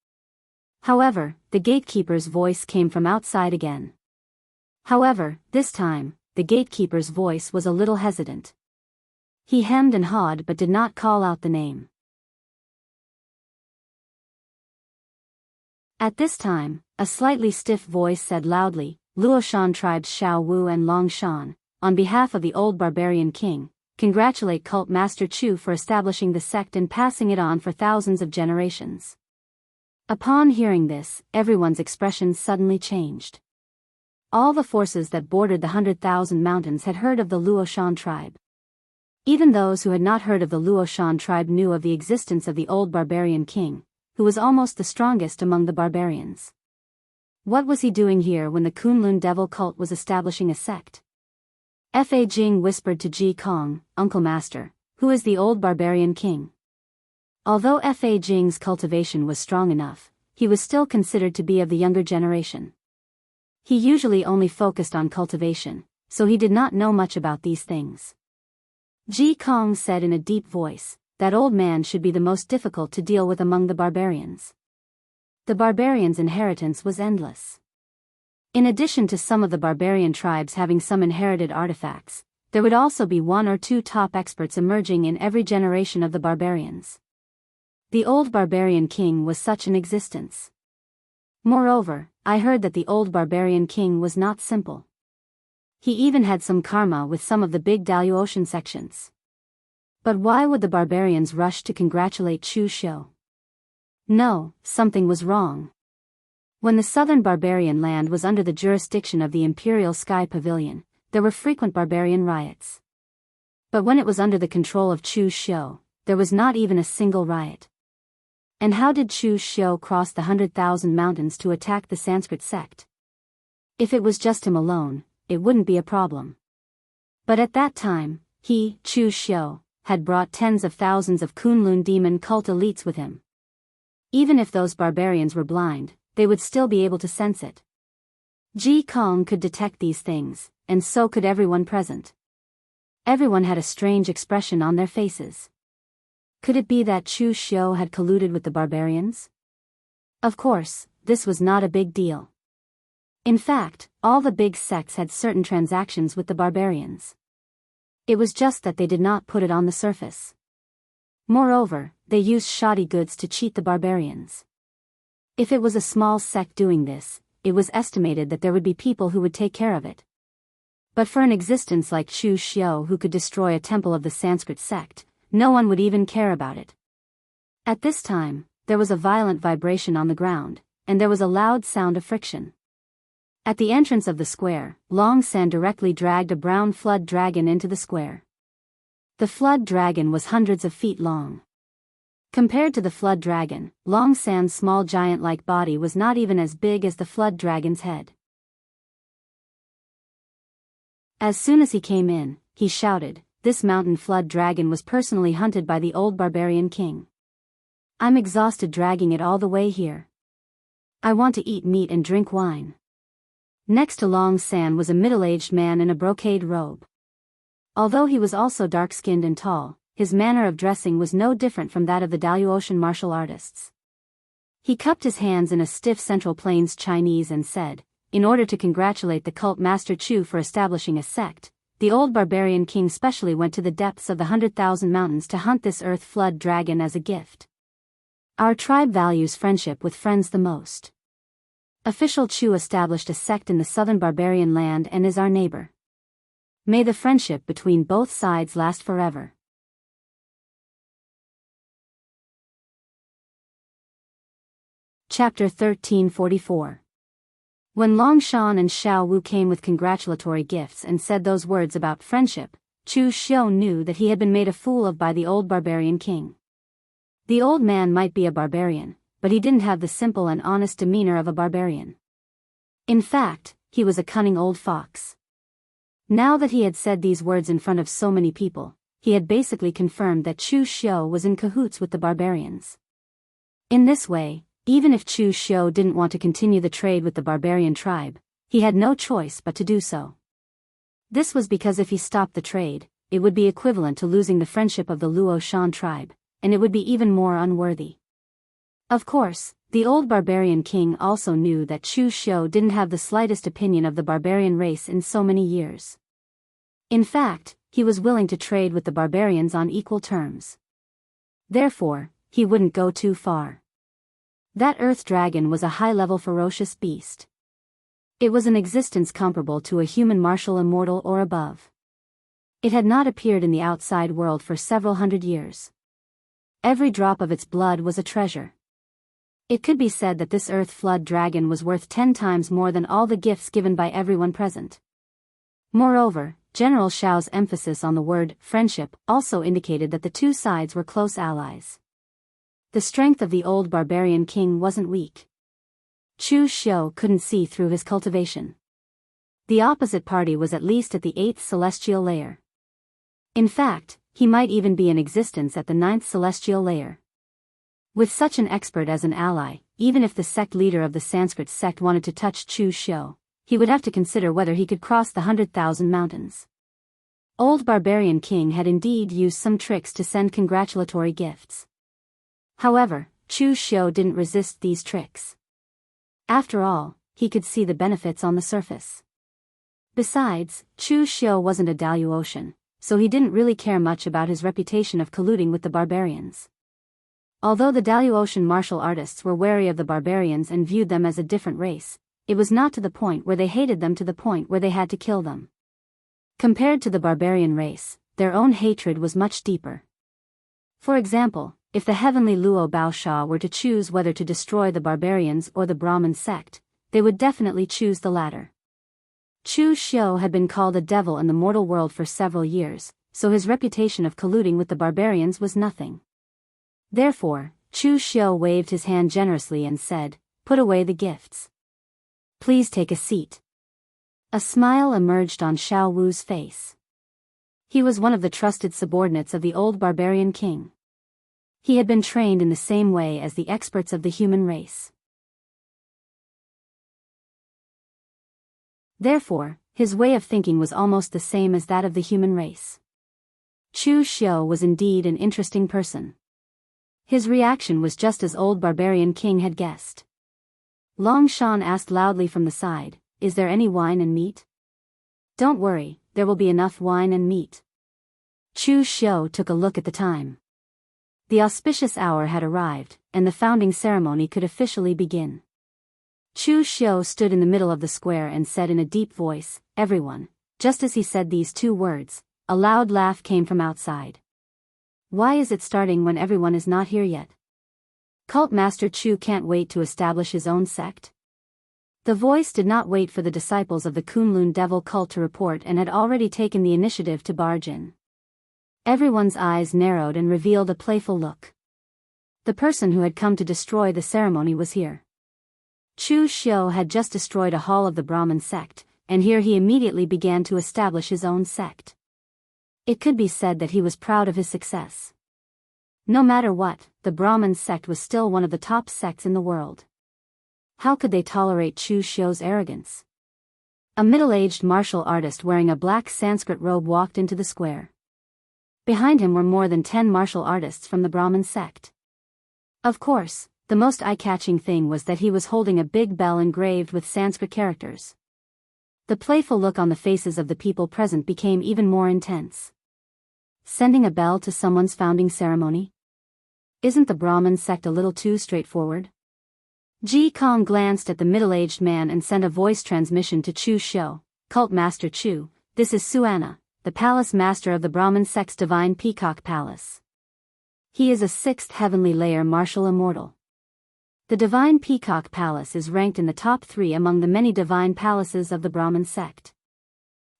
However, the gatekeeper's voice came from outside again. However, this time, the gatekeeper's voice was a little hesitant. He hemmed and hawed but did not call out the name. At this time, a slightly stiff voice said loudly, "Luoshan tribes Xiao Wu and Long Shan, on behalf of the old barbarian king, congratulate Cult Master Chu for establishing the sect and passing it on for thousands of generations." Upon hearing this, everyone's expressions suddenly changed. All the forces that bordered the 100,000 mountains had heard of the Luoshan tribe. Even those who had not heard of the Luoshan tribe knew of the existence of the old barbarian king, who was almost the strongest among the barbarians. What was he doing here when the Kunlun Devil cult was establishing a sect? Fa Jing whispered to Ji Kong, "Uncle Master, who is the old barbarian king?" Although Fa Jing's cultivation was strong enough, he was still considered to be of the younger generation. He usually only focused on cultivation, so he did not know much about these things. Ji Kong said in a deep voice, "That old man should be the most difficult to deal with among the barbarians." The barbarians' inheritance was endless. In addition to some of the barbarian tribes having some inherited artifacts, there would also be 1 or 2 top experts emerging in every generation of the barbarians. The old barbarian king was such an existence. Moreover, I heard that the old barbarian king was not simple. He even had some karma with some of the big Daoist sections. But why would the barbarians rush to congratulate Chu Xiu? No, something was wrong. When the southern barbarian land was under the jurisdiction of the Imperial Sky Pavilion, there were frequent barbarian riots. But when it was under the control of Chu Xiu, there was not even a single riot. And how did Chu Xiu cross the 100,000 mountains to attack the Sanskrit sect? If it was just him alone, it wouldn't be a problem. But at that time, he, Chu Xiu, had brought tens of thousands of Kunlun demon cult elites with him. Even if those barbarians were blind, they would still be able to sense it. Ji Kong could detect these things, and so could everyone present. Everyone had a strange expression on their faces. Could it be that Chu Xiu had colluded with the barbarians? Of course, this was not a big deal. In fact, all the big sects had certain transactions with the barbarians. It was just that they did not put it on the surface. Moreover, they used shoddy goods to cheat the barbarians. If it was a small sect doing this, it was estimated that there would be people who would take care of it. But for an existence like Chu Xiu who could destroy a temple of the Sanskrit sect, no one would even care about it. At this time, there was a violent vibration on the ground, and there was a loud sound of friction. At the entrance of the square, Long San directly dragged a brown flood dragon into the square. The flood dragon was hundreds of feet long. Compared to the flood dragon, Long San's small giant-like body was not even as big as the flood dragon's head. As soon as he came in, he shouted, "This mountain flood dragon was personally hunted by the old barbarian king. I'm exhausted dragging it all the way here. I want to eat meat and drink wine." Next to Long San was a middle-aged man in a brocade robe. Although he was also dark-skinned and tall, his manner of dressing was no different from that of the Daoist martial artists. He cupped his hands in a stiff Central Plains Chinese and said, "In order to congratulate the cult master Chu for establishing a sect, the old barbarian king specially went to the depths of the 100,000 mountains to hunt this earth flood dragon as a gift. Our tribe values friendship with friends the most. Official Chu established a sect in the southern barbarian land and is our neighbor. May the friendship between both sides last forever." Chapter 1344. When Long Shan and Xiao Wu came with congratulatory gifts and said those words about friendship, Chu Xiu knew that he had been made a fool of by the old barbarian king. The old man might be a barbarian, but he didn't have the simple and honest demeanor of a barbarian. In fact, he was a cunning old fox. Now that he had said these words in front of so many people, he had basically confirmed that Chu Xiu was in cahoots with the barbarians. In this way, even if Chu Xiu didn't want to continue the trade with the barbarian tribe, he had no choice but to do so. This was because if he stopped the trade, it would be equivalent to losing the friendship of the Luo Shan tribe, and it would be even more unworthy. Of course, the old barbarian king also knew that Chu Xiu didn't have the slightest opinion of the barbarian race in so many years. In fact, he was willing to trade with the barbarians on equal terms. Therefore, he wouldn't go too far. That earth dragon was a high-level ferocious beast. It was an existence comparable to a human martial immortal or above. It had not appeared in the outside world for several hundred years. Every drop of its blood was a treasure. It could be said that this earth flood dragon was worth 10 times more than all the gifts given by everyone present. Moreover, General Xiao's emphasis on the word friendship also indicated that the two sides were close allies. The strength of the old barbarian king wasn't weak. Chu Xiu couldn't see through his cultivation. The opposite party was at least at the 8th celestial layer. In fact, he might even be in existence at the 9th celestial layer. With such an expert as an ally, even if the sect leader of the Sanskrit sect wanted to touch Chu Xiu, he would have to consider whether he could cross the 100,000 mountains. Old barbarian king had indeed used some tricks to send congratulatory gifts. However, Chu Xiu didn't resist these tricks. After all, he could see the benefits on the surface. Besides, Chu Xiu wasn't a Daoist, so he didn't really care much about his reputation of colluding with the barbarians. Although the Daoist martial artists were wary of the barbarians and viewed them as a different race, it was not to the point where they hated them to the point where they had to kill them. Compared to the barbarian race, their own hatred was much deeper. For example, if the heavenly Luo Baosha were to choose whether to destroy the barbarians or the Brahmin sect, they would definitely choose the latter. Chu Xiu had been called a devil in the mortal world for several years, so his reputation of colluding with the barbarians was nothing. Therefore, Chu Xiu waved his hand generously and said, "Put away the gifts. Please take a seat." A smile emerged on Xiao Wu's face. He was one of the trusted subordinates of the old barbarian king. He had been trained in the same way as the experts of the human race. Therefore, his way of thinking was almost the same as that of the human race. Chu Xiu was indeed an interesting person. His reaction was just as old barbarian king had guessed. Long Shan asked loudly from the side, "Is there any wine and meat?" "Don't worry, there will be enough wine and meat." Chu Xiu took a look at the time. The auspicious hour had arrived, and the founding ceremony could officially begin. Chu Xiu stood in the middle of the square and said in a deep voice, "Everyone." Just as he said these two words, a loud laugh came from outside. "Why is it starting when everyone is not here yet? Cult Master Chu can't wait to establish his own sect?" The voice did not wait for the disciples of the Kunlun Devil cult to report and had already taken the initiative to barge in. Everyone's eyes narrowed and revealed a playful look. The person who had come to destroy the ceremony was here. Chu Xiu had just destroyed a hall of the Brahmin sect, and here he immediately began to establish his own sect. It could be said that he was proud of his success. No matter what, the Brahmin sect was still one of the top sects in the world. How could they tolerate Chu Xiu's arrogance? A middle-aged martial artist wearing a black Sanskrit robe walked into the square. Behind him were more than 10 martial artists from the Brahmin sect. Of course, the most eye-catching thing was that he was holding a big bell engraved with Sanskrit characters. The playful look on the faces of the people present became even more intense. Sending a bell to someone's founding ceremony? Isn't the Brahmin sect a little too straightforward? Ji Kong glanced at the middle-aged man and sent a voice transmission to Chu Xiu. "Cult Master Chu, this is Suanna, the palace master of the Brahmin sect's Divine Peacock Palace. He is a 6th heavenly layer martial immortal. The Divine Peacock Palace is ranked in the top 3 among the many divine palaces of the Brahmin sect."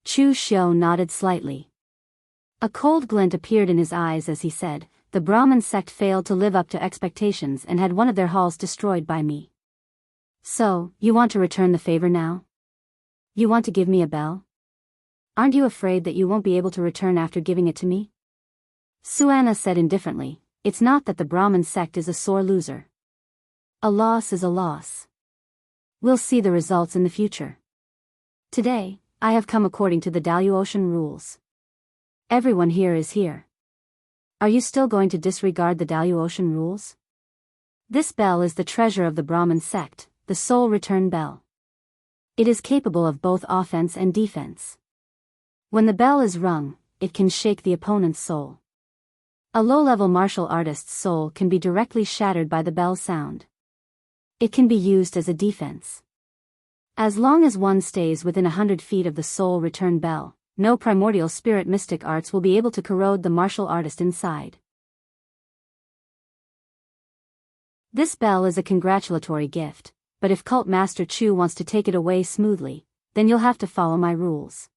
Chu Xiu nodded slightly. A cold glint appeared in his eyes as he said, "The Brahmin sect failed to live up to expectations and had one of their halls destroyed by me. So, you want to return the favor now? You want to give me a bell? Aren't you afraid that you won't be able to return after giving it to me?" Suanna said indifferently, "It's not that the Brahmin sect is a sore loser. A loss is a loss. We'll see the results in the future. Today, I have come according to the Daoist rules. Everyone here is here. Are you still going to disregard the Daoist rules? This bell is the treasure of the Brahmin sect, the soul return bell. It is capable of both offense and defense. When the bell is rung, it can shake the opponent's soul. A low-level martial artist's soul can be directly shattered by the bell sound. It can be used as a defense. As long as one stays within 100 feet of the soul return bell, no primordial spirit mystic arts will be able to corrode the martial artist inside. This bell is a congratulatory gift, but if Cult Master Chu wants to take it away smoothly, then you'll have to follow my rules.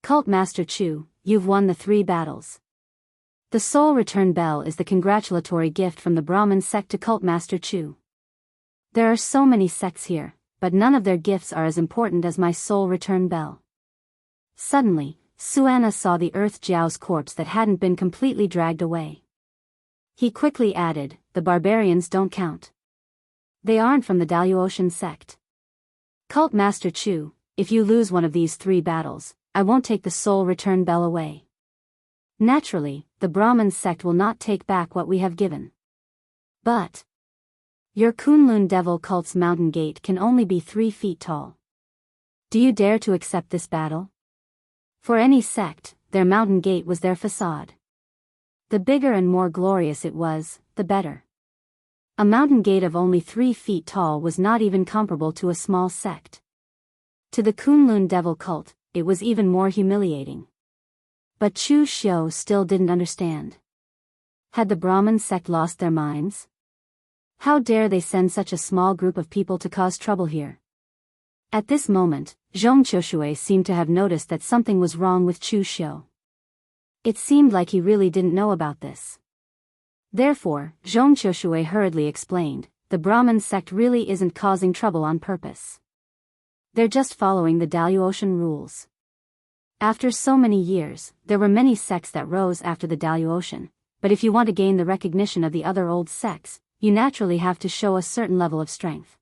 Cult Master Chu, you've won the 3 battles. The soul return bell is the congratulatory gift from the Brahmin sect to Cult Master Chu. There are so many sects here, but none of their gifts are as important as my soul return bell." Suddenly, Suanna saw the Earth Jiao's corpse that hadn't been completely dragged away. He quickly added, "The barbarians don't count. They aren't from the Daoist sect. Cult Master Chu, if you lose one of these 3 battles, I won't take the soul return bell away. Naturally, the Brahmin sect will not take back what we have given. But your Kunlun Devil cult's mountain gate can only be 3 feet tall. Do you dare to accept this battle?" For any sect, their mountain gate was their facade. The bigger and more glorious it was, the better. A mountain gate of only 3 feet tall was not even comparable to a small sect. To the Kunlun Devil cult, it was even more humiliating. But Chu Xiu still didn't understand. Had the Brahmin sect lost their minds? How dare they send such a small group of people to cause trouble here? At this moment, Zhong Qiushui seemed to have noticed that something was wrong with Chu Xiu. It seemed like he really didn't know about this. Therefore, Zhong Qiushui hurriedly explained, "The Brahmin sect really isn't causing trouble on purpose. They're just following the Daoist rules. After so many years, there were many sects that rose after the Daoist, but if you want to gain the recognition of the other old sects, you naturally have to show a certain level of strength.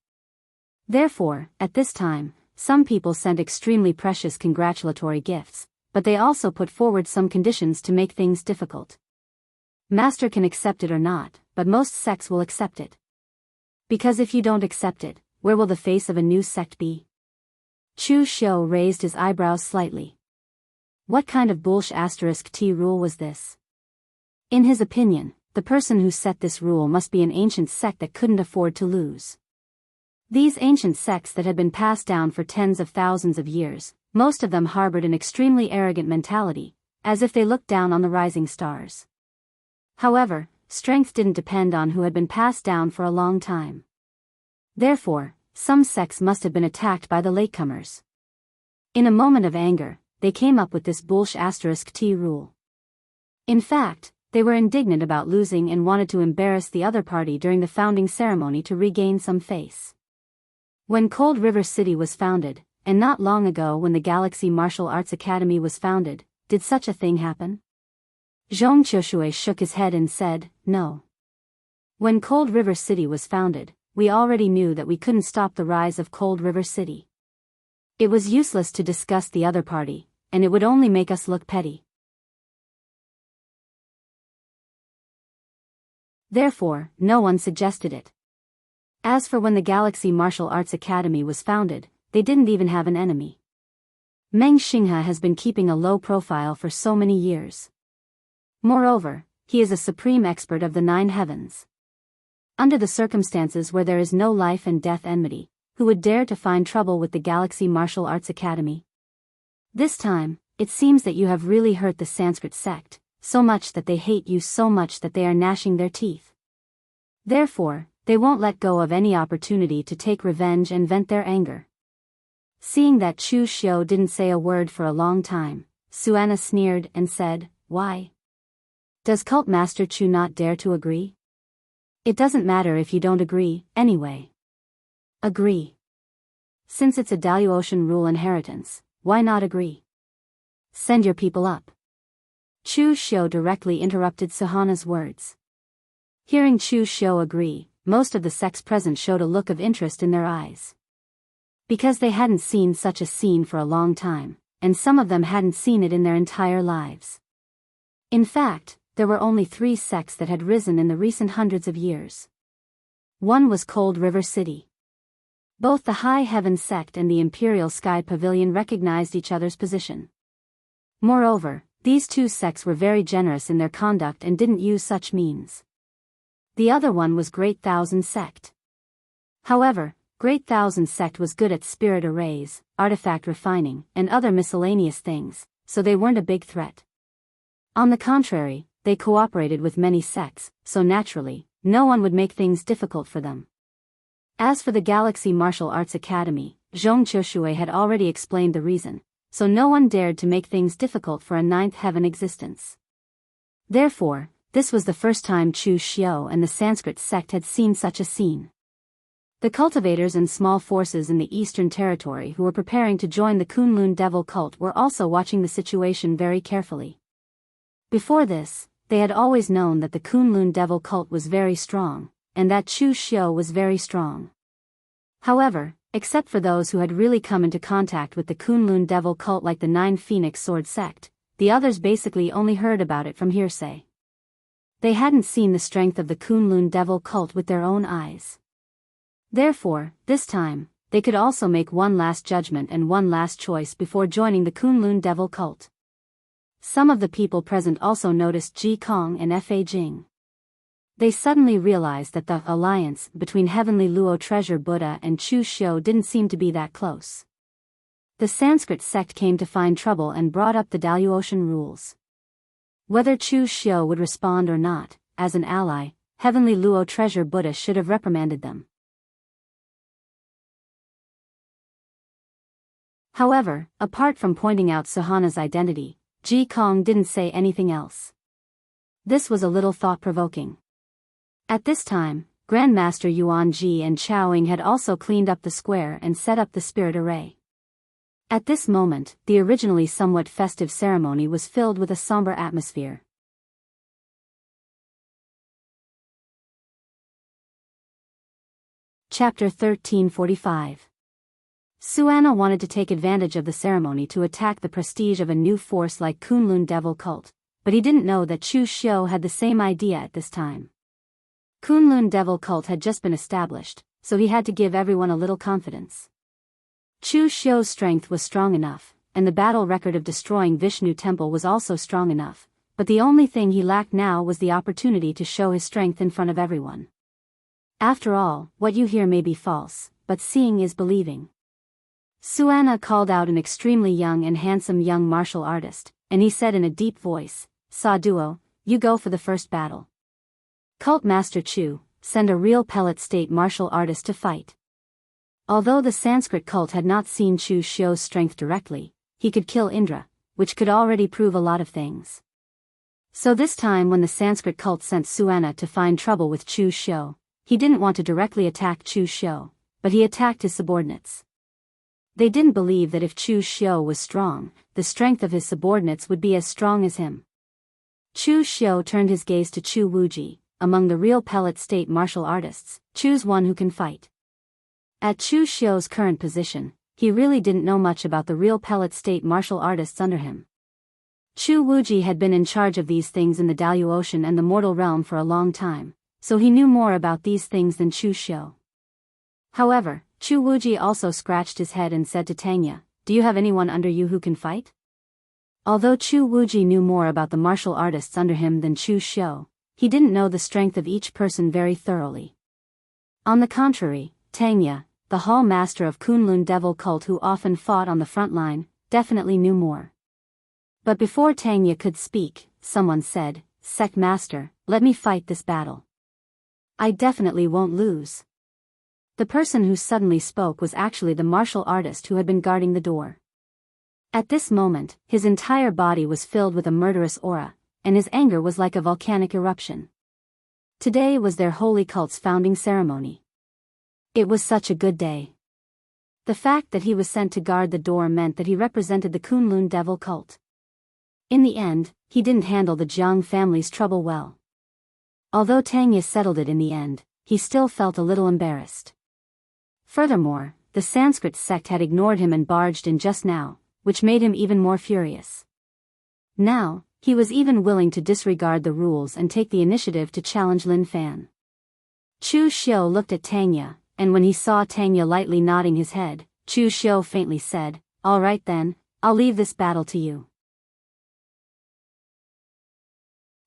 Therefore, at this time, some people sent extremely precious congratulatory gifts, but they also put forward some conditions to make things difficult. Master can accept it or not, but most sects will accept it. Because if you don't accept it, where will the face of a new sect be? Chu Xiu raised his eyebrows slightly. What kind of *T rule was this? In his opinion, the person who set this rule must be an ancient sect that couldn't afford to lose. These ancient sects that had been passed down for tens of thousands of years, most of them harbored an extremely arrogant mentality, as if they looked down on the rising stars. However, strength didn't depend on who had been passed down for a long time. Therefore, some sects must have been attacked by the latecomers. In a moment of anger, they came up with this *T rule. In fact, they were indignant about losing and wanted to embarrass the other party during the founding ceremony to regain some face. When Cold River City was founded, and not long ago when the Galaxy Martial Arts Academy was founded, did such a thing happen? Zhong Qiushui shook his head and said, no. When Cold River City was founded, we already knew that we couldn't stop the rise of Cold River City. It was useless to discuss the other party, and it would only make us look petty. Therefore, no one suggested it. As for when the Galaxy Martial Arts Academy was founded, they didn't even have an enemy. Meng Xinghe has been keeping a low profile for so many years. Moreover, he is a supreme expert of the 9 heavens. Under the circumstances where there is no life and death enmity, who would dare to find trouble with the Galaxy Martial Arts Academy? This time, it seems that you have really hurt the Sanskrit sect, so much that they hate you so much that they are gnashing their teeth. Therefore, they won't let go of any opportunity to take revenge and vent their anger. Seeing that Chu Xiu didn't say a word for a long time, Suanna sneered and said, why? Does Cult Master Chu not dare to agree? It doesn't matter if you don't agree, anyway. Agree. Since it's a Daoist rule inheritance, why not agree? Send your people up. Chu Xiu directly interrupted Suhana's words. Hearing Chu Xiu agree, most of the sects present showed a look of interest in their eyes. Because they hadn't seen such a scene for a long time, and some of them hadn't seen it in their entire lives. In fact, there were only 3 sects that had risen in the recent hundreds of years. One was Cold River City. Both the High Heaven sect and the Imperial Sky Pavilion recognized each other's position. Moreover, these 2 sects were very generous in their conduct and didn't use such means. The other one was Great Thousand Sect. However, Great Thousand Sect was good at spirit arrays, artifact refining, and other miscellaneous things, so they weren't a big threat. On the contrary, they cooperated with many sects, so naturally, no one would make things difficult for them. As for the Galaxy Martial Arts Academy, Zhong Qiushui had already explained the reason, so no one dared to make things difficult for a 9th heaven existence. Therefore, this was the first time Chu Xiu and the Sanskrit sect had seen such a scene. The cultivators and small forces in the Eastern Territory who were preparing to join the Kunlun Devil cult were also watching the situation very carefully. Before this, they had always known that the Kunlun Devil cult was very strong, and that Chu Xiu was very strong. However, except for those who had really come into contact with the Kunlun Devil cult like the 9 Phoenix Sword sect, the others basically only heard about it from hearsay. They hadn't seen the strength of the Kunlun Devil cult with their own eyes. Therefore, this time, they could also make one last judgment and one last choice before joining the Kunlun Devil cult. Some of the people present also noticed Ji Kong and Fa Jing. They suddenly realized that the alliance between Heavenly Luo Treasure Buddha and Chu Xiu didn't seem to be that close. The Sanskrit sect came to find trouble and brought up the Daoist rules. Whether Chu Xiu would respond or not, as an ally, Heavenly Luo Treasure Buddha should have reprimanded them. However, apart from pointing out Suhana's identity, Ji Kong didn't say anything else. This was a little thought-provoking. At this time, Grandmaster Yuan Ji and Chao Ying had also cleaned up the square and set up the spirit array. At this moment, the originally somewhat festive ceremony was filled with a somber atmosphere. Chapter 1345. Suanna wanted to take advantage of the ceremony to attack the prestige of a new force like Kunlun Devil Cult, but he didn't know that Chu Xiu had the same idea at this time. Kunlun Devil Cult had just been established, so he had to give everyone a little confidence. Chu Xiu's strength was strong enough, and the battle record of destroying Vishnu Temple was also strong enough, but the only thing he lacked now was the opportunity to show his strength in front of everyone. After all, what you hear may be false, but seeing is believing. Suanna called out an extremely young and handsome young martial artist, and he said in a deep voice, "Sa Duo, you go for the first battle. Cult Master Chu, send a real pellet state martial artist to fight." Although the Sanskrit cult had not seen Chu Xiu's strength directly, he could kill Indra, which could already prove a lot of things. So this time when the Sanskrit cult sent Suanna to find trouble with Chu Xiu, he didn't want to directly attack Chu Xiu, but he attacked his subordinates. They didn't believe that if Chu Xiu was strong, the strength of his subordinates would be as strong as him. Chu Xiu turned his gaze to Chu Wuji. Among the real pellet state martial artists, choose one who can fight. At Chu Xiu's current position, he really didn't know much about the real pellet state martial artists under him. Chu Wuji had been in charge of these things in the Daoist Ocean and the mortal realm for a long time, so he knew more about these things than Chu Xiu. However, Chu Wuji also scratched his head and said to Tangya, "Do you have anyone under you who can fight?" Although Chu Wuji knew more about the martial artists under him than Chu Xiu, he didn't know the strength of each person very thoroughly. On the contrary, Tangya, the hall master of Kunlun Devil Cult who often fought on the front line, definitely knew more. But before Tangya could speak, someone said, "Sect Master, let me fight this battle. I definitely won't lose." The person who suddenly spoke was actually the martial artist who had been guarding the door. At this moment, his entire body was filled with a murderous aura, and his anger was like a volcanic eruption. Today was their holy cult's founding ceremony. It was such a good day. The fact that he was sent to guard the door meant that he represented the Kunlun Devil Cult. In the end, he didn't handle the Jianghu family's trouble well. Although Tangya settled it in the end, he still felt a little embarrassed. Furthermore, the Sanskrit sect had ignored him and barged in just now, which made him even more furious. Now, he was even willing to disregard the rules and take the initiative to challenge Lin Fan. Chu Xiu looked at Tangya, and when he saw Tangya lightly nodding his head, Chu Xiu faintly said, "All right then, I'll leave this battle to you."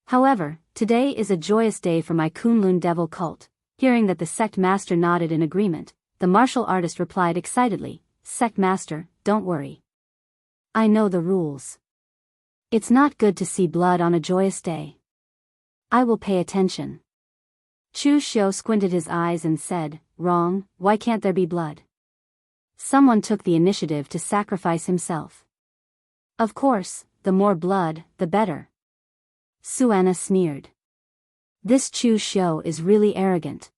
However, today is a joyous day for my Kunlun Devil Cult. Hearing that the sect master nodded in agreement, the martial artist replied excitedly, "Sect Master, don't worry. I know the rules. It's not good to see blood on a joyous day. I will pay attention." Chu Xiu squinted his eyes and said, "Wrong, why can't there be blood? Someone took the initiative to sacrifice himself. Of course, the more blood, the better." Suanna sneered. This Chu Xiu is really arrogant.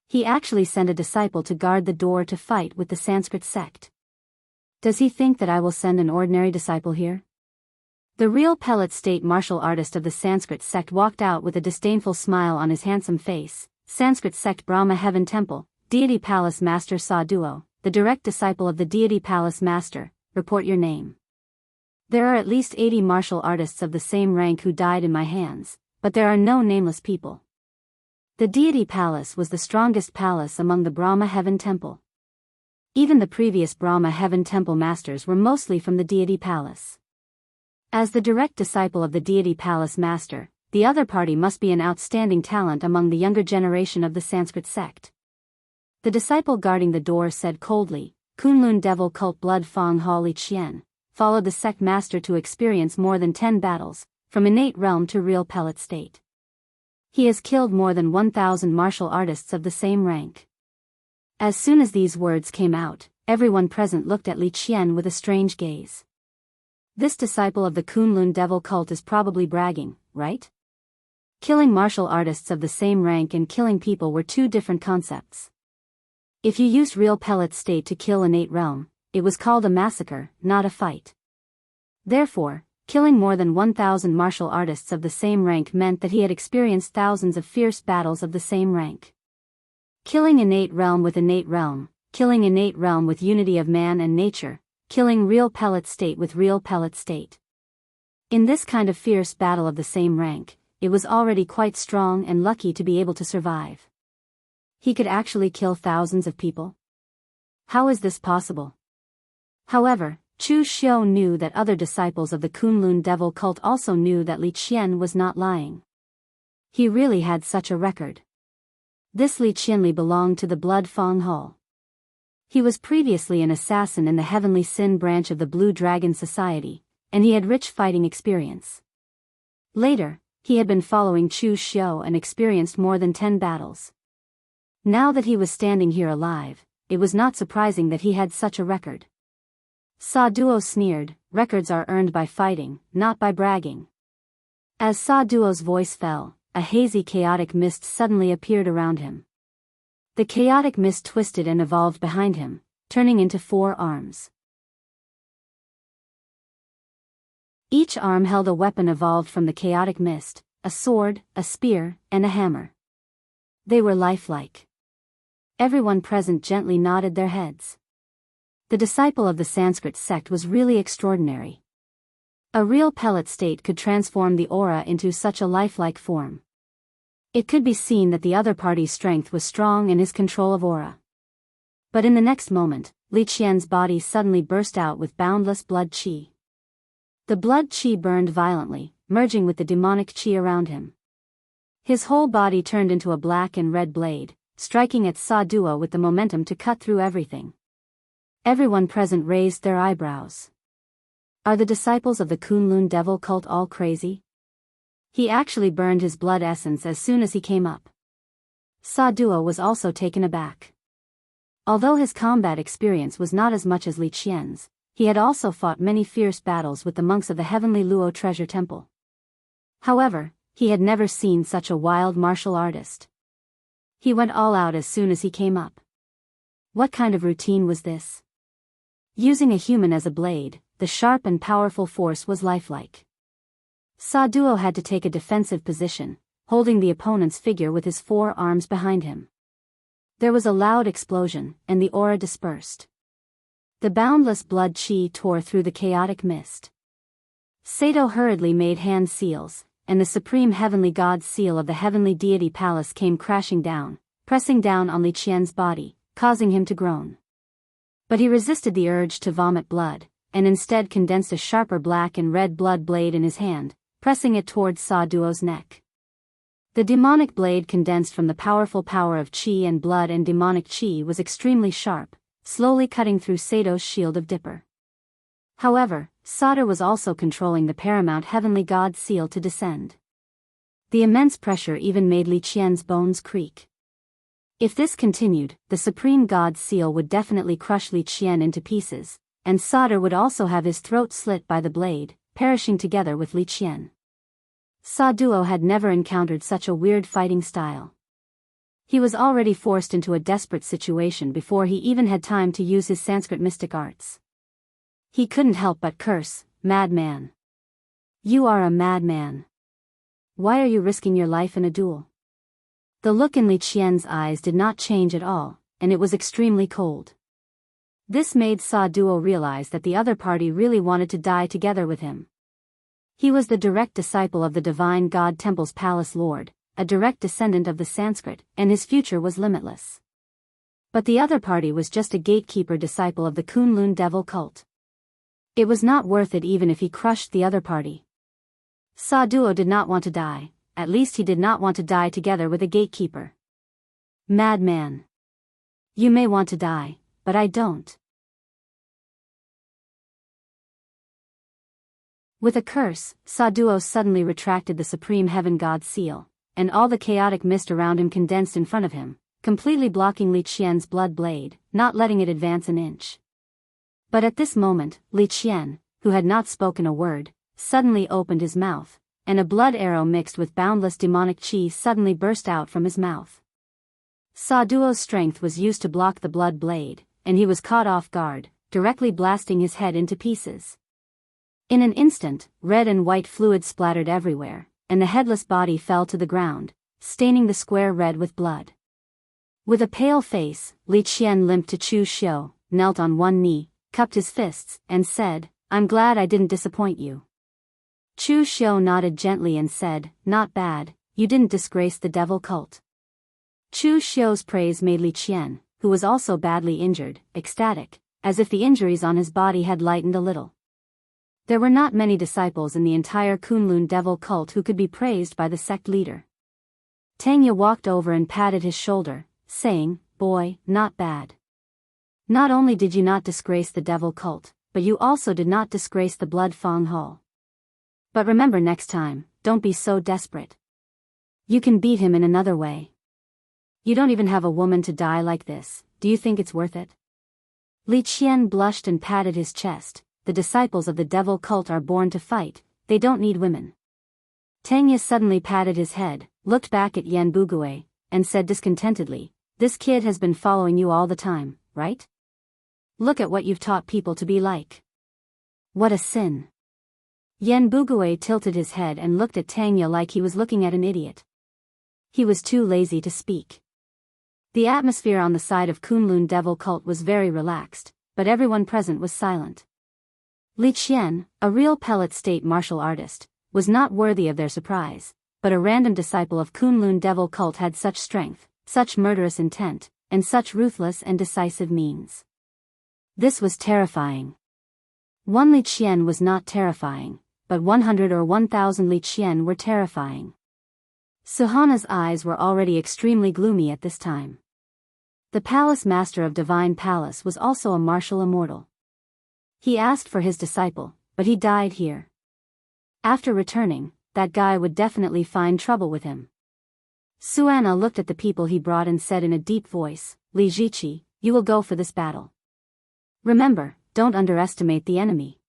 He actually sent a disciple to guard the door to fight with the Sanskrit sect. Does he think that I will send an ordinary disciple here? The real pellet state martial artist of the Sanskrit sect walked out with a disdainful smile on his handsome face. Sanskrit sect Brahma Heaven Temple, Deity Palace Master Sa Duo, the direct disciple of the Deity Palace Master, report your name. There are at least 80 martial artists of the same rank who died in my hands, but there are no nameless people. The Deity Palace was the strongest palace among the Brahma Heaven Temple. Even the previous Brahma Heaven Temple masters were mostly from the Deity Palace. As the direct disciple of the Deity Palace Master, the other party must be an outstanding talent among the younger generation of the Sanskrit sect. The disciple guarding the door said coldly, "Kunlun Devil Cult Blood Fong Ha Li Qian, followed the sect master to experience more than 10 battles, from innate realm to real pellet state. He has killed more than 1,000 martial artists of the same rank." As soon as these words came out, everyone present looked at Li Qian with a strange gaze. This disciple of the Kunlun Devil Cult is probably bragging, right? Killing martial artists of the same rank and killing people were two different concepts. If you used real pellet state to kill innate realm, it was called a massacre, not a fight. Therefore, killing more than 1,000 martial artists of the same rank meant that he had experienced thousands of fierce battles of the same rank. Killing innate realm with innate realm, killing innate realm with unity of man and nature, killing real pellet state with real pellet state. In this kind of fierce battle of the same rank, it was already quite strong and lucky to be able to survive. He could actually kill thousands of people? How is this possible? However, Chu Xiu knew that other disciples of the Kunlun devil cult also knew that Li Qian was not lying. He really had such a record. This Li Qianli belonged to the Blood Fang Hall. He was previously an assassin in the Heavenly Sin branch of the Blue Dragon Society, and he had rich fighting experience. Later, he had been following Chu Xiu and experienced more than 10 battles. Now that he was standing here alive, it was not surprising that he had such a record. Sa Duo sneered, "Records are earned by fighting, not by bragging." As Sa Duo's voice fell, a hazy chaotic mist suddenly appeared around him. The chaotic mist twisted and evolved behind him, turning into 4 arms. Each arm held a weapon evolved from the chaotic mist, a sword, a spear, and a hammer. They were lifelike. Everyone present gently nodded their heads. The disciple of the Sanskrit sect was really extraordinary. A real pellet state could transform the aura into such a lifelike form. It could be seen that the other party's strength was strong in his control of aura. But in the next moment, Li Qian's body suddenly burst out with boundless blood qi. The blood qi burned violently, merging with the demonic qi around him. His whole body turned into a black and red blade, striking at Sa Duo with the momentum to cut through everything. Everyone present raised their eyebrows. Are the disciples of the Kunlun devil cult all crazy? He actually burned his blood essence as soon as he came up. Sa Duo was also taken aback. Although his combat experience was not as much as Li Qian's, he had also fought many fierce battles with the monks of the Heavenly Luo Treasure Temple. However, he had never seen such a wild martial artist. He went all out as soon as he came up. What kind of routine was this? Using a human as a blade, the sharp and powerful force was lifelike. Sa Duo had to take a defensive position, holding the opponent's figure with his 4 arms behind him. There was a loud explosion, and the aura dispersed. The boundless blood qi tore through the chaotic mist. Sato hurriedly made hand seals, and the supreme heavenly god seal of the heavenly deity palace came crashing down, pressing down on Li Qian's body, causing him to groan. But he resisted the urge to vomit blood, and instead condensed a sharper black and red blood blade in his hand, pressing it towards Sa Duo's neck. The demonic blade condensed from the powerful power of qi and blood and demonic qi was extremely sharp, slowly cutting through Sato's shield of Dipper. However, Sato was also controlling the paramount heavenly god seal to descend. The immense pressure even made Li Qian's bones creak. If this continued, the supreme god seal would definitely crush Li Qian into pieces, and Sato would also have his throat slit by the blade, perishing together with Li Qian. Sa Duo had never encountered such a weird fighting style. He was already forced into a desperate situation before he even had time to use his Sanskrit mystic arts. He couldn't help but curse, "Madman! You are a madman. Why are you risking your life in a duel?" The look in Li Qian's eyes did not change at all, and it was extremely cold. This made Sa Duo realize that the other party really wanted to die together with him. He was the direct disciple of the divine god temple's palace lord, a direct descendant of the Sanskrit, and his future was limitless. But the other party was just a gatekeeper disciple of the Kunlun devil cult. It was not worth it even if he crushed the other party. Sa Duo did not want to die, at least he did not want to die together with a gatekeeper. Madman! You may want to die, but I don't. With a curse, Sa Duo suddenly retracted the supreme heaven god seal, and all the chaotic mist around him condensed in front of him, completely blocking Li Qian's blood blade, not letting it advance an inch. But at this moment, Li Qian, who had not spoken a word, suddenly opened his mouth, and a blood arrow mixed with boundless demonic qi suddenly burst out from his mouth. Sa Duo's strength was used to block the blood blade, and he was caught off guard, directly blasting his head into pieces. In an instant, red and white fluid splattered everywhere, and the headless body fell to the ground, staining the square red with blood. With a pale face, Li Qian limped to Chu Xiu, knelt on one knee, cupped his fists, and said, "I'm glad I didn't disappoint you." Chu Xiu nodded gently and said, "Not bad, you didn't disgrace the devil cult." Chu Xiu's praise made Li Qian, who was also badly injured, ecstatic, as if the injuries on his body had lightened a little. There were not many disciples in the entire Kunlun devil cult who could be praised by the sect leader. Tangya walked over and patted his shoulder, saying, "Boy, not bad. Not only did you not disgrace the devil cult, but you also did not disgrace the blood Fang Hall. But remember next time, don't be so desperate. You can beat him in another way. You don't even have a woman to die like this, do you think it's worth it?" Li Qian blushed and patted his chest. The disciples of the devil cult are born to fight, they don't need women. Tangya suddenly patted his head, looked back at Yan Bugui, and said discontentedly, "This kid has been following you all the time, right? Look at what you've taught people to be like. What a sin." Yan Bugui tilted his head and looked at Tangya like he was looking at an idiot. He was too lazy to speak. The atmosphere on the side of Kunlun devil cult was very relaxed, but everyone present was silent. Li Qian, a real pellet state martial artist, was not worthy of their surprise, but a random disciple of Kunlun devil cult had such strength, such murderous intent, and such ruthless and decisive means. This was terrifying. One Li Qian was not terrifying, but 100 or 1,000 Li Qian were terrifying. Suhana's eyes were already extremely gloomy at this time. The palace master of Divine Palace was also a martial immortal. He asked for his disciple, but he died here. After returning, that guy would definitely find trouble with him. Suana looked at the people he brought and said in a deep voice, "Li Ziqi, you will go for this battle. Remember, don't underestimate the enemy."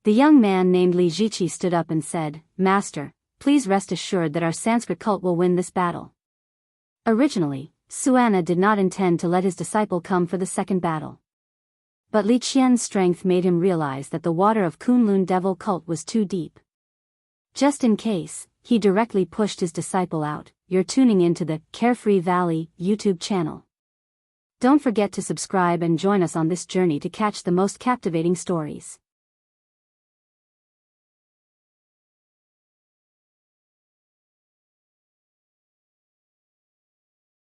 The young man named Li Ziqi stood up and said, "Master, please rest assured that our Sanskrit cult will win this battle." Originally, Suana did not intend to let his disciple come for the second battle. But Li Qian's strength made him realize that the water of Kunlun devil cult was too deep. Just in case, he directly pushed his disciple out. You're tuning into the Carefree Valley YouTube channel. Don't forget to subscribe and join us on this journey to catch the most captivating stories.